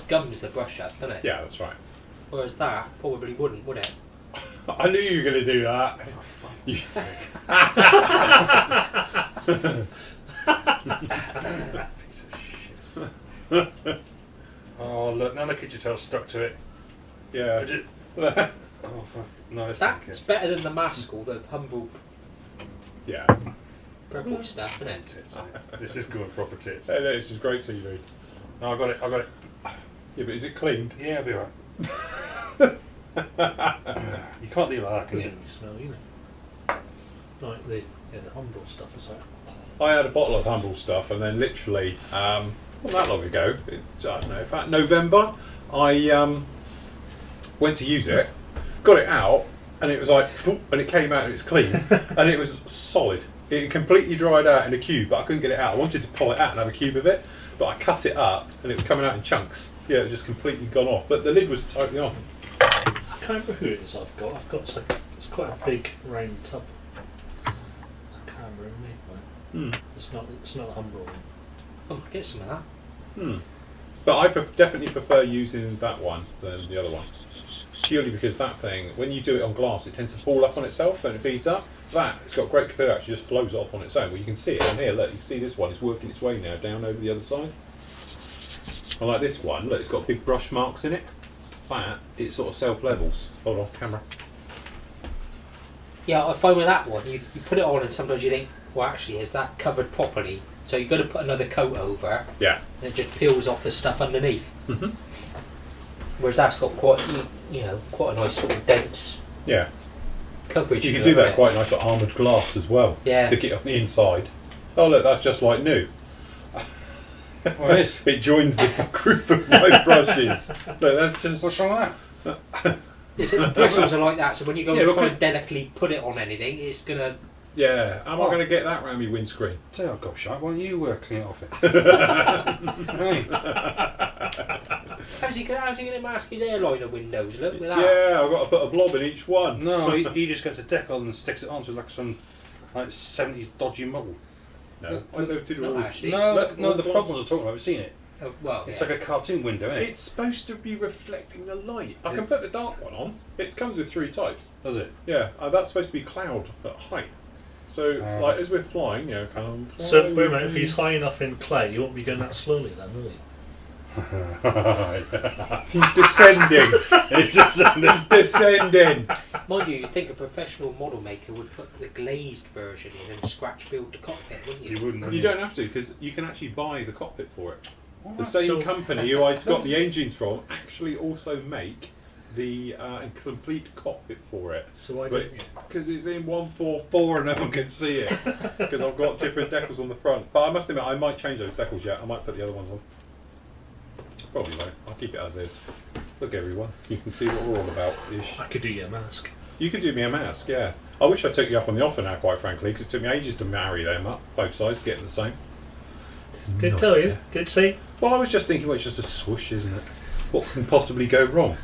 Speaker 5: gums the brush up, doesn't it?
Speaker 3: Yeah, that's right.
Speaker 5: Whereas that probably wouldn't, would it?
Speaker 3: I knew you were going to do that. You-
Speaker 2: Piece of shit. Oh, look, now look at yourself stuck to it.
Speaker 3: yeah.
Speaker 2: Would you- Oh, no, it's
Speaker 5: That's better than the mask or the humble
Speaker 3: Yeah.
Speaker 5: purple stuff, isn't it?
Speaker 2: tits. This is good proper tits.
Speaker 3: Hey, look, it's just great TV.
Speaker 2: No, I got it.
Speaker 3: Yeah, but is it cleaned?
Speaker 2: Yeah, I'll be alright. You can't leave it like that, can
Speaker 4: Doesn't
Speaker 2: you?
Speaker 4: smell either. Like the humble stuff is like.
Speaker 3: I had a bottle of Humble stuff, and then literally, not that long ago, I don't know, about November, I went to use it, got it out, and it was like, and it came out and it's clean, and it was solid. It completely dried out in a cube, but I couldn't get it out. I wanted to pull it out and have a cube of it, but I cut it up, and it was coming out in chunks. Yeah, it was just completely gone off, but the lid was totally on.
Speaker 4: I can't remember who it is I've got. I've got it's quite a big round tub. I can't remember who made one. It's not a humble one.
Speaker 5: Oh, get some of that.
Speaker 3: But I definitely prefer using that one than the other one. Purely because that thing, when you do it on glass, it tends to fall up on itself and it beads up. That, it's got great capillarity, actually just flows off on its own. Well, you can see it on here, look, you can see this one is working its way now down over the other side. I like this one, look, it's got big brush marks in it. That, it sort of self-levels. Hold on, camera.
Speaker 5: Yeah, I find with that one, you put it on and sometimes you think, well, actually, is that covered properly? So you've got to put another coat over,
Speaker 3: Yeah.
Speaker 5: and it just peels off the stuff underneath.
Speaker 3: Mm-hmm.
Speaker 5: Whereas that's got quite a nice sort of dense
Speaker 3: Yeah.
Speaker 5: coverage.
Speaker 3: You
Speaker 5: to
Speaker 3: can do
Speaker 5: it,
Speaker 3: that
Speaker 5: isn't
Speaker 3: quite nice like armoured glass as well.
Speaker 5: Yeah.
Speaker 3: Stick it on the inside. Oh look, that's just like new.
Speaker 2: What is?
Speaker 3: It joins the group of my brushes. Look, that's just...
Speaker 2: What's wrong with that?
Speaker 5: it? The bristles are like that, so when you go
Speaker 3: Yeah,
Speaker 5: and
Speaker 3: but
Speaker 5: try
Speaker 3: could-
Speaker 5: and delicately put it on anything, it's going to...
Speaker 3: Yeah, am I
Speaker 5: Oh.
Speaker 3: going to get that round my windscreen?
Speaker 2: Tell you what, Gobshite, why don't you clean it off it? Hey.
Speaker 5: How's he going to mask his airliner windows? Look, with that.
Speaker 3: Yeah, I've got to put a blob in each one.
Speaker 2: No, he just gets a decal and sticks it onto like some 70s dodgy model.
Speaker 3: No, I did
Speaker 5: Not
Speaker 3: all this.
Speaker 5: actually.
Speaker 2: No,
Speaker 3: Look,
Speaker 2: no,
Speaker 3: all
Speaker 2: the front
Speaker 3: blobs.
Speaker 2: ones I'm talking about, I've seen it.
Speaker 5: Well,
Speaker 2: It's
Speaker 5: yeah.
Speaker 2: like a cartoon window, isn't it?
Speaker 3: It's supposed to be reflecting the light. I can put the dark one on. It comes with 3 types.
Speaker 2: Does it?
Speaker 3: Yeah, that's supposed to be cloud at height. So, like as we're flying, you know, come fly
Speaker 4: So,
Speaker 3: with
Speaker 4: wait a minute, if
Speaker 3: me.
Speaker 4: he's high enough in clay, you won't be going that slowly then, will he?
Speaker 3: He's descending.
Speaker 2: It's just
Speaker 3: He's descending.
Speaker 5: Mind you, you'd think a professional model maker would put the glazed version in and scratch build the cockpit, wouldn't you?
Speaker 2: You wouldn't.
Speaker 3: You don't have to, because you can actually buy the cockpit for it. The
Speaker 2: What?
Speaker 3: same
Speaker 4: So-
Speaker 3: company who I got the engines from actually also make the complete cockpit for it.
Speaker 4: So why
Speaker 3: But
Speaker 4: don't you?
Speaker 3: because it's in 144 and no one can see it, because I've got different decals on the front. But I must admit, I might change those decals yet. I might put the other ones on. Probably won't. I'll keep it as is. Look, everyone, you can see what we're all about. Ish.
Speaker 4: I could do your mask.
Speaker 3: You could do me a mask, yeah. I wish I took you up on the offer now, quite frankly, because it took me ages to marry them up, both sides, to get the same.
Speaker 4: Did tell you? Did say?
Speaker 3: Well, I was just thinking, well, it's just a swoosh, isn't it? What can possibly go wrong?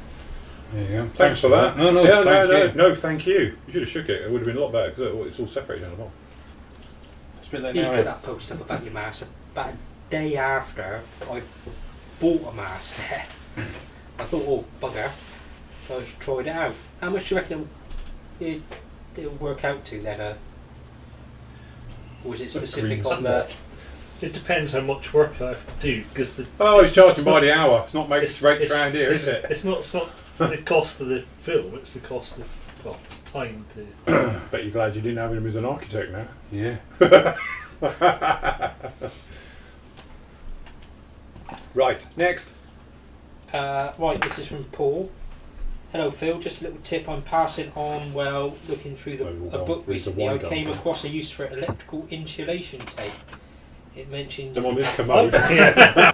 Speaker 2: There you go.
Speaker 3: Thanks for that.
Speaker 2: No,
Speaker 3: yeah,
Speaker 2: thank you.
Speaker 3: no, thank you. You should have shook it. It would have been a lot better because it's all separated down the bottom.
Speaker 2: It's a bit like
Speaker 5: You
Speaker 2: now,
Speaker 5: put
Speaker 2: eh?
Speaker 5: that post up about your mask. About a day after I bought a mask set, I thought, oh bugger, so I just tried it out. How much do you reckon it'll work out to then? Or was it specific
Speaker 3: green
Speaker 5: on the?
Speaker 4: It depends how much work I have to do because the.
Speaker 3: Oh, he's charging by
Speaker 4: not-
Speaker 3: the hour. It's not making rates
Speaker 4: it's-
Speaker 3: around here, is it?
Speaker 4: It's not the cost of the film. It's the cost of time to.
Speaker 3: Bet you're glad you didn't have him as an architect now.
Speaker 2: Yeah.
Speaker 3: Right, next.
Speaker 5: Right, this is from Paul. Hello Phil, just a little tip I'm passing on while looking through
Speaker 3: Oh, you'll
Speaker 5: a
Speaker 3: go
Speaker 5: book
Speaker 3: on. Read the
Speaker 5: recently. I
Speaker 3: wine
Speaker 5: came
Speaker 3: garden.
Speaker 5: across a use for electrical insulation tape. It mentioned
Speaker 3: I'm on this commode.
Speaker 4: Yeah.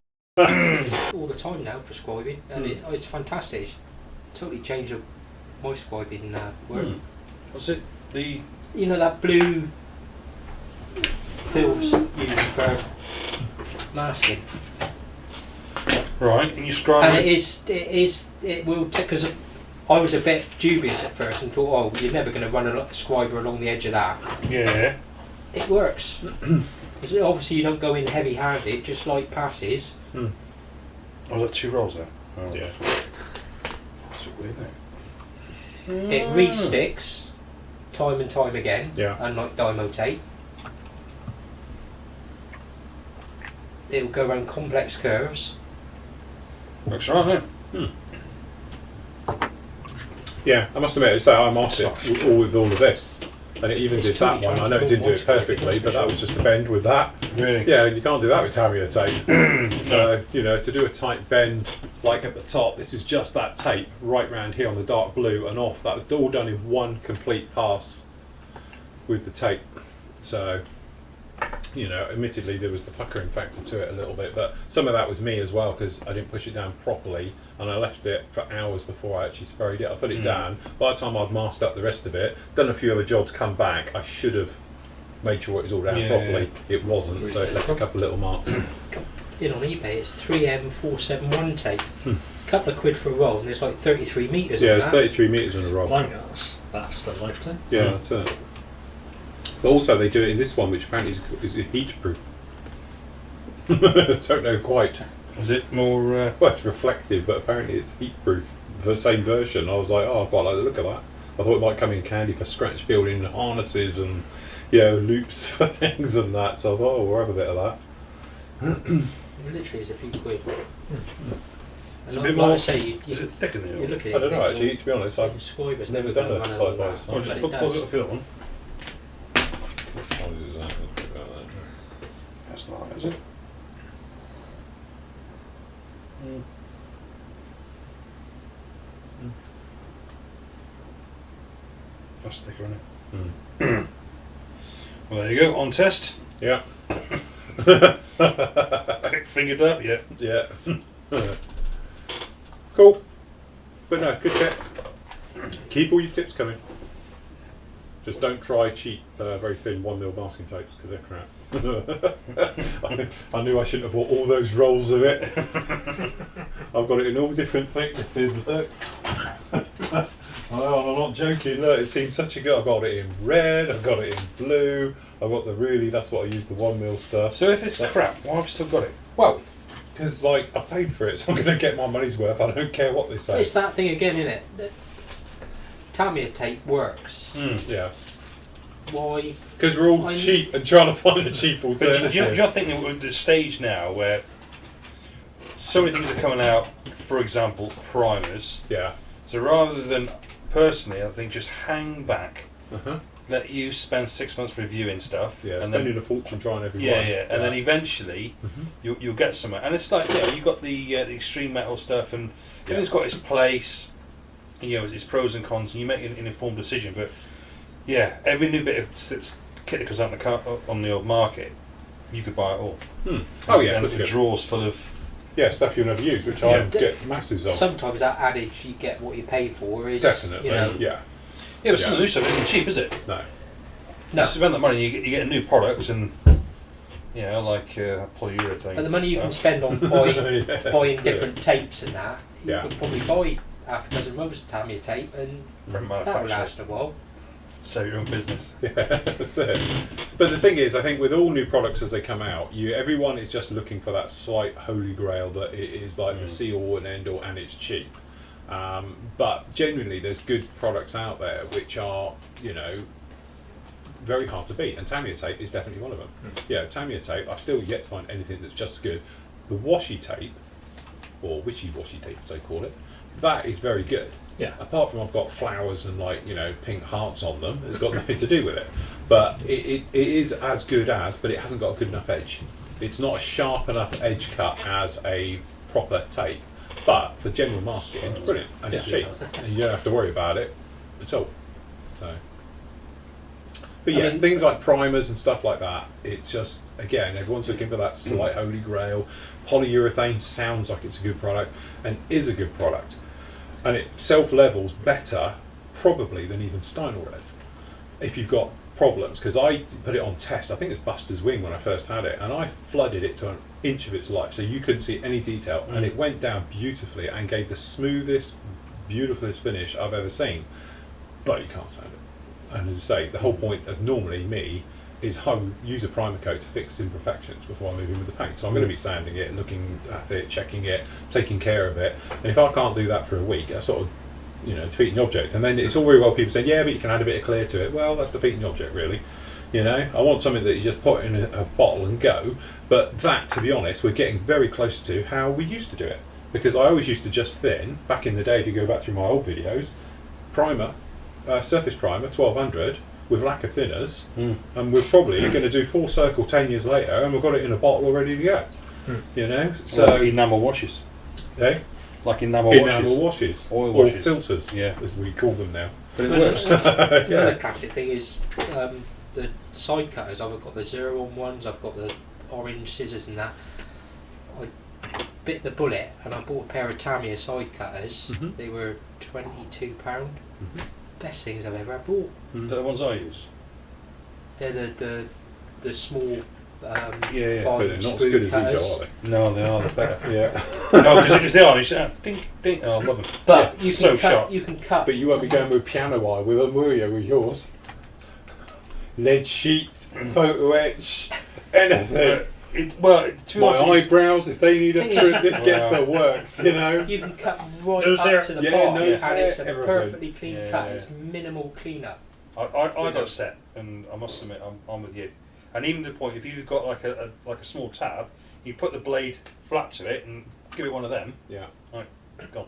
Speaker 5: all the time now for scribing, and it's fantastic. It's totally changed my scribing work.
Speaker 2: What's it? The
Speaker 5: You know that blue films used for masking,
Speaker 2: right, and you scribe
Speaker 5: and it will because I was a bit dubious at first and thought, oh, you're never going to run a scriber along the edge of that.
Speaker 2: Yeah.
Speaker 5: It works. 'Cause obviously you don't go in heavy-handed, just light passes.
Speaker 2: Oh, is that 2 rolls there? Oh,
Speaker 3: Yeah.
Speaker 2: That's weird, isn't
Speaker 5: It re-sticks time and time again,
Speaker 3: Yeah.
Speaker 5: unlike Dymo tape. It'll go around complex curves.
Speaker 2: Looks right,
Speaker 3: Yeah, I must admit, so I mastered it with all of this. And it even
Speaker 5: It's
Speaker 3: did that
Speaker 5: totally
Speaker 3: one. I know it didn't do it
Speaker 5: transformed
Speaker 3: perfectly,
Speaker 5: for
Speaker 3: but that
Speaker 5: sure.
Speaker 3: was just a bend with that.
Speaker 2: Really?
Speaker 3: Yeah, you can't do that with Tamiya tape. So, you know, to do a tight bend like at the top, this is just that tape right round here on the dark blue and off. That was all done in one complete pass with the tape. So, you know, admittedly there was the puckering factor to it a little bit, but some of that was me as well because I didn't push it down properly and I left it for hours before I actually sprayed it. I put it down. By the time I'd masked up the rest of it, done a few other jobs, come back, I should have made sure it was all down
Speaker 2: Yeah.
Speaker 3: properly. It wasn't, so it left a couple of little marks.
Speaker 5: In on eBay, it's 3M471 tape.
Speaker 3: Hmm.
Speaker 5: Couple of quid for a roll, and there's like 33 metres
Speaker 3: Yeah,
Speaker 5: on
Speaker 3: it's
Speaker 5: that.
Speaker 3: 33 metres on a roll.
Speaker 4: Mine goes. That's a lifetime.
Speaker 3: Yeah, that's it. But also they do it in this one, which apparently is heat proof. Don't know quite.
Speaker 2: Is it more?
Speaker 3: Well, it's reflective, but apparently it's heat proof. The same version. I was like, oh, I quite like the look of that. I thought it might come in handy for scratch building harnesses and, you know, loops for things and that. So I thought, oh, we'll have a bit of that.
Speaker 5: It literally is a few quid.
Speaker 2: It's
Speaker 5: And
Speaker 2: a
Speaker 5: like
Speaker 2: bit
Speaker 5: I
Speaker 2: more.
Speaker 5: say,
Speaker 2: Is it thicker than
Speaker 5: you
Speaker 2: yours?
Speaker 5: look at it.
Speaker 3: I don't know
Speaker 5: and
Speaker 3: actually.
Speaker 5: think,
Speaker 3: To be honest,
Speaker 5: well,
Speaker 3: I've
Speaker 5: Scriber's
Speaker 3: never
Speaker 5: never
Speaker 3: done
Speaker 5: going
Speaker 3: a
Speaker 5: to run
Speaker 3: side
Speaker 5: along
Speaker 3: by
Speaker 5: that.
Speaker 3: side.
Speaker 2: Oh,
Speaker 5: But
Speaker 2: just
Speaker 5: it
Speaker 2: put a
Speaker 5: does.
Speaker 2: little film on.
Speaker 3: what size is that? Let's put that there.
Speaker 2: That's not right, is it? That's thicker, isn't it? Well, there you go. On test.
Speaker 3: Yeah.
Speaker 2: Fingered up, yeah.
Speaker 3: Yeah. Cool. But no, good tip. Keep all your tips coming. Just don't try cheap, very thin 1mm masking tapes because they're crap. I knew I shouldn't have bought all those rolls of it. I've got it in all different thicknesses. Look. Oh, I'm not joking. Look, it seems such a good. I've got it in red. I've got it in blue. I've got the really. That's what I use the 1mm stuff.
Speaker 2: So if it's crap, why have you still got it?
Speaker 3: Well, because like I paid for it, so I'm going to get my money's worth. I don't care what they say.
Speaker 5: It's that thing again, isn't it? Tamiya tape works.
Speaker 3: Yeah.
Speaker 5: Why?
Speaker 3: Because we're all
Speaker 5: I-
Speaker 3: cheap and trying to find a cheap
Speaker 2: But do
Speaker 3: alternative.
Speaker 2: you think that we're at the stage now where so many things are coming out, for example, primers,
Speaker 3: Yeah.
Speaker 2: so rather than, personally, I think just hang back,
Speaker 3: Uh-huh.
Speaker 2: let you spend 6 months reviewing stuff,
Speaker 3: Yeah,
Speaker 2: and
Speaker 3: spending
Speaker 2: then,
Speaker 3: a fortune trying every
Speaker 2: yeah,
Speaker 3: one.
Speaker 2: yeah, and then eventually you'll get somewhere. And it's like, you know, you've got the extreme metal stuff, and everything's got its place, and, you know, its pros and cons, and you make an informed decision. But yeah, every new bit of kit that comes out on the old market, you could buy it all.
Speaker 3: Oh yeah,
Speaker 2: and
Speaker 3: push
Speaker 2: the
Speaker 3: it.
Speaker 2: drawers full of.
Speaker 3: Yeah, stuff you'll never use, which
Speaker 2: Yeah.
Speaker 3: I get masses of.
Speaker 5: Sometimes that adage, you get what you pay for, is
Speaker 3: Definitely,
Speaker 5: You know,
Speaker 3: yeah.
Speaker 2: Yeah, but some of the new stuff isn't cheap, is it?
Speaker 3: No.
Speaker 5: No.
Speaker 2: You spend that money, you get a new product, and you know, like polyurethane.
Speaker 5: But the money you can
Speaker 2: stuff.
Speaker 5: spend on buying,
Speaker 3: Yeah,
Speaker 5: buying
Speaker 3: that's it.
Speaker 5: different tapes and that, you
Speaker 3: Yeah.
Speaker 5: could probably buy half a dozen rolls of Tamiya tape, and
Speaker 2: From
Speaker 5: that will
Speaker 2: manufacturer.
Speaker 5: last a while.
Speaker 2: Sell your own business.
Speaker 3: Yeah, that's it. But the thing is, I think with all new products as they come out, everyone is just looking for that slight holy grail that it is like the see all and end all, and it's cheap. But genuinely, there's good products out there which are, very hard to beat, and Tamiya tape is definitely one of them. Yeah, Tamiya tape, I've still yet to find anything that's just as good. The washi tape, or wishy-washy tape as they call it, that is very good.
Speaker 4: Yeah.
Speaker 3: Apart from I've got flowers and pink hearts on them, it's got nothing to do with it. But it is as good as, but it hasn't got a good enough edge. It's not a sharp enough edge cut as a proper tape. But for general masking, it's brilliant, and it's cheap, and you don't have to worry about it at all. So, but yeah, things like primers and stuff like that. It's just, again, everyone's looking for that slight holy grail. Polyurethane sounds like it's a good product, and is a good product, and it self-levels better probably than even Steinor res. If you've got problems, because I put it on test, I think it's Buster's Wing when I first had it, and I flooded it to an inch of its life, so you couldn't see any detail, and it went down beautifully and gave the smoothest, beautifulest finish I've ever seen. But you can't stand it. And as I say, the whole point of normally me is I use a primer coat to fix imperfections before I move in with the paint. So I'm going to be sanding it, looking at it, checking it, taking care of it. And if I can't do that for a week, I sort of defeating the object. And then it's all very well people saying, yeah, but you can add a bit of clear to it. Well, that's defeating the object, really. I want something that you just put in a bottle and go. But that, to be honest, we're getting very close to how we used to do it. Because I always used to just thin, back in the day, if you go back through my old videos, primer, surface primer, 1200, with lacquer thinners, and we're probably going to do full circle 10 years later, and we've got it in a bottle all ready to go. So
Speaker 2: like enamel washes.
Speaker 3: Eh?
Speaker 2: Like enamel
Speaker 3: washes,
Speaker 2: oil
Speaker 3: or
Speaker 2: washes,
Speaker 3: filters, as we call them now.
Speaker 2: But it works.
Speaker 5: Another classic thing is the side cutters. I've got the 0-on ones, I've got the orange scissors and that. I bit the bullet and I bought a pair of Tamiya side cutters. They were £22. Best things I've ever bought.
Speaker 2: They're the ones I use.
Speaker 5: They're the small
Speaker 3: but they're not as good as these are they?
Speaker 2: No, they are. They're better.
Speaker 3: Yeah.
Speaker 2: No, because they are. You say, ding, ding. Oh, I love them.
Speaker 5: But
Speaker 2: yeah,
Speaker 5: you
Speaker 2: so
Speaker 5: can cut.
Speaker 2: sharp.
Speaker 5: You can cut.
Speaker 3: But you won't be going with piano wire with them, will you? With yours, lead sheet, photo etch, anything.
Speaker 2: To be
Speaker 3: My
Speaker 2: honest,
Speaker 3: eyebrows, if they need a
Speaker 5: Thing is-
Speaker 3: print, this gets the works,
Speaker 5: You can cut right
Speaker 4: Nose
Speaker 5: up
Speaker 4: hair.
Speaker 5: to the
Speaker 3: Yeah,
Speaker 5: bottom,
Speaker 3: nose
Speaker 5: and
Speaker 3: hair,
Speaker 5: it's a
Speaker 3: everything.
Speaker 5: perfectly clean
Speaker 2: Yeah,
Speaker 5: cut.
Speaker 2: yeah.
Speaker 5: It's minimal cleanup.
Speaker 2: I got upset, and I must admit, I'm with you. And even to the point, if you've got like a small tab, you put the blade flat to it and give it one of them.
Speaker 3: Yeah.
Speaker 2: Right, gone.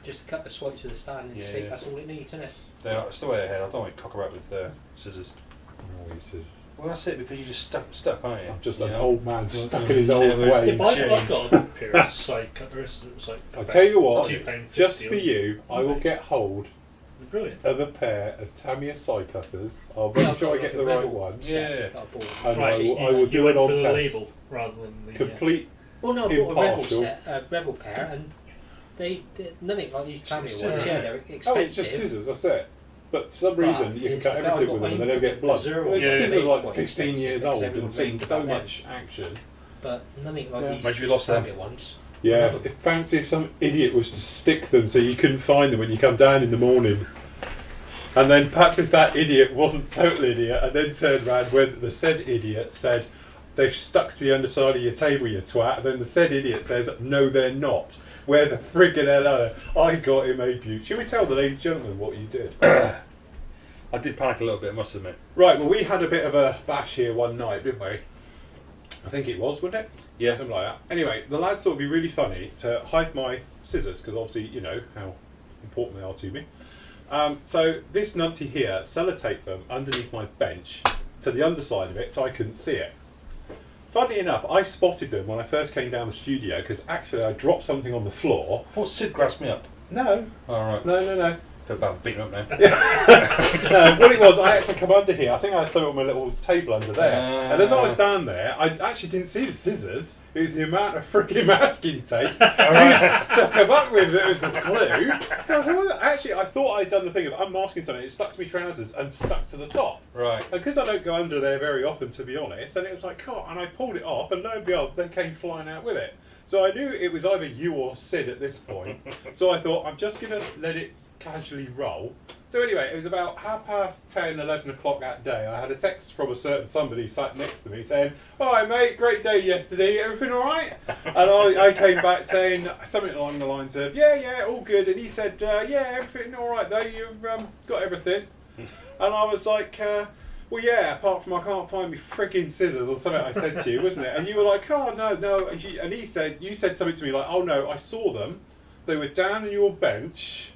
Speaker 5: Just cut the swipes with the stand and stick.
Speaker 2: Yeah.
Speaker 5: That's all it needs, isn't it?
Speaker 2: It's the way ahead. I don't want to cock about with scissors. Well, that's it, because you just stuck, aren't you?
Speaker 3: I'm just
Speaker 2: You
Speaker 3: an
Speaker 2: know?
Speaker 3: old man stuck in his old
Speaker 2: Yeah,
Speaker 3: ways.
Speaker 4: I've got a pair of side cutters. It's like
Speaker 3: I tell you what,
Speaker 4: £2.50
Speaker 3: just for you, I will get hold
Speaker 4: Brilliant.
Speaker 3: of a pair of Tamiya side cutters. I'll make sure I get the right ones.
Speaker 2: Yeah.
Speaker 5: That I bought.
Speaker 3: And
Speaker 4: Right,
Speaker 3: I will
Speaker 4: you
Speaker 3: do
Speaker 4: went
Speaker 3: it on
Speaker 4: for the
Speaker 3: test.
Speaker 4: label rather than the
Speaker 3: Complete.
Speaker 5: Well, no, I bought a Revel
Speaker 3: Impartial.
Speaker 5: set, a Revel pair, and they're nothing like these Tamiya ones.
Speaker 2: Scissors,
Speaker 5: Yeah,
Speaker 2: isn't
Speaker 5: they're
Speaker 2: it?
Speaker 5: expensive.
Speaker 3: Oh, it's just scissors, that's it. But for some
Speaker 5: But
Speaker 3: reason, you can
Speaker 5: it's
Speaker 3: cut
Speaker 5: about-
Speaker 3: everything with them and they don't get blood.
Speaker 5: the zero
Speaker 3: Well,
Speaker 2: Yeah.
Speaker 3: scissors are like
Speaker 5: quite
Speaker 3: 15 years
Speaker 5: expensive
Speaker 3: old
Speaker 5: because
Speaker 3: and
Speaker 5: everyone's
Speaker 3: seen
Speaker 5: thinking
Speaker 3: so
Speaker 5: about them.
Speaker 3: much action.
Speaker 5: But nothing like
Speaker 3: Yeah.
Speaker 5: these
Speaker 2: Maybe you lost them.
Speaker 5: Tamiya ones.
Speaker 3: Yeah, if fancy if some idiot was to stick them so you couldn't find them when you come down in the morning. And then perhaps if that idiot wasn't total idiot and then turned around when the said idiot said, they've stuck to the underside of your table, you twat, and then the said idiot says, no they're not. Where the friggin' hell are they? I got him a beaut. Should we tell the ladies and gentlemen what you did?
Speaker 2: I did panic a little bit, I must admit.
Speaker 3: Right, well we had a bit of a bash here one night, didn't we? I think it was, wasn't it?
Speaker 2: Yeah.
Speaker 3: Something like that. Anyway, the lads thought it'd be really funny to hide my scissors, because obviously, you know how important they are to me. So this numpty here sellotaped them underneath my bench to the underside of it so I couldn't see it. Funny enough, I spotted them when I first came down the studio because actually I dropped something on the floor.
Speaker 2: I thought Sid grasped me up.
Speaker 3: No,
Speaker 2: Alright.
Speaker 3: no.
Speaker 2: I feel bad beating up now.
Speaker 3: What it was, I had to come under here. I think I had something on my little table under there. And as I was down there, I actually didn't see the scissors. It was the amount of freaking masking tape he'd stuck them up with that was the clue. So I thought I'd done the thing of unmasking something. It stuck to my trousers and stuck to the top.
Speaker 2: Right.
Speaker 3: And because I don't go under there very often, to be honest, and it was like, God, and I pulled it off, and lo and behold, they came flying out with it. So I knew it was either you or Sid at this point. So I thought, I'm just going to let it casually roll So anyway, it was about 10:30, 11 o'clock that day. I had a text from a certain somebody sat next to me saying, "Hi mate, great day yesterday, everything alright?" And I came back saying something along the lines of, yeah, all good. And he said, yeah, everything alright though, you've got everything. And I was like, well yeah, apart from I can't find me frigging scissors or something I said to you, wasn't it? And you were like, oh no. And you said something to me like, oh no, I saw them. They were down on your bench.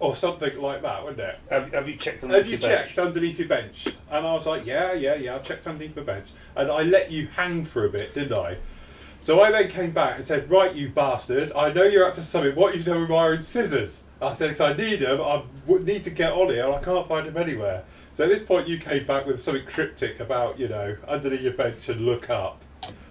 Speaker 3: Or something like that, wouldn't it?
Speaker 2: Have you checked underneath your bench?
Speaker 3: Have you checked underneath your bench? And I was like, yeah, I've checked underneath the bench. And I let you hang for a bit, didn't I? So I then came back and said, right, you bastard, I know you're up to something. What have you done with my own scissors? I said, because I need them, I need to get on here, and I can't find them anywhere. So at this point, you came back with something cryptic about, underneath your bench and look up.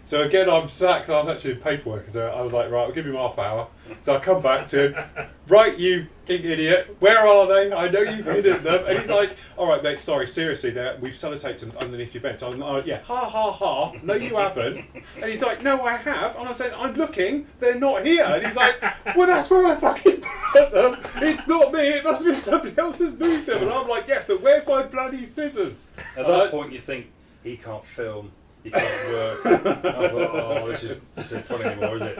Speaker 3: So again, I'm sat, because I was actually in paperwork, so I was like, right, I'll give him half hour. So I come back to him, right, you idiot, where are they? I know you've hidden them. And he's like, all right, mate, sorry, seriously, we've sellotaped them underneath your bench. I'm like, yeah, ha, no, you haven't. And he's like, no, I have. And I said, I'm looking, they're not here. And he's like, well, that's where I fucking put them. It's not me, it must have been somebody else has moved them. And I'm like, yes, but where's my bloody scissors?
Speaker 2: At that point, you think, he can't film. You can't work. I thought, oh, this isn't fun anymore, is it?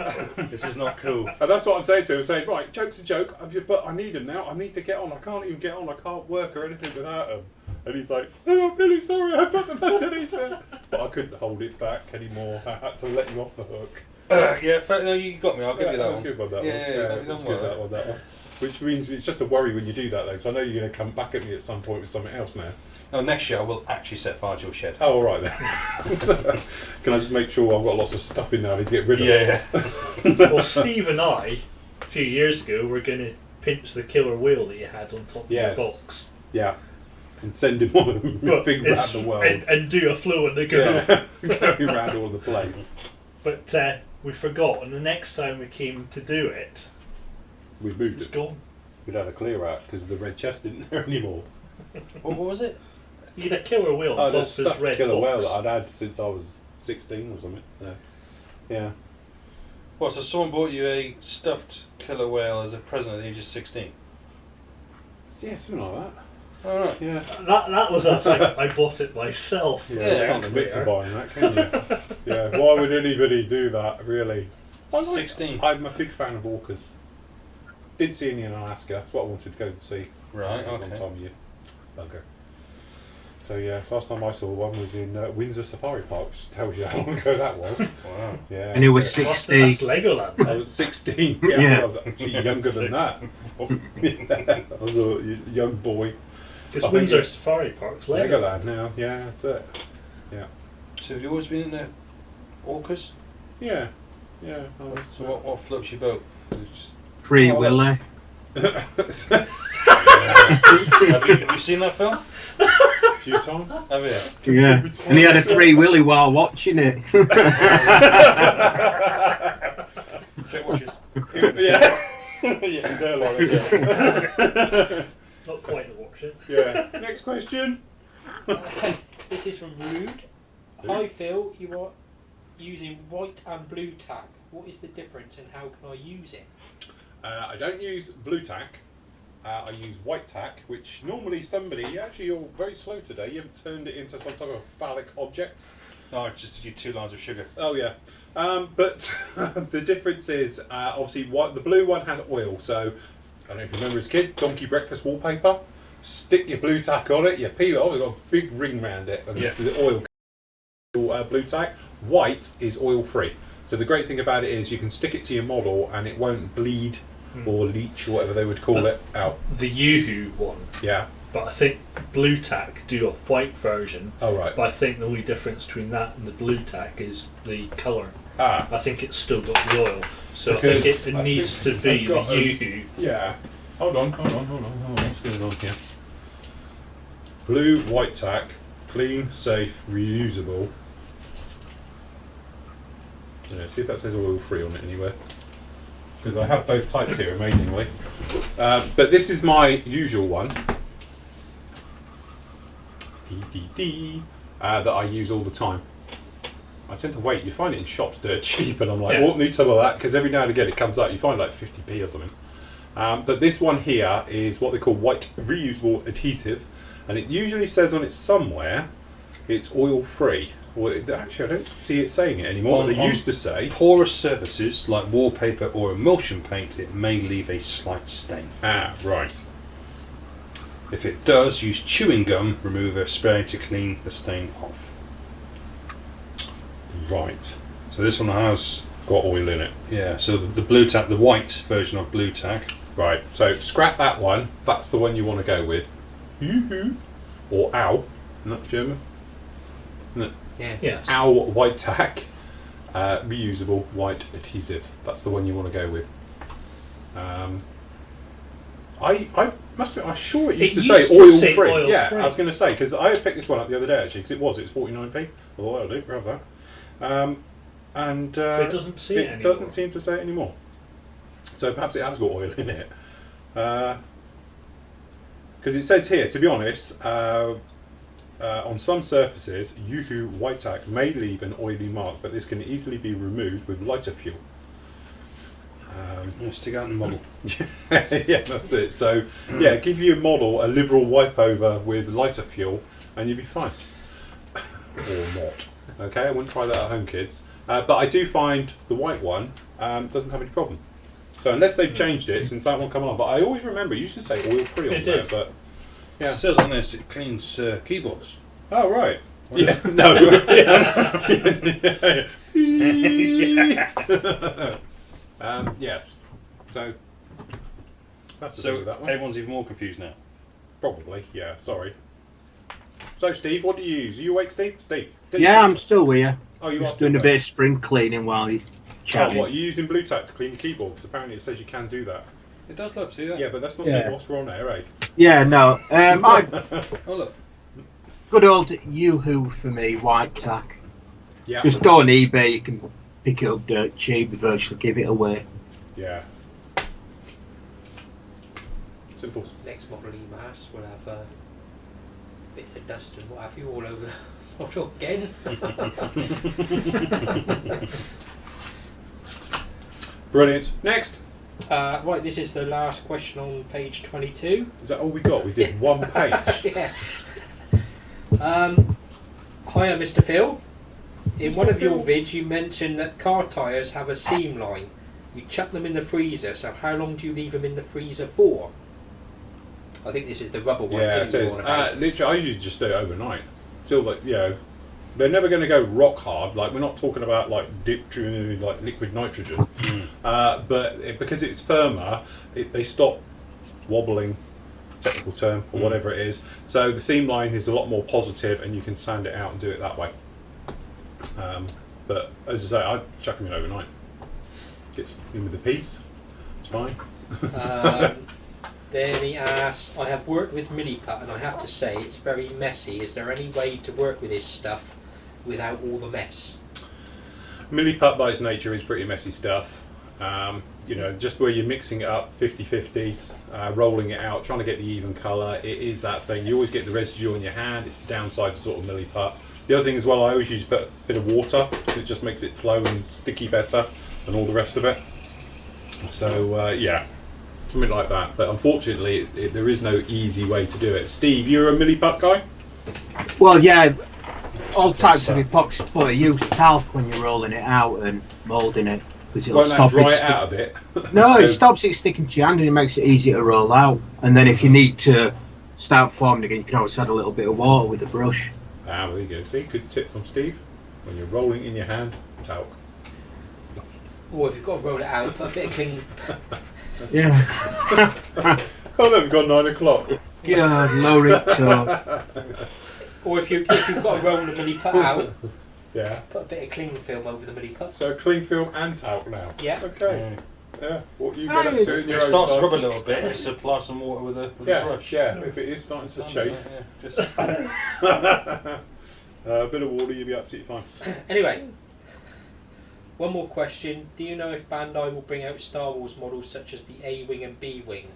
Speaker 2: This is not cool.
Speaker 3: And that's what I'm saying to him. I'm saying, right, joke's a joke, but I need them now. I need to get on. I can't even get on. I can't work or anything without them. And he's like, oh, I'm really sorry. I put them underneath there. But I couldn't hold it back anymore. I had to let you off the hook.
Speaker 2: No, you got me. I'll give you that one.
Speaker 3: Good one, that one.
Speaker 2: Yeah,
Speaker 3: That one. Which means it's just a worry when you do that, though, because I know you're going to come back at me at some point with something else now.
Speaker 2: No, next year I will actually set fire to your shed.
Speaker 3: Oh, all right then. Can I just make sure I've got lots of stuff in there to get rid of?
Speaker 2: Yeah.
Speaker 4: Well, Steve and I, a few years ago, were going to pinch the killer wheel that you had on top of your box.
Speaker 3: Yeah. And send him on a big around the world.
Speaker 4: And do a flow in the go.
Speaker 3: Yeah. Going around all the place.
Speaker 4: But we forgot, and the next time we came to do it,
Speaker 3: we moved
Speaker 4: it. Gone.
Speaker 3: We'd had a clear out because the red chest isn't there anymore.
Speaker 2: What was it?
Speaker 4: You had a killer wheel on top of this red
Speaker 3: killer wheel
Speaker 4: box.
Speaker 3: that I'd had since I was 16 or something. Yeah.
Speaker 2: Well, so someone bought you a stuffed killer whale as a present at the age of 16?
Speaker 3: Yeah, something like that.
Speaker 2: All right.
Speaker 3: Yeah.
Speaker 4: That was us. I bought it myself.
Speaker 3: Yeah, you can't admit to buying that, can you? Yeah. Why would anybody do that, really?
Speaker 2: 16.
Speaker 3: I'm a big fan of orcas. Did see any in Alaska. That's what I wanted to go and see.
Speaker 2: Right,
Speaker 3: One
Speaker 2: okay.
Speaker 3: time a year. Bugger. So yeah, last time I saw one was in Windsor Safari Park, which tells you how long ago that was.
Speaker 2: Wow.
Speaker 3: Yeah.
Speaker 1: And it was
Speaker 3: so
Speaker 1: 16.
Speaker 4: That's Legoland.
Speaker 3: I was 16. Yeah,
Speaker 1: Yeah.
Speaker 3: I was actually younger than that. I was a young boy.
Speaker 4: Because Windsor Safari Park's Legoland.
Speaker 3: Legoland now, yeah, that's it. Yeah.
Speaker 2: So have you always been in the orcas?
Speaker 3: Yeah.
Speaker 2: So what floats your boat?
Speaker 1: Free Willy.
Speaker 2: Have you seen that film?
Speaker 3: A few times.
Speaker 2: Have you?
Speaker 1: Yeah. And he had a Free Willy while watching it.
Speaker 2: Check watches.
Speaker 3: Yeah. Yeah, his airline as well.
Speaker 4: Not quite the watch it.
Speaker 3: Yeah. Next question.
Speaker 5: This is from Rude. Hi Phil, you are using white and blue tack. What is the difference and how can I use it?
Speaker 3: I don't use blue tack. I use white tack, which normally actually you're very slow today, you haven't turned it into some type of phallic object.
Speaker 2: No, just to do 2 lines of sugar.
Speaker 3: Oh yeah. But the difference is, obviously the blue one has oil, so I don't know if you remember as a kid, donkey breakfast wallpaper, stick your blue tack on it, you peel it off, it's got a big ring around it, and this is the oil blue tack. White is oil free. So the great thing about it is you can stick it to your model and it won't bleed or leach or whatever they would call it out.
Speaker 4: The Yoo-hoo one.
Speaker 3: Yeah.
Speaker 4: But I think Blue Tack do a white version.
Speaker 3: Oh right.
Speaker 4: But I think the only difference between that and the Blue Tack is the colour.
Speaker 3: Ah.
Speaker 4: I think it's still got the oil. So
Speaker 3: Because
Speaker 4: I think it needs to be the Yoo-hoo.
Speaker 3: Yeah. Hold on. What's going on here? Blue white tack, clean, safe, reusable. Yeah, see if that says oil free on it anywhere. Because I have both types here, amazingly. But this is my usual one. That I use all the time. I tend to wait. You find it in shops dirt cheap, and I'm like,
Speaker 4: Yeah.
Speaker 3: need some of that, because every now and again it comes out. You find like 50p or something. But this one here is what they call white reusable adhesive, and it usually says on it somewhere it's oil free. Well, actually, I don't see it saying it anymore. They used to say
Speaker 2: porous surfaces like wallpaper or emulsion paint, it may leave a slight stain.
Speaker 3: Ah, right.
Speaker 2: If it does, use chewing gum remover spray to clean the stain off.
Speaker 3: Right.
Speaker 2: So this one has
Speaker 3: Got oil in it.
Speaker 2: Yeah, so the blue tack, the white version of blue tack.
Speaker 3: Right, so scrap that one. That's the one you want to go with. Yoo-hoo. Or ow. Not German. No.
Speaker 5: Yeah.
Speaker 4: Yes.
Speaker 3: Ow white tack. Reusable white adhesive. That's the one you want to go with. I must admit, I'm sure it used to say oil free.
Speaker 4: Oil
Speaker 3: yeah,
Speaker 4: free.
Speaker 3: I was going to say, because I picked this one up the other day actually, because it was 49p. Although I'll do, grab that. And
Speaker 4: But it doesn't say it anymore.
Speaker 3: doesn't seem to say it anymore. So perhaps it has got oil in it. Because it says here, to be honest, on some surfaces, Yoo-hoo white tack may leave an oily mark, but this can easily be removed with lighter fuel.
Speaker 2: Stick out the model.
Speaker 3: Yeah, that's it. So, yeah, give your model a liberal wipe over with lighter fuel, and you'll be fine. Or not. Okay, I wouldn't try that at home, kids. But I do find the white one doesn't have any problem. So unless they've changed it since that one came on, but I always remember it used to say oil free on
Speaker 4: It
Speaker 3: there.
Speaker 4: did.
Speaker 3: But yeah.
Speaker 2: It says on this it cleans keyboards.
Speaker 3: Oh right.
Speaker 2: What
Speaker 3: Yeah.
Speaker 2: is-
Speaker 3: No. Yes. So that's the thing
Speaker 2: So
Speaker 3: with that one.
Speaker 2: everyone's even more confused now.
Speaker 3: Probably. Yeah. Sorry. So Steve, what do you use? Are you awake, Steve? Steve.
Speaker 1: Yeah, I'm still with you.
Speaker 3: Oh, you are
Speaker 1: Just
Speaker 3: still
Speaker 1: doing a
Speaker 3: awake.
Speaker 1: bit of spring cleaning while you're
Speaker 3: Oh,
Speaker 1: chatting.
Speaker 3: what? You're using blue tack to clean the keyboard? Because apparently it says you can do that.
Speaker 2: It does look, see that?
Speaker 3: Yeah, but that's not
Speaker 1: Yeah.
Speaker 3: whilst we're on air, eh?
Speaker 1: Yeah, no. I
Speaker 2: Oh look.
Speaker 1: good old Yoo-hoo for me, white tack.
Speaker 3: Yeah.
Speaker 1: Just go on eBay, you can pick it up dirt cheap, virtually give it away.
Speaker 3: Yeah. Simple.
Speaker 5: Next model EMAS will have bits of dust and what have you all over the model again.
Speaker 3: Brilliant. Next.
Speaker 5: Right, this is the last question on page 22.
Speaker 3: Is that all we got? We did one page.
Speaker 5: Yeah. Hiya, Mr. Phil. In one of your vids, you mentioned that car tyres have a seam line. You chuck them in the freezer, so how long do you leave them in the freezer for? I think this is the rubber ones.
Speaker 3: Yeah,
Speaker 5: isn't
Speaker 3: it
Speaker 5: it,
Speaker 3: is.
Speaker 5: you're on about?
Speaker 3: Literally, I usually just do it overnight. Till like, they're never going to go rock hard. Like we're not talking about like like liquid nitrogen. But because it's firmer, they stop wobbling. Technical term or whatever it is. So the seam line is a lot more positive, and you can sand it out and do it that way. But as I say, I chuck them in overnight. Get in with the piece. It's fine.
Speaker 5: Then he asks, I have worked with Milliput and I have to say it's very messy. Is there any way to work with this stuff without all the mess?
Speaker 3: Milliput by its nature is pretty messy stuff. Just where you're mixing it up 50-50s, rolling it out, trying to get the even colour, it is that thing. You always get the residue on your hand. It's the downside to sort of Milliput. The other thing as well, I always use a bit of water. It just makes it flow and sticky better and all the rest of it. So, yeah, something like that. But unfortunately, there is no easy way to do it. Steve, you're a Milliput guy?
Speaker 1: Well, yeah, all types of epoxy, but use talc when you're rolling it out and moulding it. Because it'll
Speaker 3: Won't that
Speaker 1: stop
Speaker 3: dry
Speaker 1: it
Speaker 3: it out a bit?
Speaker 1: No,
Speaker 3: Go-
Speaker 1: it stops it sticking to your hand and it makes it easier to roll out. And then if you need to start forming again, you can always add a little bit of water with a brush.
Speaker 3: Ah, there you go. See, good tip from Steve. When you're rolling in your hand, talc.
Speaker 5: Or if you've got to roll it out, put a bit of clean.
Speaker 1: Yeah.
Speaker 3: Oh, look, we've got 9 o'clock.
Speaker 1: Yeah, lower it to.
Speaker 5: Or if you've got to roll the Milliput out,
Speaker 3: Yeah.
Speaker 5: put a bit of cling film over the Milliput.
Speaker 3: So clean film and talc now.
Speaker 5: Yeah.
Speaker 3: Okay. Yeah. What you get up to in
Speaker 2: If
Speaker 3: your
Speaker 2: it
Speaker 3: own
Speaker 2: starts to
Speaker 3: time.
Speaker 2: rub a little bit, just apply some water with a
Speaker 3: Yeah,
Speaker 2: brush.
Speaker 3: yeah. If it is starting to
Speaker 2: Something
Speaker 3: chafe,
Speaker 2: like that, yeah. Just
Speaker 3: a bit of water, you'll be absolutely fine.
Speaker 5: Anyway, one more question. Do you know if Bandai will bring out Star Wars models such as the A-Wing and B-Wing?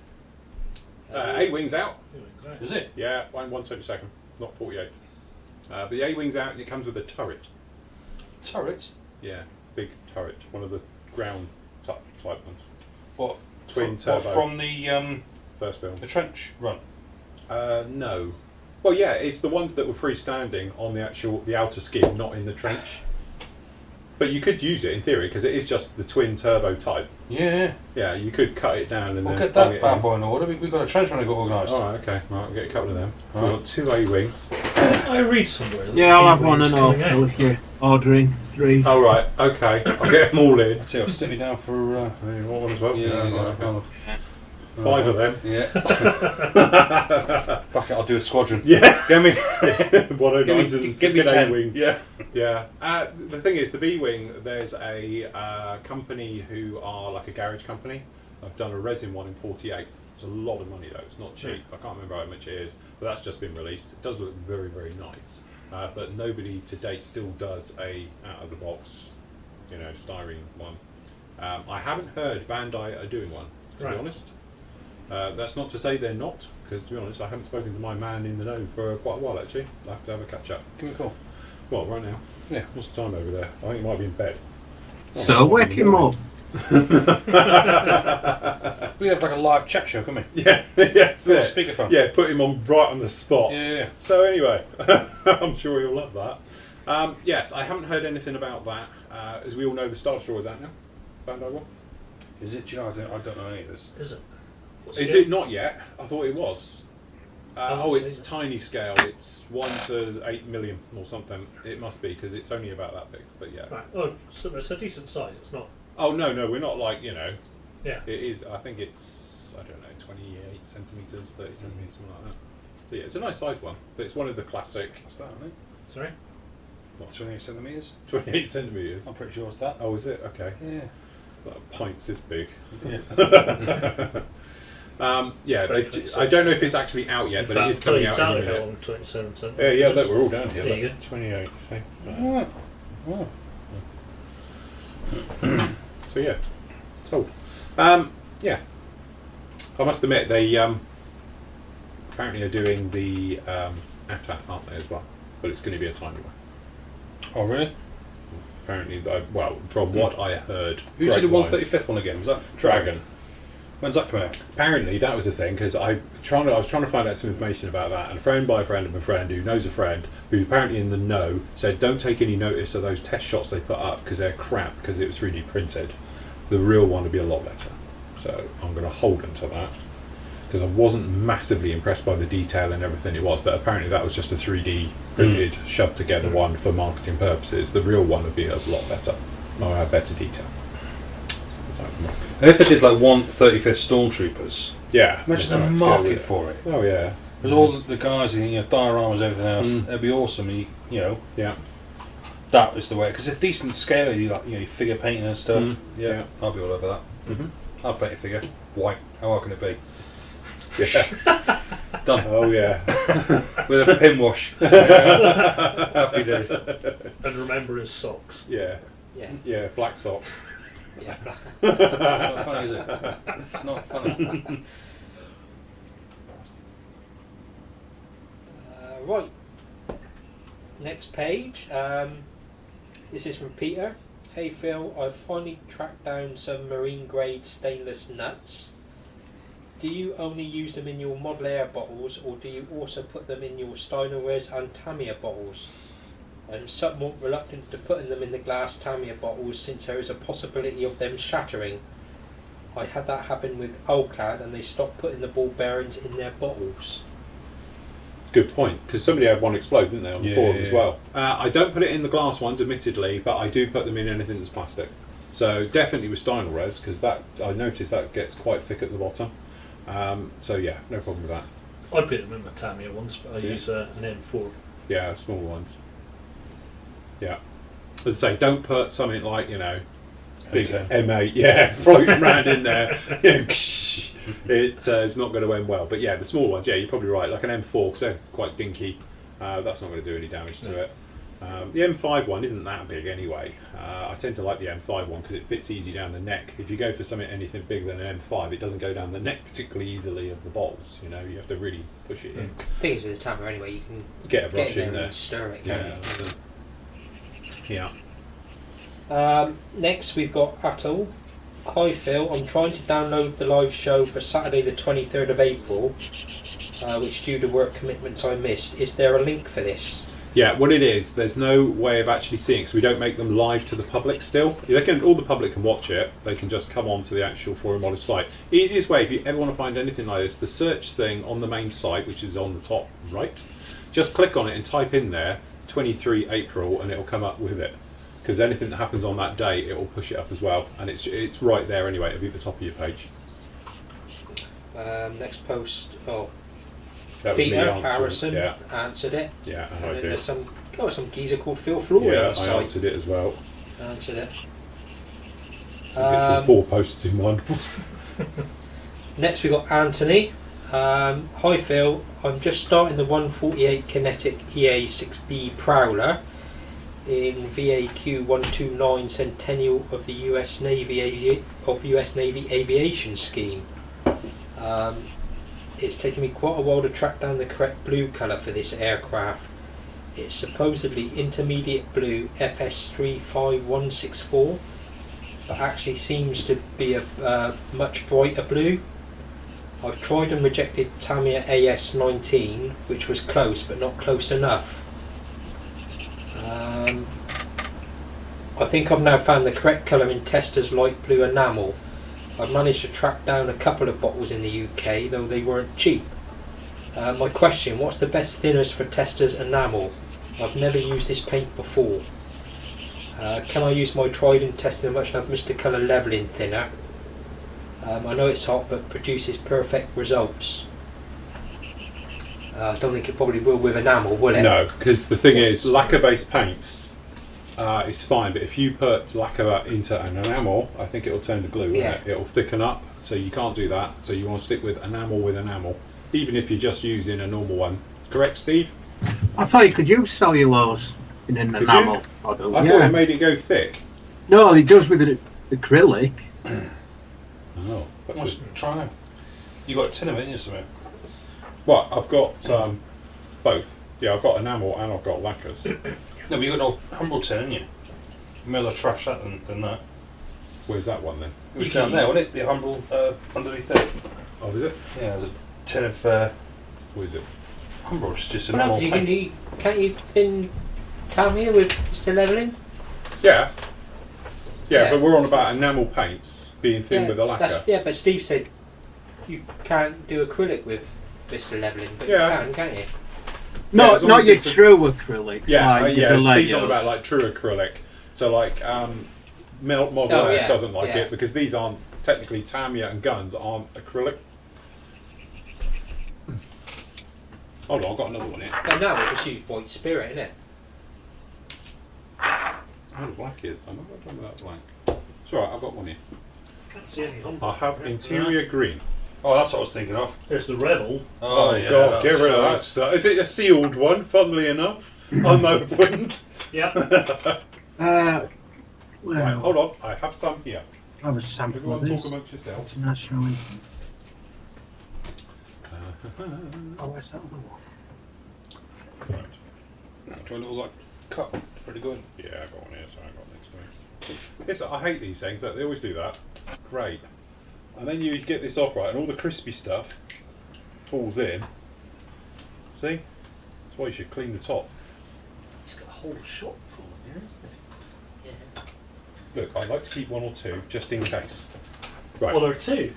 Speaker 3: 8 wings out.
Speaker 2: is it?
Speaker 3: Yeah, 1/72, not 48. But the A-wing's out and it comes with a turret.
Speaker 2: Turret?
Speaker 3: Yeah, big turret. One of the ground type ones.
Speaker 2: What?
Speaker 3: twin turbo.
Speaker 2: From the
Speaker 3: first film.
Speaker 2: the trench run.
Speaker 3: No. Well, yeah, it's the ones that were freestanding on the outer skin, not in the trench. But you could use it in theory because it is just the twin turbo type.
Speaker 2: Yeah.
Speaker 3: Yeah, you could cut it down and
Speaker 2: We'll
Speaker 3: then
Speaker 2: get
Speaker 3: bung
Speaker 2: that
Speaker 3: it
Speaker 2: bad
Speaker 3: in.
Speaker 2: boy in order. We've got a trench run to get organised.
Speaker 3: All right, okay. Right, we'll get a couple of them. So
Speaker 2: Right.
Speaker 3: we've got 2 A wings.
Speaker 4: I read somewhere. That
Speaker 1: Yeah, I'll have one
Speaker 4: B-wings
Speaker 1: and all.
Speaker 4: coming out.
Speaker 1: If you're ordering 3.
Speaker 3: Oh right, okay. I'll get them all in.
Speaker 2: I'll stick me down for.
Speaker 3: You want one as well?
Speaker 2: Yeah,
Speaker 3: right,
Speaker 2: kind of.
Speaker 3: 5 of them.
Speaker 2: Yeah. Fuck it, I'll do a squadron.
Speaker 3: Yeah.
Speaker 2: Get me.
Speaker 3: 109s and
Speaker 2: give me 10
Speaker 3: A-wings.
Speaker 2: Yeah.
Speaker 3: Yeah. The thing is, the B-wing, there's a company who are like a garage company. I've done a resin one in 48. It's a lot of money though. It's not cheap. I can't remember how much it is, but that's just been released. It does look very, very nice. But nobody to date still does a out of the box, styrene one. I haven't heard Bandai are doing one, to be honest. That's not to say they're not, because to be honest, I haven't spoken to my man in the know for quite a while actually. I'll have to have a catch up.
Speaker 2: Give me a call.
Speaker 3: Well, right now.
Speaker 2: Yeah.
Speaker 3: What's the time over there? I think he might be in bed.
Speaker 1: So wake him up.
Speaker 2: We have like a live chat show, can we?
Speaker 3: Yeah, yes.
Speaker 2: Put a speakerphone.
Speaker 3: Yeah, put him on right on the spot.
Speaker 2: Yeah.
Speaker 3: So anyway, I'm sure he'll love that. Yes, I haven't heard anything about that. As we all know, the Star Straw is out now. Bandai one.
Speaker 2: Is it? I don't know any of this.
Speaker 4: Is it? What's
Speaker 3: Is
Speaker 4: the-
Speaker 3: it not yet? I thought it was. It's tiny scale. It's 1 to 8 million or something. It must be because it's only about that big. But yeah.
Speaker 4: Right. Oh, so it's a decent size. It's not.
Speaker 3: Oh no, we're not like
Speaker 4: Yeah.
Speaker 3: It is. I think it's 28 centimeters, 30 centimeters, something like that. So yeah, it's a nice size one, but it's one of the classic.
Speaker 2: What's that, isn't it?
Speaker 4: Sorry.
Speaker 2: What, 28 centimetres?
Speaker 3: 28 centimeters.
Speaker 2: I'm pretty sure it's that.
Speaker 3: Oh, is it? Okay.
Speaker 2: Yeah.
Speaker 3: That pint's this big.
Speaker 2: Yeah.
Speaker 3: I don't know if it's actually out yet, but it is coming out in a minute.
Speaker 4: On 27 centimeters.
Speaker 3: Yeah, look, we're all down here.
Speaker 4: There you
Speaker 3: Look. 28. See?
Speaker 2: Oh.
Speaker 3: So yeah, sold. Yeah, I must admit they apparently are doing the ATAT, aren't they, as well? But it's going to be a tiny one.
Speaker 2: Oh, really?
Speaker 3: Apparently, from what I heard,
Speaker 2: Who's the
Speaker 3: grapevine,
Speaker 2: 135th one again? Was that
Speaker 3: Dragon.
Speaker 2: When's that coming out?
Speaker 3: Apparently, that was the thing because I was trying to find out some information about that, and a friend by a friend of a friend who knows a friend who's apparently in the know said, "Don't take any notice of those test shots they put up because they're crap because it was 3D printed. The real one would be a lot better." So I'm going to hold them to that because I wasn't massively impressed by the detail and everything it was, but apparently that was just a 3D printed, shoved together one for marketing purposes. The real one would be a lot better, or have better detail.
Speaker 2: And if they did like 135th Stormtroopers,
Speaker 3: Yeah,
Speaker 2: imagine
Speaker 3: that's
Speaker 2: the
Speaker 3: right,
Speaker 2: market
Speaker 3: yeah.
Speaker 2: for it.
Speaker 3: Oh yeah,
Speaker 2: There's all the guys in dioramas, everything else. It'd be awesome.
Speaker 3: yeah.
Speaker 2: That is the way because it's a decent scale. You figure painting and stuff.
Speaker 3: Yeah.
Speaker 2: I'll be all over that. I'll paint a figure white. How hard can it be?
Speaker 3: Yeah.
Speaker 2: Done.
Speaker 3: Oh yeah.
Speaker 2: With a pin wash. Happy days.
Speaker 4: And remember his socks.
Speaker 3: Yeah.
Speaker 5: Yeah.
Speaker 3: Yeah. Black socks.
Speaker 5: Yeah.
Speaker 2: It's not funny, is it? It's not funny.
Speaker 5: Right. Next page. This is from Peter. Hey Phil, I've finally tracked down some marine grade stainless nuts. Do you only use them in your Model Air bottles or do you also put them in your Stynylres and Tamiya bottles? I'm somewhat reluctant to putting them in the glass Tamiya bottles since there is a possibility of them shattering. I had that happen with Oldclad and they stopped putting the ball bearings in their bottles.
Speaker 3: Good point, because somebody had one explode, didn't they, on the forum as
Speaker 2: Yeah.
Speaker 3: well. I don't put it in the glass ones, admittedly, but I do put them in anything that's plastic. So definitely with Stynylres, because that I noticed that gets quite thick at the bottom. So yeah, no problem with that.
Speaker 4: I put them in my Tamiya once, but I use an M4.
Speaker 3: Yeah, small ones. Yeah. As I say, don't put something like, big
Speaker 2: M10.
Speaker 3: M8, yeah, floating around in there. It's not going to end well. But yeah, the small ones, yeah, you're probably right. Like an M4, because they're quite dinky. That's not going to do any damage to it. The M5 one isn't that big anyway. I tend to like the M5 one because it fits easy down the neck. If you go for something anything bigger than an M5, it doesn't go down the neck particularly easily of the bottles. You have to really push it in.
Speaker 5: thing is with the Tamiya anyway, you can
Speaker 3: Get a brush
Speaker 5: get
Speaker 3: in
Speaker 5: in there
Speaker 3: there.
Speaker 5: and stir it.
Speaker 3: Yeah.
Speaker 5: Can't you?
Speaker 3: Yeah.
Speaker 5: Next we've got Atul. Hi Phil, I'm trying to download the live show for Saturday the 23rd of April, which due to work commitments I missed. Is there a link for this?
Speaker 3: Yeah, what it is, there's no way of actually seeing it because we don't make them live to the public still. All the public can watch it, they can just come on to the actual Flory Models site. Easiest way, if you ever want to find anything like this, the search thing on the main site, which is on the top right, just click on it and type in there 23 April and it'll come up with it. Because anything that happens on that day, it will push it up as well. And it's right there anyway, it'll be at the top of your page.
Speaker 5: Next post,
Speaker 3: That was me
Speaker 5: Peter
Speaker 3: answering.
Speaker 5: Harrison
Speaker 3: Yeah,
Speaker 5: answered it.
Speaker 3: yeah, and
Speaker 5: And
Speaker 3: I
Speaker 5: then
Speaker 3: did.
Speaker 5: there's some geezer called Phil Flory
Speaker 3: Yeah,
Speaker 5: on
Speaker 3: I
Speaker 5: the site.
Speaker 3: answered it as well.
Speaker 5: Answered it.
Speaker 3: Literally 4 posts in one.
Speaker 5: Next we got Anthony. Hi Phil, I'm just starting the 148 Kinetic EA6B Prowler in VAQ 129 Centennial of the US Navy Aviation Scheme. It's taken me quite a while to track down the correct blue colour for this aircraft. It's supposedly intermediate blue FS35164, but actually seems to be a much brighter blue. I've tried and rejected Tamiya AS19, which was close but not close enough. I think I've now found the correct colour in Tester's light blue enamel. I've managed to track down a couple of bottles in the UK, though they weren't cheap. My question, what's the best thinners for Tester's enamel? I've never used this paint before. Can I use my tried and tested much loved Mr. Colour levelling thinner? I know it's hot but produces perfect results. I don't think it probably will with enamel, will it?
Speaker 3: No, because the thing is, lacquer-based paints is fine, but if you put lacquer into an enamel, I think it'll turn to glue, won't it? It'll thicken up, so you can't do that. So you want to stick with enamel, even if you're just using a normal one. Correct, Steve?
Speaker 1: I thought you could use cellulose in an
Speaker 3: Could
Speaker 1: enamel
Speaker 3: you?
Speaker 1: product.
Speaker 3: I thought it made it go thick.
Speaker 1: No, it does with an acrylic.
Speaker 3: Oh,
Speaker 2: Let's try now. You got a tin of it in you somewhere.
Speaker 3: Well, I've got both. Yeah, I've got enamel and I've got lacquers.
Speaker 2: No, but you got no humble tin in you. You may as well trash that than that.
Speaker 3: Where's that one then?
Speaker 2: It was down there, wasn't it? The humble underneath there.
Speaker 3: Oh, is it?
Speaker 2: Yeah, there's a tin of
Speaker 3: What is it?
Speaker 2: humble, just a
Speaker 5: What
Speaker 2: normal
Speaker 5: happens?
Speaker 2: paint.
Speaker 5: Can't you thin Tamiya with Mr. Levelling?
Speaker 3: Yeah. Yeah,
Speaker 5: Yeah.
Speaker 3: but we're on about enamel paints being thin with a lacquer.
Speaker 5: But Steve said you can't do acrylic with Mr. Levelling, but
Speaker 3: Yeah.
Speaker 5: you can't you?
Speaker 1: No,
Speaker 3: as long
Speaker 1: not
Speaker 3: as
Speaker 1: your
Speaker 3: it's a-
Speaker 1: true acrylics.
Speaker 3: Yeah,
Speaker 1: like
Speaker 3: yeah.
Speaker 1: the
Speaker 3: Steve's on
Speaker 1: Legos.
Speaker 3: about like true acrylic. So like Model
Speaker 5: Oh,
Speaker 3: Air
Speaker 5: yeah,
Speaker 3: doesn't like
Speaker 5: yeah.
Speaker 3: it because these aren't technically Tamiya and guns aren't acrylic. Hold on, I've got another one here.
Speaker 5: But now we just use white spirit, innit?
Speaker 3: Oh, the black is. I'm not done with that blank. It's alright, I've got one here.
Speaker 4: Can't see any humble.
Speaker 3: I have interior green.
Speaker 2: Oh, that's what I was thinking of.
Speaker 4: There's the Revel.
Speaker 3: Oh,
Speaker 2: yeah,
Speaker 3: God, get
Speaker 2: that's
Speaker 3: rid of
Speaker 2: right.
Speaker 3: that stuff. Is it a sealed one, funnily enough? Unopened.
Speaker 4: Yep.
Speaker 1: Well,
Speaker 3: Right, hold on, I have some here.
Speaker 1: I have a sample
Speaker 3: Everyone
Speaker 1: of
Speaker 3: talk
Speaker 1: this.
Speaker 3: amongst yourselves.
Speaker 1: National anthem. Oh, where's that other one?
Speaker 2: Try a little like cup. It's pretty good.
Speaker 3: Yeah, I got one here, so I got next to me. Yes, I hate these things. They always do that. Great. And then you get this off right, and all the crispy stuff falls in. See? That's why you should clean the top.
Speaker 4: It's got a whole shop full of here, isn't it? Yeah.
Speaker 3: Look, I like to keep one or two just in case. Right.
Speaker 4: Well, there are two.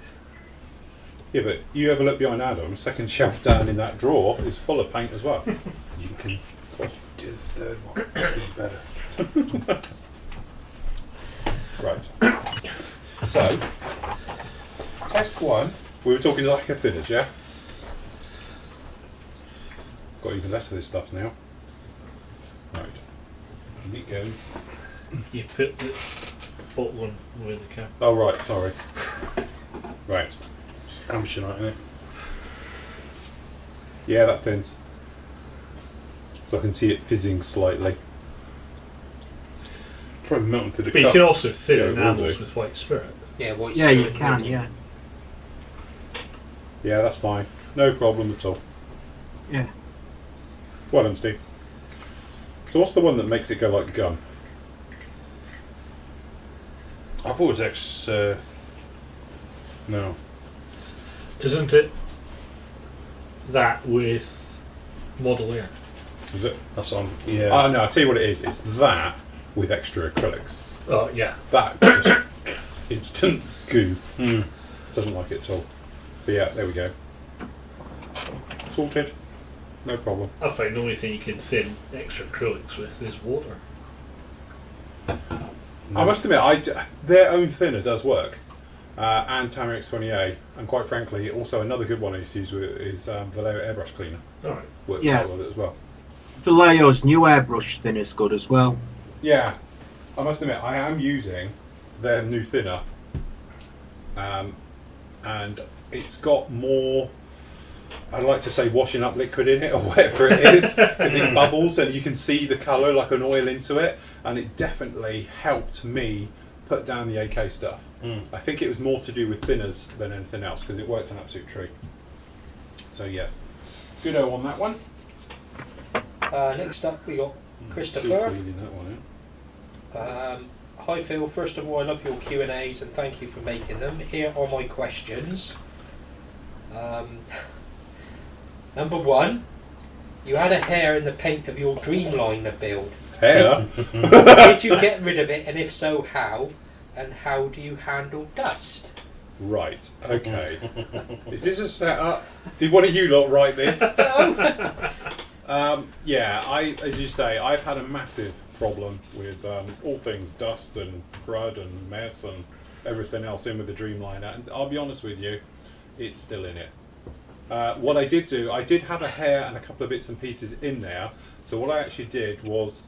Speaker 3: Yeah, but you have a look behind Adam. Second shelf down in that drawer is full of paint as well. You can.
Speaker 2: Do the third one. It's even better.
Speaker 3: Right. So, test one. We were talking lacquer thinners, yeah? Got even less of this stuff now. Right. And it goes.
Speaker 4: You've put the bottle on with the cap.
Speaker 3: Oh, right, sorry. Right.
Speaker 2: It's amateur night, isn't it?
Speaker 3: Yeah, that thins. So I can see it fizzing slightly.
Speaker 2: Try melting through the
Speaker 4: But you
Speaker 2: cup.
Speaker 4: can also thin
Speaker 3: Yeah, it will
Speaker 4: enamels
Speaker 3: do.
Speaker 4: with white spirit.
Speaker 5: Yeah, white
Speaker 1: Yeah,
Speaker 5: spirit.
Speaker 1: you can. Yeah.
Speaker 3: Yeah, that's fine. No problem at all.
Speaker 1: Yeah.
Speaker 3: Well done, Steve. So what's the one that makes it go like gum?
Speaker 2: I've always X
Speaker 3: No.
Speaker 4: Isn't it that with Model Air?
Speaker 3: Is it?
Speaker 2: That's on. Yeah.
Speaker 3: Oh no, I'll tell you what it is. It's that with extra acrylics.
Speaker 4: Oh, yeah.
Speaker 3: That just instant goo. Doesn't like it at all. But yeah, there we go. Sorted. No problem.
Speaker 4: I find the only thing you can thin extra acrylics with is water.
Speaker 3: I must admit, their own thinner does work. And Tamex 20A, and quite frankly, also another good one I used to use is Vallejo Airbrush Cleaner.
Speaker 4: Alright.
Speaker 3: Works
Speaker 1: Yeah.
Speaker 3: well with it as well.
Speaker 1: Vallejo's new airbrush thinner is good as well.
Speaker 3: Yeah, I must admit, I am using their new thinner, and it's got more, I'd like to say, washing up liquid in it or whatever it is, because it bubbles and you can see the colour like an oil into it, and it definitely helped me put down the AK stuff. I think it was more to do with thinners than anything else, because it worked an absolute treat. So yes, good-o on that one.
Speaker 5: Next up we got
Speaker 3: Still
Speaker 5: Christopher.
Speaker 3: cleaning that one out.
Speaker 5: Hi Phil, first of all I love your Q&As and thank you for making them. Here are my questions. Number one, you had a hair in the paint of your Dreamliner build.
Speaker 3: Hair?
Speaker 5: Did you get rid of it, and if so, how? And how do you handle dust?
Speaker 3: Right, okay. Is this a setup? Did one of you lot write this? Yeah, as you say, I've had a massive problem with all things dust and crud and mess and everything else in with the Dreamliner, and I'll be honest with you, it's still in it. What I did do, I did have a hair and a couple of bits and pieces in there, so what I actually did was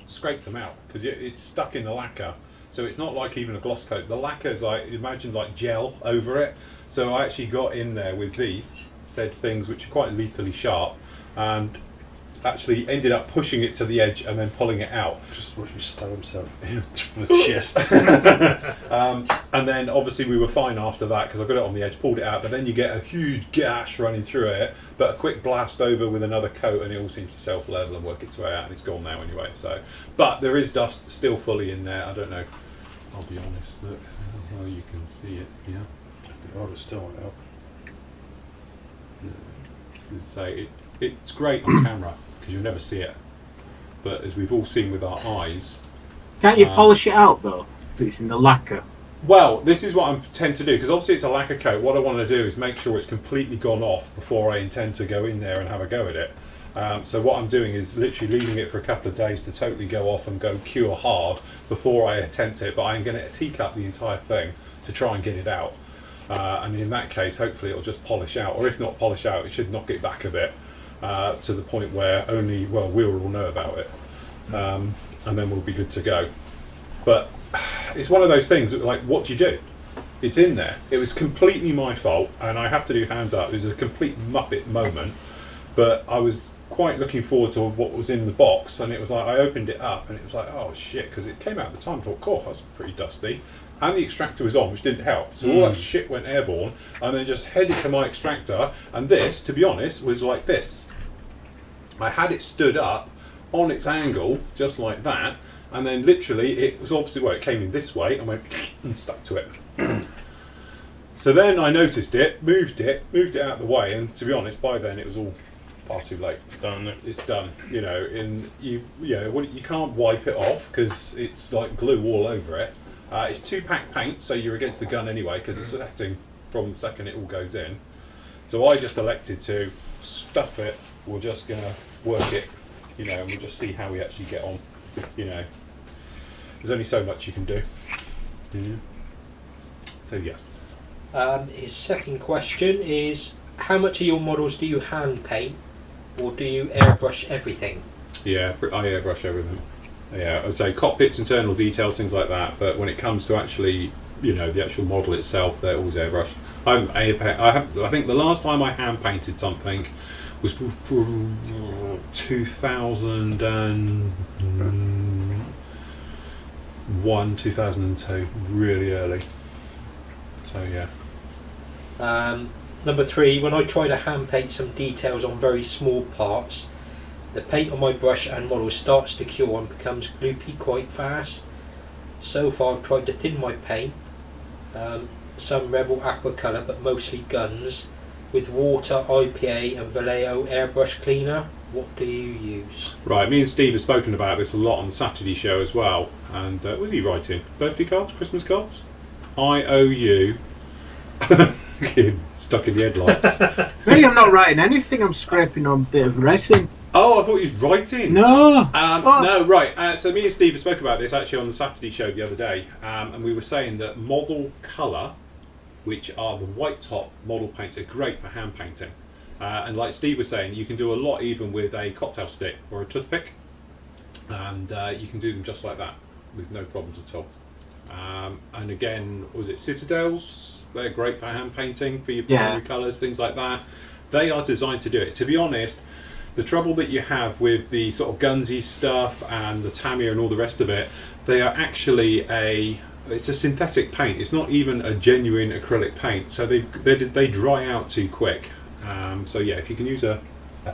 Speaker 3: scraped them out, because it's stuck in the lacquer, so it's not like even a gloss coat. The lacquer is like, imagine like gel over it, so I actually got in there with these said things which are quite lethally sharp, and actually ended up pushing it to the edge and then pulling it out.
Speaker 2: Just watch him stab himself in the chest.
Speaker 3: And then obviously we were fine after that, because I got it on the edge, pulled it out, but then you get a huge gash running through it, but a quick blast over with another coat and it all seems to self-level and work its way out, and it's gone now anyway. So, but there is dust still fully in there. I don't know, I'll be honest, look how you can see it. Yeah,
Speaker 2: The order still went out.
Speaker 3: So it's great on camera because you'll never see it, but as we've all seen with our eyes.
Speaker 1: Can't you polish it out though? It's in the lacquer.
Speaker 3: Well, this is what I tend to do, because obviously it's a lacquer coat. What I want to do is make sure it's completely gone off before I intend to go in there and have a go at it. So what I'm doing is literally leaving it for a couple of days to totally go off and go cure hard before I attempt it, but I'm going to teacup the entire thing to try and get it out. And in that case, hopefully it'll just polish out, or if not polish out, it should knock it back a bit to the point where only, well, we'll all know about it, and then we'll be good to go. But it's one of those things that, like, what do you do? It's in there. It was completely my fault, and I have to do hands up. It was a complete Muppet moment, but I was quite looking forward to what was in the box, and it was like I opened it up and it was like, oh shit, because it came out at the time. I thought, cool, that's pretty dusty, and the extractor was on, which didn't help, so all that shit went airborne, and then just headed to my extractor, and this, to be honest, was like this. I had it stood up on its angle just like that, and then literally it was obviously, well, it came in this way and went and stuck to it. So then I noticed it, moved it out of the way, and to be honest, by then it was all far too late.
Speaker 2: It's done.
Speaker 3: It's done, you know. And you can't wipe it off because it's like glue all over it. It's 2-pack paint, so you're against the gun anyway because it's acting from the second it all goes in. So I just elected to stuff it. We're just gonna work it, you know, and we'll just see how we actually get on. You know, there's only so much you can do. Yeah. So yes.
Speaker 5: His second question is, how much of your models do you hand paint, or do you airbrush everything?
Speaker 3: Yeah, I airbrush everything. Yeah, I'd say cockpits, internal details, things like that. But when it comes to actually, you know, the actual model itself, they're always airbrushed. I think the last time I hand painted something was 2001, 2002, really early. So yeah.
Speaker 5: Number 3, when I try to hand paint some details on very small parts, the paint on my brush and model starts to cure and becomes gloopy quite fast. So far I've tried to thin my paint, Some Rebel Aqua Colour, but mostly guns, with water, IPA and Vallejo airbrush cleaner. What do you use?
Speaker 3: Right, me and Steve have spoken about this a lot on the Saturday show as well. And what was he writing? Birthday cards? Christmas cards? I owe you. Him, stuck in the headlights.
Speaker 1: Me, I'm not writing anything. I'm scraping on a bit of resin.
Speaker 3: Oh, I thought he was writing.
Speaker 1: No.
Speaker 3: No, right. So me and Steve have spoke about this actually on the Saturday show the other day. And we were saying that model colour, which are the white top model paints, are great for hand painting. And like Steve was saying, you can do a lot even with a cocktail stick or a toothpick. And you can do them just like that with no problems at all. And again, was it Citadels? They're great for hand painting, for your primary colours, things like that. They are designed to do it. To be honest, the trouble that you have with the sort of gunsy stuff and the Tamiya and all the rest of it, they are actually it's a synthetic paint. It's not even a genuine acrylic paint, so they dry out too quick. So yeah, if you can use a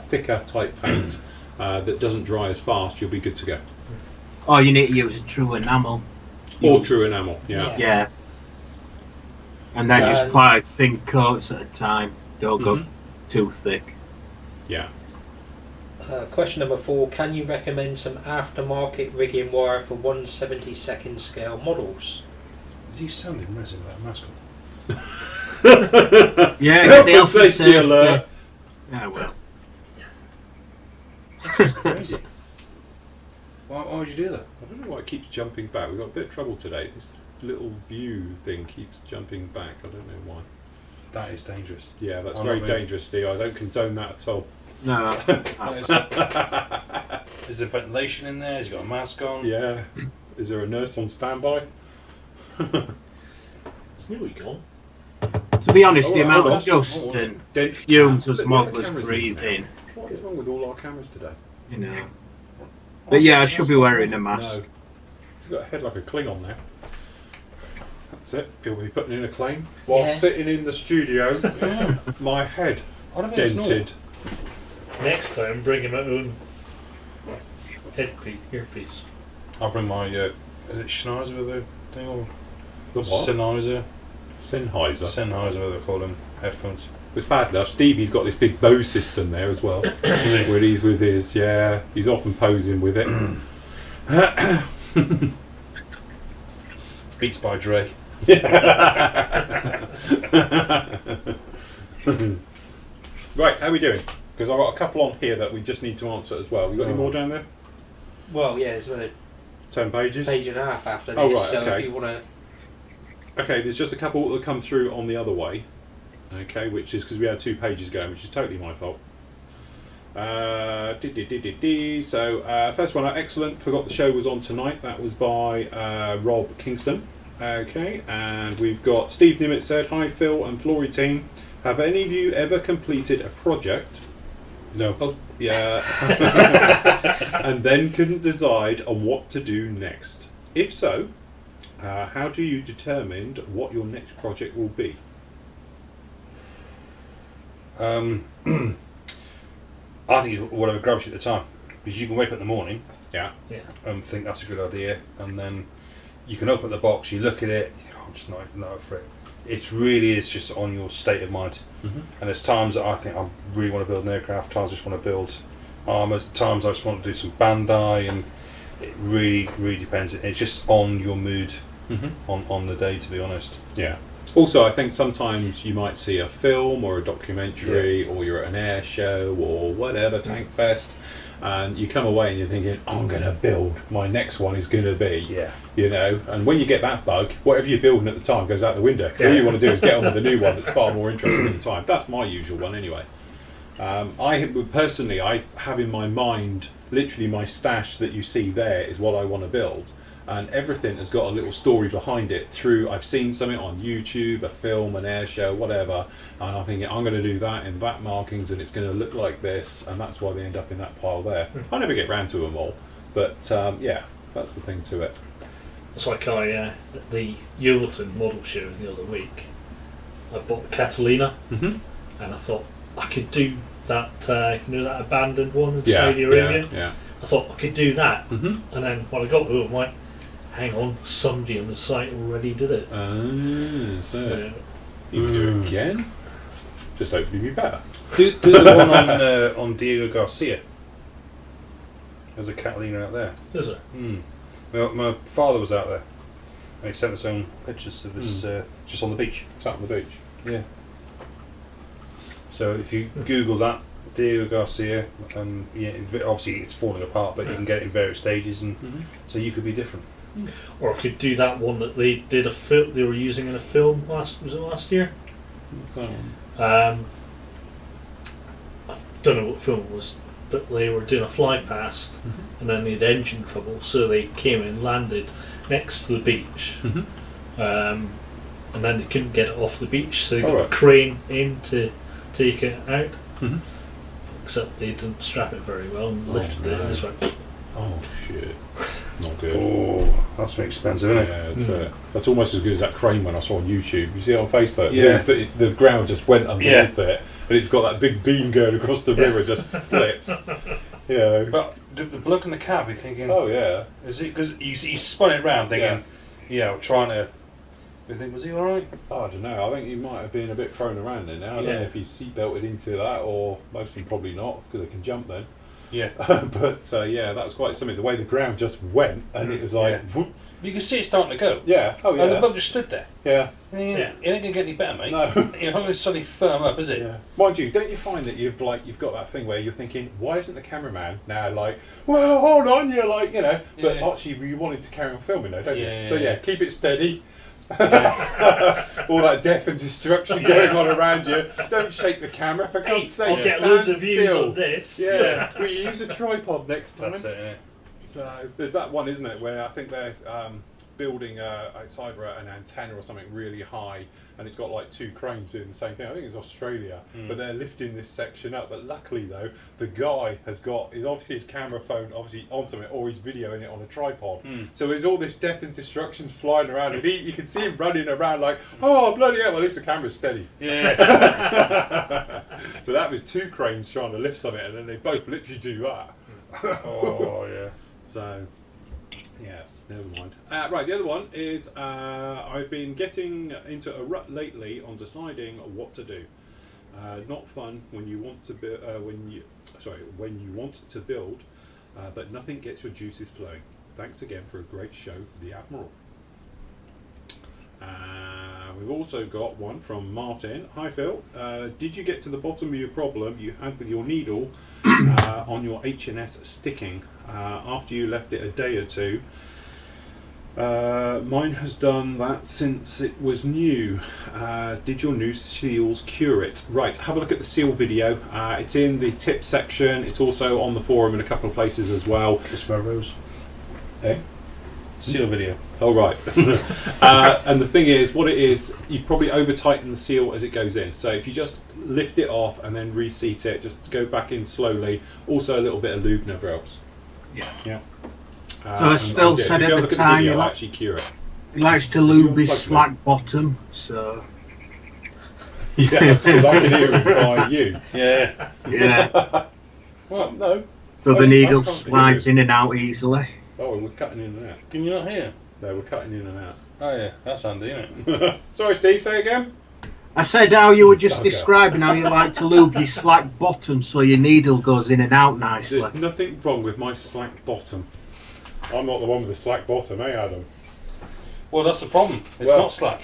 Speaker 3: thicker type paint that doesn't dry as fast, you'll be good to go.
Speaker 1: Oh, you need to use a true enamel.
Speaker 3: Or true enamel, yeah.
Speaker 1: Yeah. And then just apply thin coats at a time. Don't go too thick.
Speaker 3: Yeah.
Speaker 5: Question number 4. Can you recommend some aftermarket rigging wire for 1/72nd scale models?
Speaker 2: Is he sounding resin like a mascot?
Speaker 1: Yeah,
Speaker 3: Health
Speaker 1: the
Speaker 3: and
Speaker 1: health and
Speaker 3: safety alert.
Speaker 1: Yeah, well.
Speaker 2: That's just crazy. Why would you do that?
Speaker 3: I don't know why it keeps jumping back. We've got a bit of trouble today. This little view thing keeps jumping back. I don't know why.
Speaker 2: That is dangerous.
Speaker 3: Yeah, that's
Speaker 2: I'm
Speaker 3: very
Speaker 2: not really-
Speaker 3: dangerous, Steve. I don't condone that at all.
Speaker 1: No.
Speaker 2: Is there ventilation in there? Has he got a mask on?
Speaker 3: Yeah. Is there a nurse on standby?
Speaker 4: It's nearly gone.
Speaker 1: To be honest, the
Speaker 3: Oh,
Speaker 1: amount
Speaker 3: that's
Speaker 1: of
Speaker 2: awesome.
Speaker 1: dust and
Speaker 3: Dead
Speaker 1: fumes
Speaker 3: cat.
Speaker 1: as
Speaker 3: Look, the other
Speaker 1: modellers
Speaker 3: camera's
Speaker 1: breathe
Speaker 3: missing
Speaker 1: in,
Speaker 3: out. What is wrong with all our cameras today?
Speaker 1: you know. But yeah, I should be wearing a mask.
Speaker 3: No. He's got a head like a Klingon now. That's it. He'll be putting in a claim. While
Speaker 5: Yeah.
Speaker 3: sitting in the studio, my head
Speaker 2: I don't think it's normal.
Speaker 3: dented.
Speaker 4: Next time, bring him out own earpiece.
Speaker 2: I'll bring my, is it Schneider with the thing or
Speaker 3: The what?
Speaker 2: Sennheiser?
Speaker 3: Sennheiser.
Speaker 2: Sennheiser, they call them, headphones.
Speaker 3: It's bad enough. Stevie's got this big bow system there as well.
Speaker 2: Is he?
Speaker 3: Where he's with his, he's often posing with it.
Speaker 2: Beats by Dre.
Speaker 3: Right, how are we doing? Because I've got a couple on here that we just need to answer as well. We got any more down there?
Speaker 5: Well, yeah, there's another
Speaker 3: 10 pages?
Speaker 5: page and a half after this,
Speaker 3: Oh, right,
Speaker 5: so
Speaker 3: okay.
Speaker 5: if you want to...
Speaker 3: Okay, there's just a couple that come through on the other way. Okay, which is because we had 2 pages going, which is totally my fault. So, first one, excellent. Forgot the show was on tonight. That was by Rob Kingston. Okay, and we've got Steve Nimitz said, "Hi Phil and Flory team. Have any of you ever completed a project?"
Speaker 2: No.
Speaker 3: Oh, yeah. And then couldn't decide on what to do next? If so, how do you determine what your next project will be?
Speaker 2: I think it's whatever grabs you at the time. Because you can wake up in the morning
Speaker 3: Yeah.
Speaker 2: and think that's a good idea, and then you can open the box, you look at it, I'm just not up for it. It really is just on your state of mind.
Speaker 3: Mm-hmm.
Speaker 2: And there's times that I think I really want to build an aircraft, times I just want to build armour, times I just want to do some Bandai, and it really depends. It's just on your mood on the day, to be honest.
Speaker 3: Yeah. Also, I think sometimes you might see a film or a documentary, or you're at an air show or whatever, Tank Fest, and you come away and you're thinking, I'm going to build, my next one is going to be, you know, and when you get that bug, whatever you're building at the time goes out the window. So all you want to do is get on with the new one that's far more interesting at the time. That's my usual one anyway. I have in my mind, literally my stash that you see there is what I want to build. And everything has got a little story behind it I've seen something on YouTube, a film, an air show, whatever, and I'm thinking I'm going to do that in that markings and it's going to look like this, and that's why they end up in that pile there. I never get round to them all, but yeah, that's the thing to it.
Speaker 4: It's like at the Yeovilton model show the other week, I bought Catalina, and I thought I could do that, that abandoned one in Saudi Arabia.
Speaker 3: Yeah.
Speaker 4: I thought I could do that, and then when I got to it, I went, hang on, somebody on the site already did it.
Speaker 3: So you can do it again. Just hopefully be better.
Speaker 2: Do the one on Diego Garcia. There's a Catalina out there.
Speaker 4: Is it?
Speaker 2: Well, my father was out there, and he sent us own pictures of this just on the beach.
Speaker 3: Sat on the beach.
Speaker 2: Yeah. So if you Google that, Diego Garcia, and obviously it's falling apart, but you can get it in various stages, and so you could be different.
Speaker 4: Or could do that one that they did they were using in a film last year? I don't know what film it was, but they were doing a fly past and then they had engine trouble, so they came in, landed next to the beach, and then they couldn't get it off the beach, so they got a crane in to take it out. Except they didn't strap it very well and lifted it and just went.
Speaker 3: Oh shit! Not good.
Speaker 2: Oh, that's very expensive, isn't it?
Speaker 3: Yeah, that's almost as good as that crane one I saw on YouTube. You see it on Facebook?
Speaker 2: Yeah.
Speaker 3: The ground just went underneath it, and it's got that big beam going across the river, just flips. Yeah.
Speaker 2: But the bloke in the cab, you're thinking,
Speaker 3: oh yeah,
Speaker 2: is he? Because he spun it round, thinking, trying to. You think, was he all right?
Speaker 3: Oh, I don't know. I think he might have been a bit thrown around in there. I don't know if he's seatbelted into that, or most of them probably not, because they can jump then.
Speaker 2: Yeah.
Speaker 3: But that was quite something. The way the ground just went, and it was like, whoop.
Speaker 2: You can see it starting to go.
Speaker 3: Yeah. Oh yeah.
Speaker 2: And the bloke just stood there.
Speaker 3: Yeah.
Speaker 2: It ain't gonna get any better, mate.
Speaker 3: No.
Speaker 2: You're not gonna suddenly firm up, is it?
Speaker 3: Yeah. Mind you, don't you find that you've got that thing where you're thinking, why isn't the cameraman now like, well, hold on, you're like, but actually you wanted to carry on filming though, don't you? So keep it steady. All that death and destruction going on around you. Don't shake the camera, for God's sake.
Speaker 4: I'll get loads of views on this.
Speaker 3: Yeah. Will you use a tripod next time?
Speaker 2: That's it,
Speaker 3: So there's that one, isn't it, where I think they're building it's either an antenna or something really high, and it's got like 2 cranes doing the same thing. I think it's Australia, but they're lifting this section up. But luckily though, the guy has got his camera phone obviously on something, or he's videoing it on a tripod. So there's all this death and destruction's flying around, and you can see him running around like, oh bloody hell! Well, at least the camera's steady. Yeah. But that was 2 cranes trying to lift something, and then they both literally do that.
Speaker 2: Oh yeah.
Speaker 3: So. Yes, never mind. Right, the other one is I've been getting into a rut lately on deciding what to do. Not fun when you want to when you want to build, but nothing gets your juices flowing. Thanks again for a great show, The Admiral. We've also got one from Martin. Hi Phil, did you get to the bottom of your problem you had with your needle on your H&S sticking after you left it a day or two? Mine has done that since it was new. Did your new seals cure it? Right, have a look at the seal video. It's in the tip section. It's also on the forum in a couple of places as well.
Speaker 2: Kiss my rose.
Speaker 3: Eh?
Speaker 2: Seal video.
Speaker 3: Oh right. And the thing is, what it is, you've probably over tightened the seal as it goes in. So if you just lift it off and then reseat it, just go back in slowly. Also a little bit of lube never helps.
Speaker 1: Yeah. So as Phil said at the time,
Speaker 3: video, actually cure it.
Speaker 1: He likes to lube his slack bottom, so...
Speaker 3: Yeah, because I can hear it by you.
Speaker 2: Yeah.
Speaker 1: Yeah.
Speaker 3: Well, no.
Speaker 1: So the needle slides in and out easily.
Speaker 3: Oh, and we're cutting in and out.
Speaker 2: Can you not hear?
Speaker 3: No, we're cutting in and out.
Speaker 2: Oh yeah, that's handy, isn't it?
Speaker 3: Sorry Steve, say again?
Speaker 1: I said how you were just describing how you like to lube your slack bottom so your needle goes in and out nicely.
Speaker 3: There's nothing wrong with my slack bottom. I'm not the one with the slack bottom, eh Adam?
Speaker 2: Well, that's the problem. It's not slack.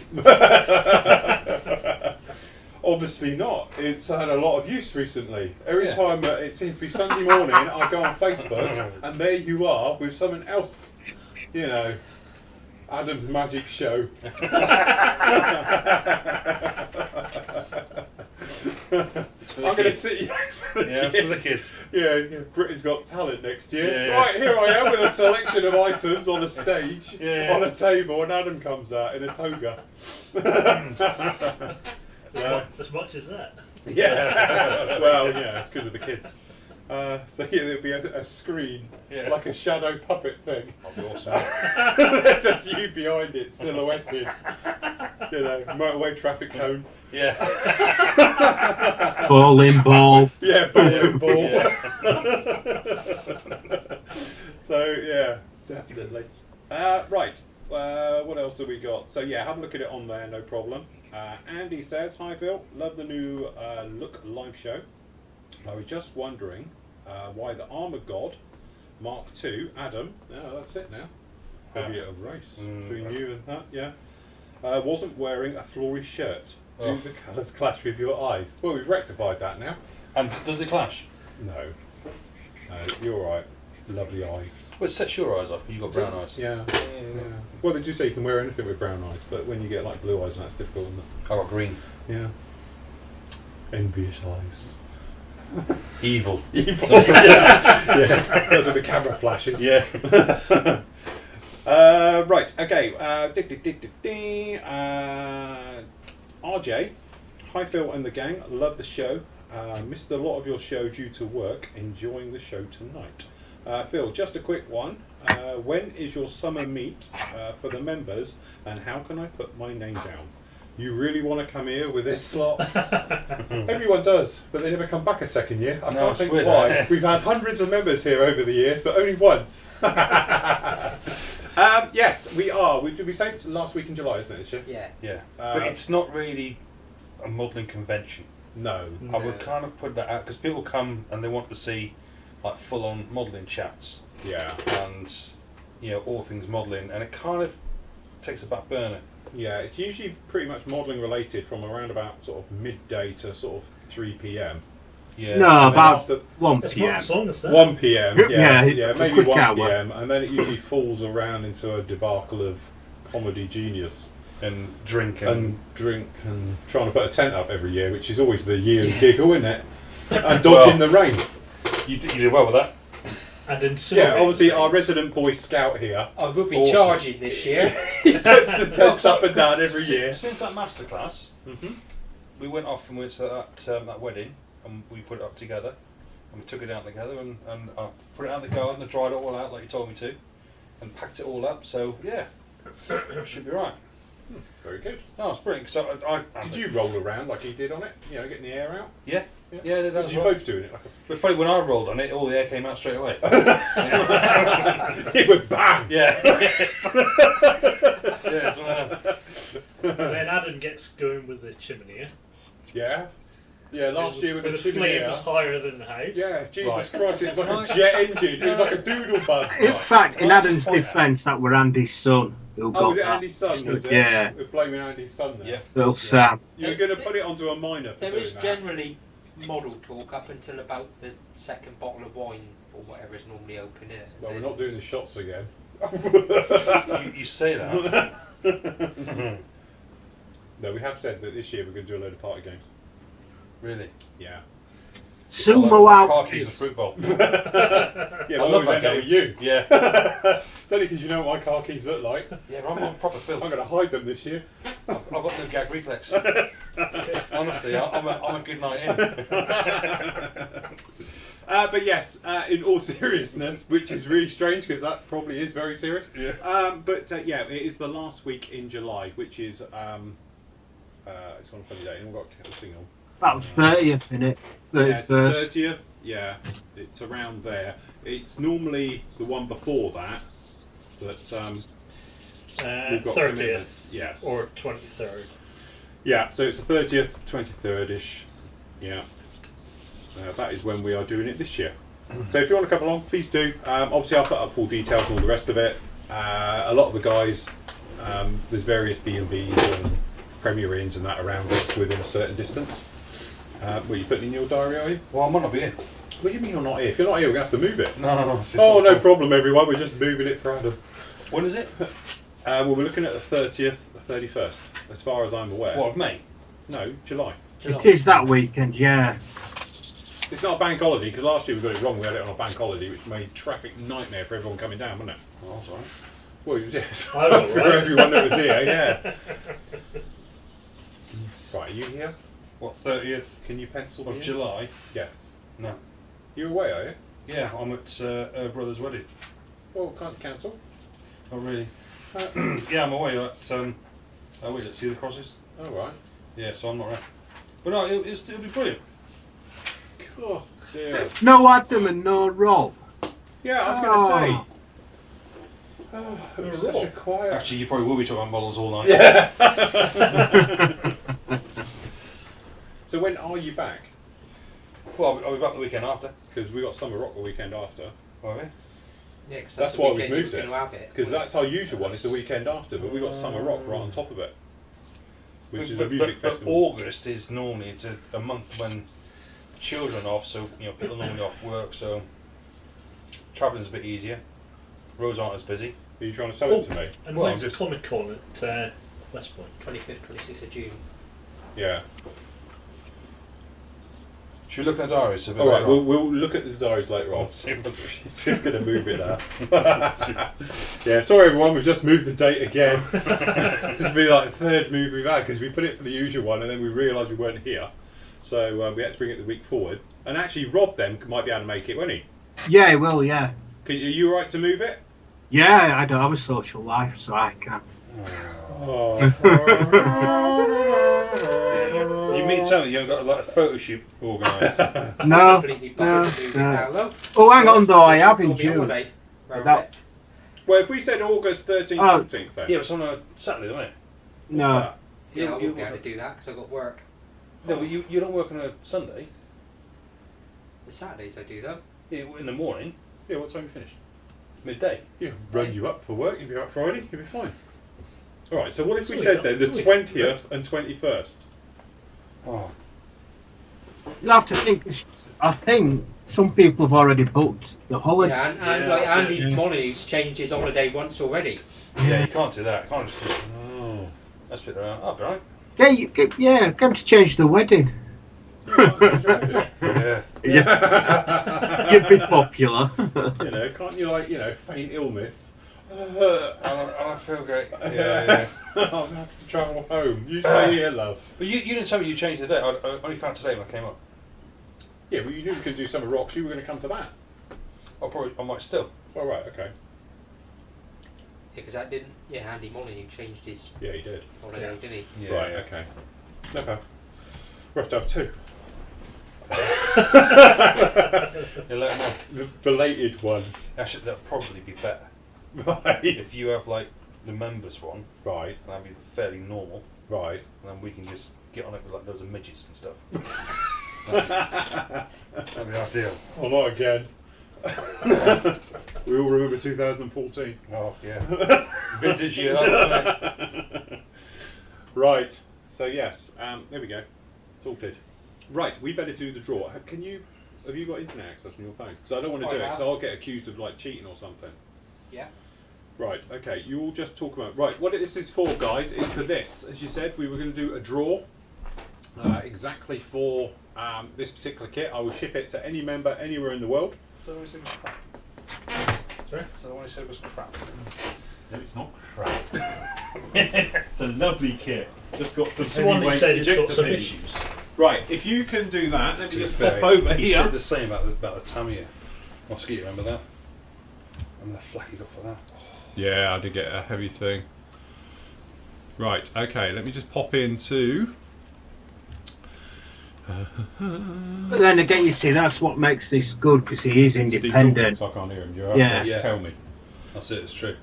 Speaker 3: Obviously not. It's had a lot of use recently. Every time it seems to be Sunday morning, I go on Facebook and there you are with someone else. You know, Adam's magic show. I'm going to sit here for the kids.
Speaker 2: It's for the kids.
Speaker 3: Yeah, Britain's Got Talent next year.
Speaker 2: Yeah.
Speaker 3: Right, here I am with a selection of items on a stage, on a table, and Adam comes out in a toga.
Speaker 4: As much as that.
Speaker 3: Yeah. Well, yeah, it's because of the kids. So yeah, there'll be a screen, like a shadow puppet thing.
Speaker 2: That'll be awesome.
Speaker 3: There's just you behind it, silhouetted. You know, motorway traffic cone.
Speaker 2: Yeah.
Speaker 1: Bowling ball.
Speaker 3: Yeah, bowling ball.
Speaker 2: Yeah.
Speaker 3: So yeah, definitely. Right. What else have we got? So yeah, have a look at it on there, no problem. Andy says, "Hi Phil, love the new Look live show. I was just wondering why the Armour God Mark II, Adam, that's it now. Maybe a race between you and that, yeah. Wasn't wearing a Flory shirt. Do the colours clash with your eyes?" Well, we've rectified that now.
Speaker 2: And does it clash?
Speaker 3: No. You're alright. Lovely eyes.
Speaker 2: Well, it sets your eyes off. You've got brown eyes.
Speaker 3: Yeah. Well, they do say you can wear anything with brown eyes, but when you get like blue eyes, that's difficult, isn't it?
Speaker 2: I've got green.
Speaker 3: Yeah. Envious eyes.
Speaker 2: Evil.
Speaker 3: Evil. Yeah. Those are the camera flashes.
Speaker 2: Yeah.
Speaker 3: Right. Okay. RJ. Hi Phil and the gang. Love the show. Missed a lot of your show due to work. Enjoying the show tonight. Phil, just a quick one. When is your summer meet for the members, and how can I put my name down? You really want to come here with this slot? Everyone does, but they never come back a second year. I can't think why. We've had hundreds of members here over the years, but only once. Yes, we are. Did we say it's last week in July, isn't it, this year?
Speaker 5: Yeah.
Speaker 2: Yeah. But it's not really a modelling convention.
Speaker 3: No.
Speaker 2: I would kind of put that out because people come and they want to see like full-on modelling chats.
Speaker 3: Yeah.
Speaker 2: And all things modelling, and it kind of takes a back burner.
Speaker 3: Yeah, it's usually pretty much modelling related from around about sort of midday to sort of 3 p.m.
Speaker 2: Yeah.
Speaker 1: No, about
Speaker 3: after
Speaker 1: 1
Speaker 4: It's
Speaker 1: p.m.
Speaker 4: not as long as that.
Speaker 3: 1 p.m.
Speaker 1: Yeah,
Speaker 3: Yeah, maybe
Speaker 1: quick
Speaker 3: 1
Speaker 1: hour.
Speaker 3: p.m. And then it usually falls around into a debacle of comedy genius
Speaker 2: And drink
Speaker 3: and drink and trying to put a tent up every year, which is always the yearly giggle, isn't it? And dodging the rain.
Speaker 2: You did well with that.
Speaker 4: And in
Speaker 3: Yeah, obviously our resident Boy Scout here.
Speaker 5: I will be
Speaker 2: Awesome.
Speaker 5: charging this year.
Speaker 3: He puts the tents up and down every year.
Speaker 2: Since that masterclass, we went off and went to that wedding, and we put it up together, and we took it down together, and I put it out in the garden, and dried it all out like you told me to, and packed it all up. So yeah, should be right.
Speaker 3: Very good.
Speaker 2: No, it's brilliant. So I
Speaker 3: Did you roll around like he did on it? Getting the air out?
Speaker 2: Yeah. Yeah,
Speaker 3: Did
Speaker 2: that's
Speaker 3: you
Speaker 2: right.
Speaker 3: both doing it? Like
Speaker 2: But funny, when I rolled on it, all the air came out straight away.
Speaker 3: it went bang!
Speaker 2: Yeah. Yeah, it's one of them.
Speaker 4: And then Adam gets going with the chimney.
Speaker 3: Yeah. Yeah, last year with the
Speaker 4: the
Speaker 3: chimney.
Speaker 4: flames higher than the house.
Speaker 3: Yeah, Jesus
Speaker 2: Right.
Speaker 3: Christ, it was like a jet engine. It was like a doodle bug.
Speaker 1: In fact, in
Speaker 2: Can I
Speaker 1: Adam's
Speaker 2: just point out-
Speaker 1: defence, that were Andy's son who got
Speaker 3: Oh, was it
Speaker 1: that.
Speaker 3: Andy's son, was it?
Speaker 1: Yeah,
Speaker 3: We're blaming Andy's son there.
Speaker 2: Yeah.
Speaker 1: little Sam.
Speaker 3: You're going to put it onto a minor for
Speaker 5: There
Speaker 3: doing
Speaker 5: is
Speaker 3: that.
Speaker 5: generally model talk up until about the second bottle of wine or whatever is normally open in it.
Speaker 3: Well, we're not doing the shots again.
Speaker 2: You say that.
Speaker 3: No, we have said that this year we're going to do a load of party games.
Speaker 2: Really?
Speaker 3: Yeah.
Speaker 1: Sumo
Speaker 2: Like car keys and
Speaker 1: outfits.
Speaker 2: fruit bowl.
Speaker 3: Yeah,
Speaker 2: I
Speaker 3: well,
Speaker 2: love
Speaker 3: we
Speaker 2: that
Speaker 3: end up
Speaker 2: game.
Speaker 3: with you.
Speaker 2: Yeah.
Speaker 3: It's only because you know what my car keys look like.
Speaker 2: Yeah, but I'm on proper
Speaker 3: I'm
Speaker 2: filth.
Speaker 3: going to hide them this year.
Speaker 2: I've got no gag reflex. Honestly, I'm a good night in.
Speaker 3: But yes, in all seriousness, which is really strange because that probably is very serious.
Speaker 2: Yeah.
Speaker 3: But yeah, it is the last week in July, which is it's on a funny day. I've got a thing on.
Speaker 1: About 30th in it.
Speaker 3: Yeah, it's the
Speaker 1: 31st.
Speaker 3: 30th. Yeah, it's around there. It's normally the one before that, but we've got
Speaker 4: 30th
Speaker 3: commitments, yes.
Speaker 4: or 23rd.
Speaker 3: Yeah, so it's the 30th, 23rd-ish. Yeah. That is when we are doing it this year. So if you want to come along, please do. Obviously, I'll put up full details and all the rest of it. A lot of the guys, there's various B&Bs and Premier Inns and that around us within a certain distance. Were you putting in your diary, are you?
Speaker 2: Well, I might not be in.
Speaker 3: What do you mean you're not here? If you're not here, we're going to have to move it.
Speaker 2: No. It's just
Speaker 3: Oh,
Speaker 2: not
Speaker 3: no problem, everyone. We're just moving it for Adam.
Speaker 2: When is it?
Speaker 3: Well, we're looking at the 30th, the 31st, as far as I'm aware.
Speaker 2: What, of May?
Speaker 3: No, July.
Speaker 1: It is that weekend, yeah.
Speaker 3: It's not a bank holiday, because last year we got it wrong. We had it on a bank holiday, which made traffic nightmare for everyone coming down, wasn't it?
Speaker 2: Oh, sorry.
Speaker 3: Well, yes.
Speaker 4: I was
Speaker 3: For
Speaker 4: alright.
Speaker 3: everyone that was here, yeah. Right, are you here?
Speaker 2: What, 30th
Speaker 3: Can you pencil me
Speaker 2: of
Speaker 3: in?
Speaker 2: July?
Speaker 3: Yes.
Speaker 2: No.
Speaker 3: You're away, are you?
Speaker 2: Yeah, I'm at her brother's wedding.
Speaker 3: Well, can't you cancel?
Speaker 2: Not really. Yeah, I'm away at, oh wait, let's see the crosses.
Speaker 3: Oh, right.
Speaker 2: Yeah, so I'm not around. But no, it'll be brilliant.
Speaker 3: Oh, dear.
Speaker 1: No Adam and no Rob.
Speaker 3: Yeah, I was going to say. It was such a quiet.
Speaker 2: Actually, you probably will be talking about models all night.
Speaker 3: Yeah. So when are you back?
Speaker 2: Well, I'll be back the weekend after.
Speaker 3: Because we got Summer Rock the weekend after.
Speaker 2: Will we?
Speaker 5: Yeah, because
Speaker 3: That's
Speaker 5: the
Speaker 3: why we
Speaker 5: weekend
Speaker 3: moved
Speaker 5: you were
Speaker 3: it.
Speaker 5: going to have it.
Speaker 3: Because that's our usual one. It's the weekend after, but we got Summer Rock right on top of it, which is a music
Speaker 2: but
Speaker 3: festival.
Speaker 2: August is normally a month when children are off, so people are normally off work, so travelling's a bit easier. Roads aren't as busy.
Speaker 3: Are you trying to sell it to me?
Speaker 4: And
Speaker 2: Well,
Speaker 4: when's
Speaker 2: I'm
Speaker 4: the Comic Con at West Point?
Speaker 5: 25th, 26th of June.
Speaker 3: Yeah.
Speaker 2: Should we look at the diaries?
Speaker 3: All right, we'll look at the diaries later on. She's just going to move it now. Yeah, sorry everyone, we've just moved the date again. This will be like the third move we've had because we put it for the usual one and then we realised we weren't here. So we had to bring it the week forward. And actually Rob then might be able to make it, won't he?
Speaker 1: Yeah, well, yeah.
Speaker 3: Are you alright to move it?
Speaker 1: Yeah, I don't have a social life, so I can.
Speaker 3: Oh.
Speaker 2: You mean to tell me you haven't got a photo shoot organised?
Speaker 1: No,
Speaker 5: Completely
Speaker 1: no,
Speaker 5: bothered to move it
Speaker 1: no.
Speaker 5: now, though.
Speaker 1: Oh, hang on, though, I have in
Speaker 5: Got me
Speaker 1: June.
Speaker 5: holiday round
Speaker 1: That-
Speaker 5: it.
Speaker 3: Well, if we said August 13th,
Speaker 1: Oh.
Speaker 3: 14th then.
Speaker 2: Yeah, it's on a Saturday, isn't it?
Speaker 3: What's
Speaker 1: No,
Speaker 3: that?
Speaker 5: Yeah, I
Speaker 2: You
Speaker 5: won't be able to do that because I've got work.
Speaker 2: No, but you don't work on a Sunday.
Speaker 5: The Saturdays I do, though.
Speaker 2: Yeah, in the morning,
Speaker 3: Yeah, what time you finish?
Speaker 2: midday.
Speaker 3: Yeah, run you up for work, you'll be up Friday, you'll be fine. Alright, so what if we
Speaker 4: So we
Speaker 3: said
Speaker 4: got-
Speaker 3: then the
Speaker 4: so we got-
Speaker 3: 20th and 21st?
Speaker 2: Oh,
Speaker 1: you have to think. I think some people have already booked the holiday.
Speaker 5: Yeah, and
Speaker 2: Yeah,
Speaker 5: like
Speaker 2: that's
Speaker 5: Andy
Speaker 2: it, yeah.
Speaker 5: Molyneux's changed his holiday once already.
Speaker 2: yeah, you can't do that. You can't just
Speaker 3: Oh.
Speaker 2: let's put it around. Oh, right.
Speaker 1: Yeah, get him to change the wedding.
Speaker 2: Yeah.
Speaker 1: Yeah, you'd be popular.
Speaker 3: You know, can't you feign illness?
Speaker 2: I feel great. Yeah.
Speaker 3: I'm going to have to travel home. You stay here, love.
Speaker 2: But you didn't tell me you changed the date. I only found today when I came up.
Speaker 3: Yeah, well you knew you could do Summer Rocks, you were going to come to that.
Speaker 2: I might still.
Speaker 3: Alright, okay.
Speaker 5: Yeah, because that didn't. Yeah, Andy Molyneux changed his
Speaker 3: Yeah, he did.
Speaker 5: holiday, didn't he?
Speaker 2: Yeah.
Speaker 3: Right, okay. Okay. We'll have to have two.
Speaker 2: Yeah, let 'em know.
Speaker 3: The belated one.
Speaker 2: Actually, that'd probably be better
Speaker 3: Right.
Speaker 2: if you have like the members one,
Speaker 3: Right,
Speaker 2: and that'd be fairly normal,
Speaker 3: right.
Speaker 2: and then we can just get on it with like loads of midgets and stuff. That'd be ideal.
Speaker 3: Oh, not again. We all remember 2014.
Speaker 2: Oh yeah. Vintage year. That wasn't it?
Speaker 3: Right. So yes, there we go. Sorted. Right, we better do the draw. Have you got internet access on your phone? Because I don't want to
Speaker 5: I
Speaker 3: do it,
Speaker 5: have.
Speaker 3: because I'll get accused of like cheating or something.
Speaker 5: Yeah.
Speaker 3: Right. Okay. You all just talk about what this is for, guys. Is for this. As you said, we were going to do a draw exactly for this particular kit. I will ship it to any member anywhere in the world.
Speaker 2: So the one you said was crap.
Speaker 4: Sorry?
Speaker 2: So the one you said was crap.
Speaker 3: No, it's not crap. It's a lovely kit. Just got some
Speaker 4: It's the one that you said has got some issues.
Speaker 3: Right, if you can do that, let
Speaker 2: To
Speaker 3: me
Speaker 2: be
Speaker 3: just
Speaker 2: fair,
Speaker 3: pop over
Speaker 2: he
Speaker 3: here.
Speaker 2: said the same about the Tamiya mosquito. Remember that? And the flack he got for that.
Speaker 3: Yeah, I did get a heavy thing. Right, okay, let me just pop into.
Speaker 1: But then again, you see, that's what makes this good because he is independent.
Speaker 3: I can't hear him. You have
Speaker 1: Yeah.
Speaker 3: to
Speaker 2: Yeah.
Speaker 3: tell me.
Speaker 2: That's it. It's true.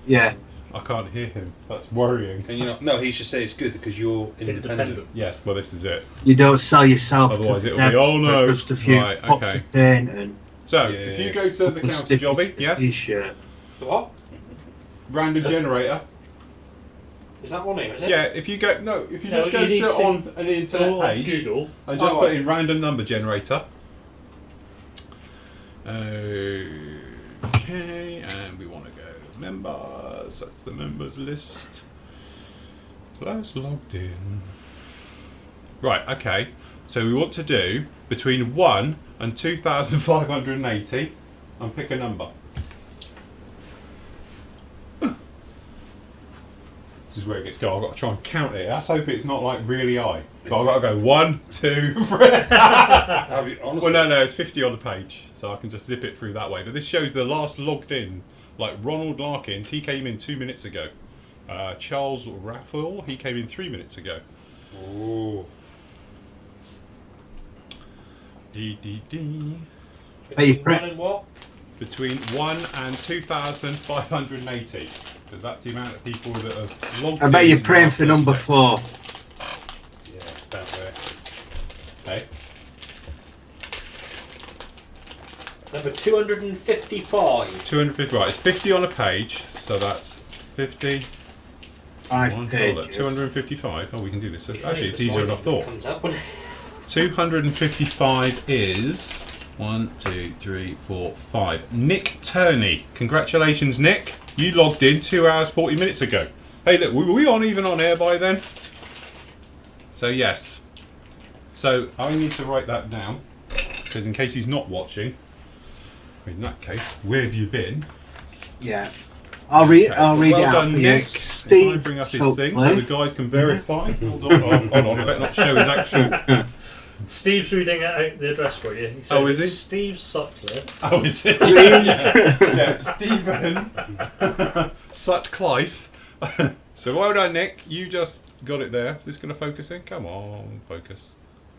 Speaker 1: Yeah,
Speaker 3: I can't hear him. That's worrying.
Speaker 2: And you know, no, he should say it's good because you're independent.
Speaker 3: Yes, well, this is it.
Speaker 1: you don't sell yourself.
Speaker 3: Otherwise
Speaker 1: to
Speaker 3: it'll
Speaker 1: them
Speaker 3: be, oh,
Speaker 1: for
Speaker 3: no.
Speaker 1: just a few
Speaker 3: Right,
Speaker 1: pots
Speaker 3: okay.
Speaker 1: of paint and
Speaker 3: So,
Speaker 2: Yeah.
Speaker 3: if you go to the counter
Speaker 1: sticky
Speaker 3: jobby, yes,
Speaker 1: T-shirt.
Speaker 5: The what?
Speaker 3: random generator.
Speaker 5: Is that on here? Is it?
Speaker 3: Yeah, if you go, no, if you
Speaker 4: No,
Speaker 3: just go
Speaker 4: you need
Speaker 3: to
Speaker 4: to
Speaker 3: on an internet
Speaker 4: Go on to
Speaker 3: page
Speaker 4: Google.
Speaker 3: and just
Speaker 5: Oh,
Speaker 3: put
Speaker 5: right.
Speaker 3: in random number generator. Okay, and we want to go members. That's the members list. That's logged in. Right. Okay. So we want to do between 1 and 2,580, and pick a number. This is where it gets going. I've got to try and count it. Let's hope it's not like really high. But I've got to go 1, 2, 3.
Speaker 2: Have you honestly?
Speaker 3: Well, no, it's 50 on the page, so I can just zip it through that way. But this shows the last logged in, like Ronald Larkins. He came in 2 minutes ago. Charles Raphael, he came in 3 minutes ago.
Speaker 2: Ooh.
Speaker 1: Hey, you
Speaker 5: Between 1 and what?
Speaker 3: between 1 and 2,580, because that's the amount of people that have logged in.
Speaker 1: I bet you're
Speaker 3: to
Speaker 1: praying
Speaker 3: ask
Speaker 1: for
Speaker 3: those
Speaker 1: number
Speaker 3: questions.
Speaker 1: 4.
Speaker 2: Yeah, it's about there.
Speaker 3: Hey,
Speaker 5: Number 255.
Speaker 3: 250, right, it's 50 on a page, so that's 50.
Speaker 1: 5
Speaker 3: One,
Speaker 1: pages.
Speaker 3: 255. Oh, we can do this. Actually, it's easier than I thought.
Speaker 5: Comes up, wouldn't it?
Speaker 3: 255 is 1, 2, 3, 4, 5. Nick Turney. Congratulations, Nick. You logged in 2 hours 40 minutes ago. Hey, look, were we on even on air by then? So yes. So I need to write that down because in case he's not watching. In that case, where have you been?
Speaker 1: Yeah. I'll read
Speaker 3: Okay.
Speaker 1: it out
Speaker 3: Well
Speaker 1: for you.
Speaker 3: done, Nick. If I
Speaker 1: Steve
Speaker 3: bring up his thing so
Speaker 1: Suckley.
Speaker 3: the guys can verify. Hold on, I better not show his actual.
Speaker 4: Steve's reading out the address for you. He said,
Speaker 3: Oh, is he?
Speaker 4: Steve Sutcliffe.
Speaker 3: Oh, is it? Yeah, Stephen Sutcliffe. So well done, Nick. You just got it there. Is this going to focus in? Come on, focus.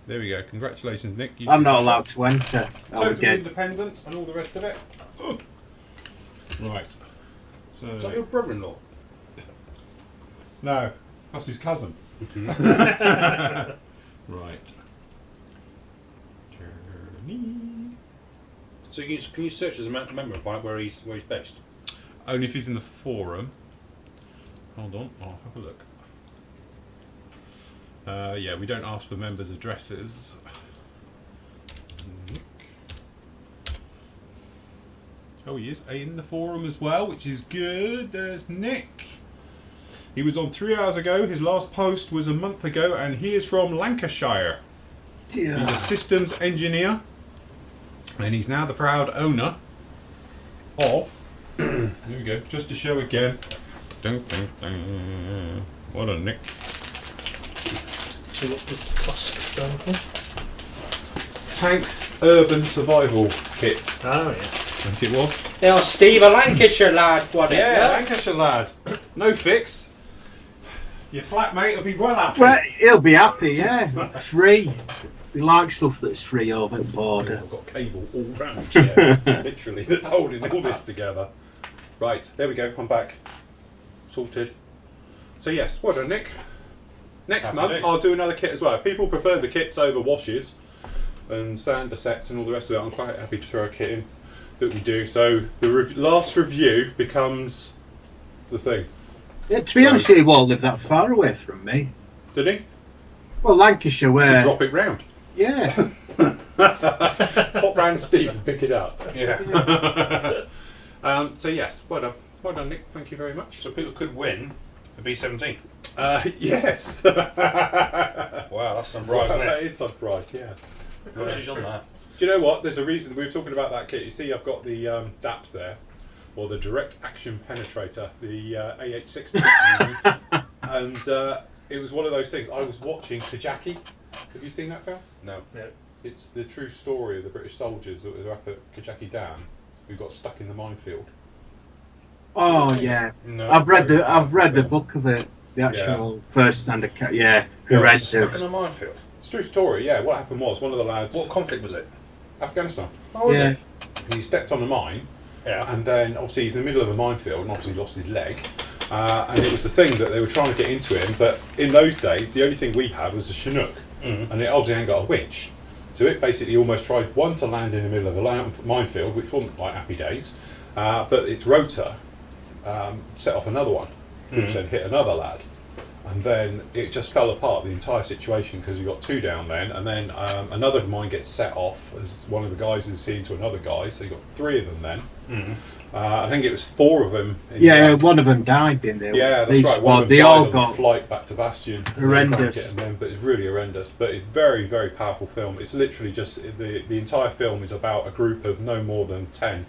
Speaker 3: There we go. Congratulations, Nick. You
Speaker 1: I'm not allowed to enter.
Speaker 3: totally
Speaker 1: Again.
Speaker 3: independent and all the rest of it. Right. So
Speaker 2: Is that your brother-in-law?
Speaker 3: no, that's his cousin. Right. Journey.
Speaker 2: So can you search as a member and find out where he's based?
Speaker 3: Only if he's in the forum. Hold on, I'll have a look. Yeah, we don't ask for members' addresses. Nick. Oh, he is in the forum as well, which is good. There's Nick. He was on 3 hours ago. His last post was a month ago, and he is from Lancashire. He's a systems engineer, and he's now the proud owner of. Here we go. Just to show again. Dun, dun, dun. What a Nick.
Speaker 4: So what does CUSC stand for?
Speaker 3: Tank Urban Survival Kit.
Speaker 4: Oh, yeah.
Speaker 3: I think it was.
Speaker 5: Yeah, Steve, a Lancashire lad, what it?
Speaker 3: Yeah, Lancashire lad. No fix. Your flatmate will be well happy.
Speaker 1: Well, he'll be happy, yeah. Free. We like stuff that's free over the border.
Speaker 3: I've got cable all round here, literally, that's holding all this together. Right, there we go, I'm back. Sorted. So yes, well done, Nick. Next
Speaker 2: Happy
Speaker 3: month
Speaker 2: days.
Speaker 3: I'll do another kit as well. If people prefer the kits over washes and sander sets and all the rest of it, I'm quite happy to throw a kit in that we do. So the last review becomes the thing.
Speaker 1: Yeah, to be honest, he won't live that far away from me.
Speaker 3: Did he?
Speaker 1: Well, Lancashire,
Speaker 3: To
Speaker 1: where...
Speaker 3: drop it round.
Speaker 1: Yeah.
Speaker 3: Pop round to Steve's and pick it up.
Speaker 2: Yeah.
Speaker 3: So yes, well done. Well done, Nick. Thank you very much.
Speaker 2: So people could win the B17.
Speaker 3: Yes.
Speaker 2: Wow, that's some prize, isn't
Speaker 3: That
Speaker 2: it?
Speaker 3: is some prize, yeah.
Speaker 2: How much is on that?
Speaker 3: Do you know what? There's a reason we were talking about that kit. You see, I've got the DAP there, or the Direct Action Penetrator, the AH60, and it was one of those things. I was watching Kajjaki. Have you seen that film?
Speaker 2: No.
Speaker 4: No.
Speaker 3: It's the true story of the British soldiers that were up at Kajjaki Dam, who got stuck in the minefield.
Speaker 1: Oh, yeah.
Speaker 2: No.
Speaker 1: I've read
Speaker 3: very
Speaker 1: the
Speaker 3: powerful
Speaker 1: book of it. The actual first and yeah.
Speaker 3: Yeah,
Speaker 1: Horrendous.
Speaker 2: Stuck in a minefield.
Speaker 3: It's a true story. Yeah. What happened was one of the lads,
Speaker 2: What conflict was it?
Speaker 3: Afghanistan.
Speaker 2: Oh, was
Speaker 1: Yeah.
Speaker 2: it?
Speaker 3: He stepped on a mine.
Speaker 2: Yeah.
Speaker 3: And then obviously he's in the middle of a minefield and obviously lost his leg. And it was the thing that they were trying to get into him, but in those days the only thing we had was a Chinook, and it obviously ain't got a winch. So it basically almost tried to land in the middle of a minefield, which wasn't like happy days, but its rotor set off another one, which then hit another lad. And then it just fell apart, the entire situation, because you got two down then, and then another mine gets set off as one of the guys is seen to another guy, so you got three of them then. I think it was four of them. In the
Speaker 1: Yeah,
Speaker 3: end.
Speaker 1: one of them died, didn't they?
Speaker 3: Yeah, that's
Speaker 1: These-
Speaker 3: right.
Speaker 1: well,
Speaker 3: One of them
Speaker 1: they
Speaker 3: died
Speaker 1: all
Speaker 3: on
Speaker 1: got
Speaker 3: the flight back to Bastion.
Speaker 1: horrendous.
Speaker 3: Getting them, but it's really horrendous. But it's very, very powerful film. It's literally just the entire film is about a group of no more than 10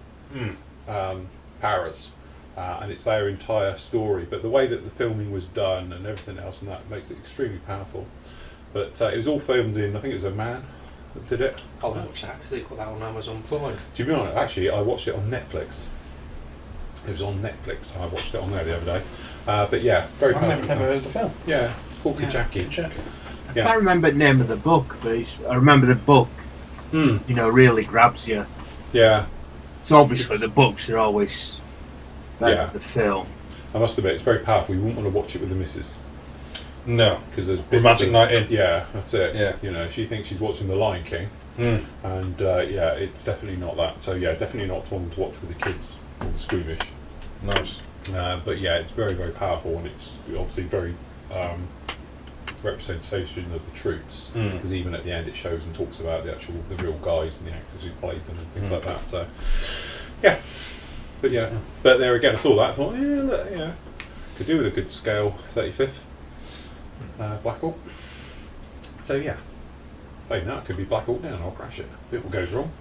Speaker 3: paras, and it's their entire story. But the way that the filming was done and everything else and that makes it extremely powerful. But it was all filmed in, I think it was Oman that did it.
Speaker 5: I'll watch that because they've got that on Amazon Prime.
Speaker 3: To be honest, actually, I watched it on Netflix. It was on Netflix. I watched it on there the other day. But yeah, very
Speaker 2: I've
Speaker 3: powerful.
Speaker 2: never heard of the film.
Speaker 3: Yeah, it's called
Speaker 1: Yeah.
Speaker 3: Kajjaki.
Speaker 2: Check.
Speaker 1: I can't remember the name of the book, but I remember the book.
Speaker 3: Hmm.
Speaker 1: You know, really grabs you.
Speaker 3: Yeah.
Speaker 1: So obviously the books are always better than the film.
Speaker 3: I must admit, it's very powerful. You wouldn't want to watch it with the missus.
Speaker 2: No.
Speaker 3: Because there's
Speaker 2: Romantic night in.
Speaker 3: Yeah, that's it.
Speaker 2: Yeah.
Speaker 3: You know, she thinks she's watching The Lion King. And yeah, it's definitely not that. So yeah, definitely not one to watch with the kids or the squeamish.
Speaker 2: Nice.
Speaker 3: But yeah, it's very, very powerful, and it's obviously very representation of the troops. Because even at the end, it shows and talks about the real guys and the actors who played them and things like that. So yeah, but yeah, but there again, I saw that. I thought, yeah, could do with a good scale 35th Black Hawk. So yeah. Saying that, it could be Black Hawk now and I'll crash it if it goes wrong.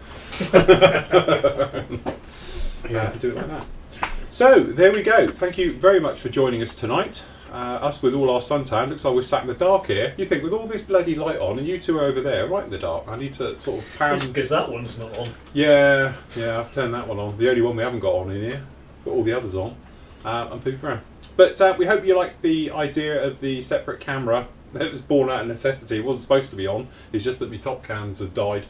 Speaker 3: Yeah, do it like that. So, there we go. Thank you very much for joining us tonight. Us with all our suntan. Looks like we're sat in the dark here. You think, with all this bloody light on and you two are over there, right in the dark, I need to sort of pan...
Speaker 4: It's because that one's not on.
Speaker 3: Yeah, I've turned that one on. The only one we haven't got on in here. Got all the others on. And poop around. But we hope you like the idea of the separate camera. It was born out of necessity. It wasn't supposed to be on. It's just that my top cams have died.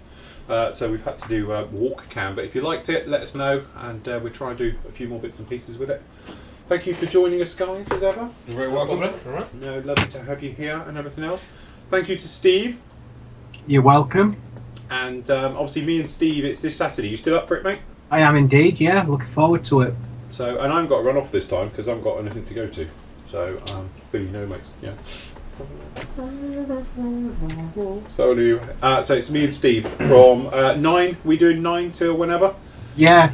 Speaker 3: So we've had to do walk cam. But if you liked it, let us know. And we'll try and do a few more bits and pieces with it. Thank you for joining us, guys, as ever.
Speaker 2: You're very welcome.
Speaker 4: Alright.
Speaker 3: No, lovely to have you here and everything else. Thank you to Steve.
Speaker 1: You're welcome.
Speaker 3: And obviously me and Steve, it's this Saturday. You still up for it, mate?
Speaker 1: I am indeed, yeah. Looking forward to it.
Speaker 3: So, and I haven't got to run off this time because I haven't got anything to go to. So, Billy, no, mates. Yeah. So do you. So it's me and Steve from 9. We doing 9 till whenever.
Speaker 1: Yeah,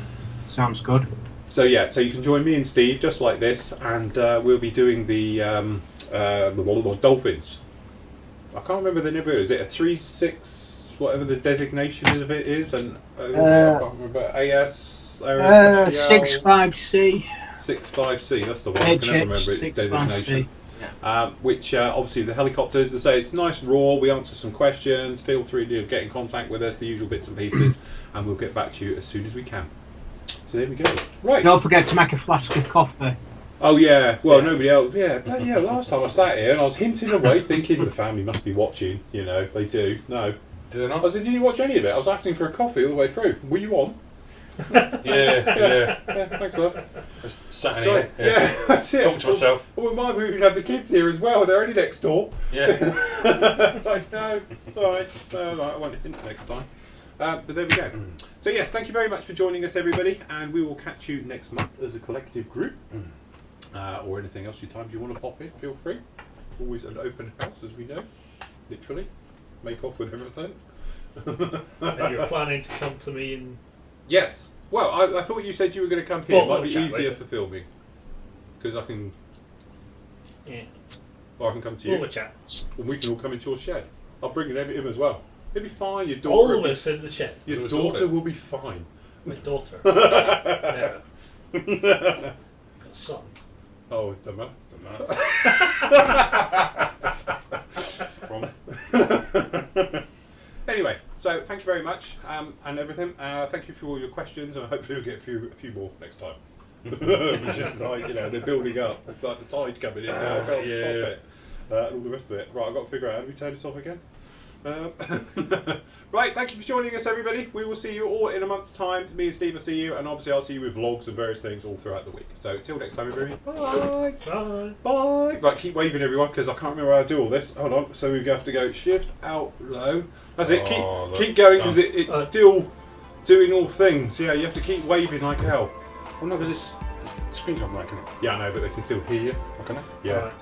Speaker 1: sounds good.
Speaker 3: So yeah, so you can join me and Steve just like this, and we'll be doing the dolphins. I can't remember the number. Is it a 3-6? Whatever the designation of it is, and I can't remember. AS
Speaker 1: 65C.
Speaker 3: 65C. That's the one. I can never remember its designation. Which obviously the helicopters, as I say, it's nice raw. We answer some questions. Feel free to get in contact with us, the usual bits and pieces, and we'll get back to you as soon as we can. So there we go. Right.
Speaker 1: Don't forget to make a flask of coffee.
Speaker 3: Oh yeah. Well, nobody else. Yeah. Bloody hell. Last time I sat here and I was hinting away, thinking the family must be watching. You know, they do. No.
Speaker 2: Do they not?
Speaker 3: I said, did you watch any of it? I was asking for a coffee all the way through. Were you on?
Speaker 2: Yeah.
Speaker 3: Thanks, love.
Speaker 2: Just sat in here.
Speaker 3: Right. Yeah, that's it.
Speaker 2: Talk to myself.
Speaker 3: Well, we might even have the kids here as well. They're only next door.
Speaker 2: Yeah.
Speaker 3: Like, no, sorry. No, I won't hint next time. But there we go. So yes, thank you very much for joining us, everybody, and we will catch you next month as a collective group, or anything else you want to pop in. Feel free. Always an open house, as we know. Literally, make off with everything.
Speaker 4: And you're planning to come to me and...
Speaker 3: Yes. Well, I thought you said you were going to come here.
Speaker 4: Well,
Speaker 3: It might be
Speaker 4: chat
Speaker 3: easier
Speaker 4: later.
Speaker 3: for filming because I can.
Speaker 4: Yeah.
Speaker 3: Or I can come to you.
Speaker 4: All the chat.
Speaker 3: And we can all come into your shed. I'll bring him as well. It'll be fine. Your
Speaker 4: All
Speaker 3: daughter.
Speaker 4: of us in the shed.
Speaker 3: Your daughter will be fine.
Speaker 4: My daughter. Never. Got a son.
Speaker 3: Oh, don't matter. Anyway, so thank you very much and everything. Thank you for all your questions, and hopefully we'll get a few more next time. Which is like, they're building up. It's like the tide coming in now. I can't stop it. And all the rest of it. Right, I've got to figure out how do we turn this off again. Right, thank you for joining us, everybody. We will see you all in a month's time. Me and Steve will see you, and obviously I'll see you with vlogs and various things all throughout the week. So till next time, everybody. Bye.
Speaker 4: Bye.
Speaker 3: Bye. Right, keep waving, everyone, because I can't remember how to do all this. Hold on. So we have to go shift out low. That's it. Keep going because it's still doing all things. Yeah, you have to keep waving like hell.
Speaker 2: Well, no, but this screen's not working.
Speaker 3: Yeah, I know, but they can still hear you.
Speaker 2: Okay.
Speaker 3: Yeah.
Speaker 4: Right.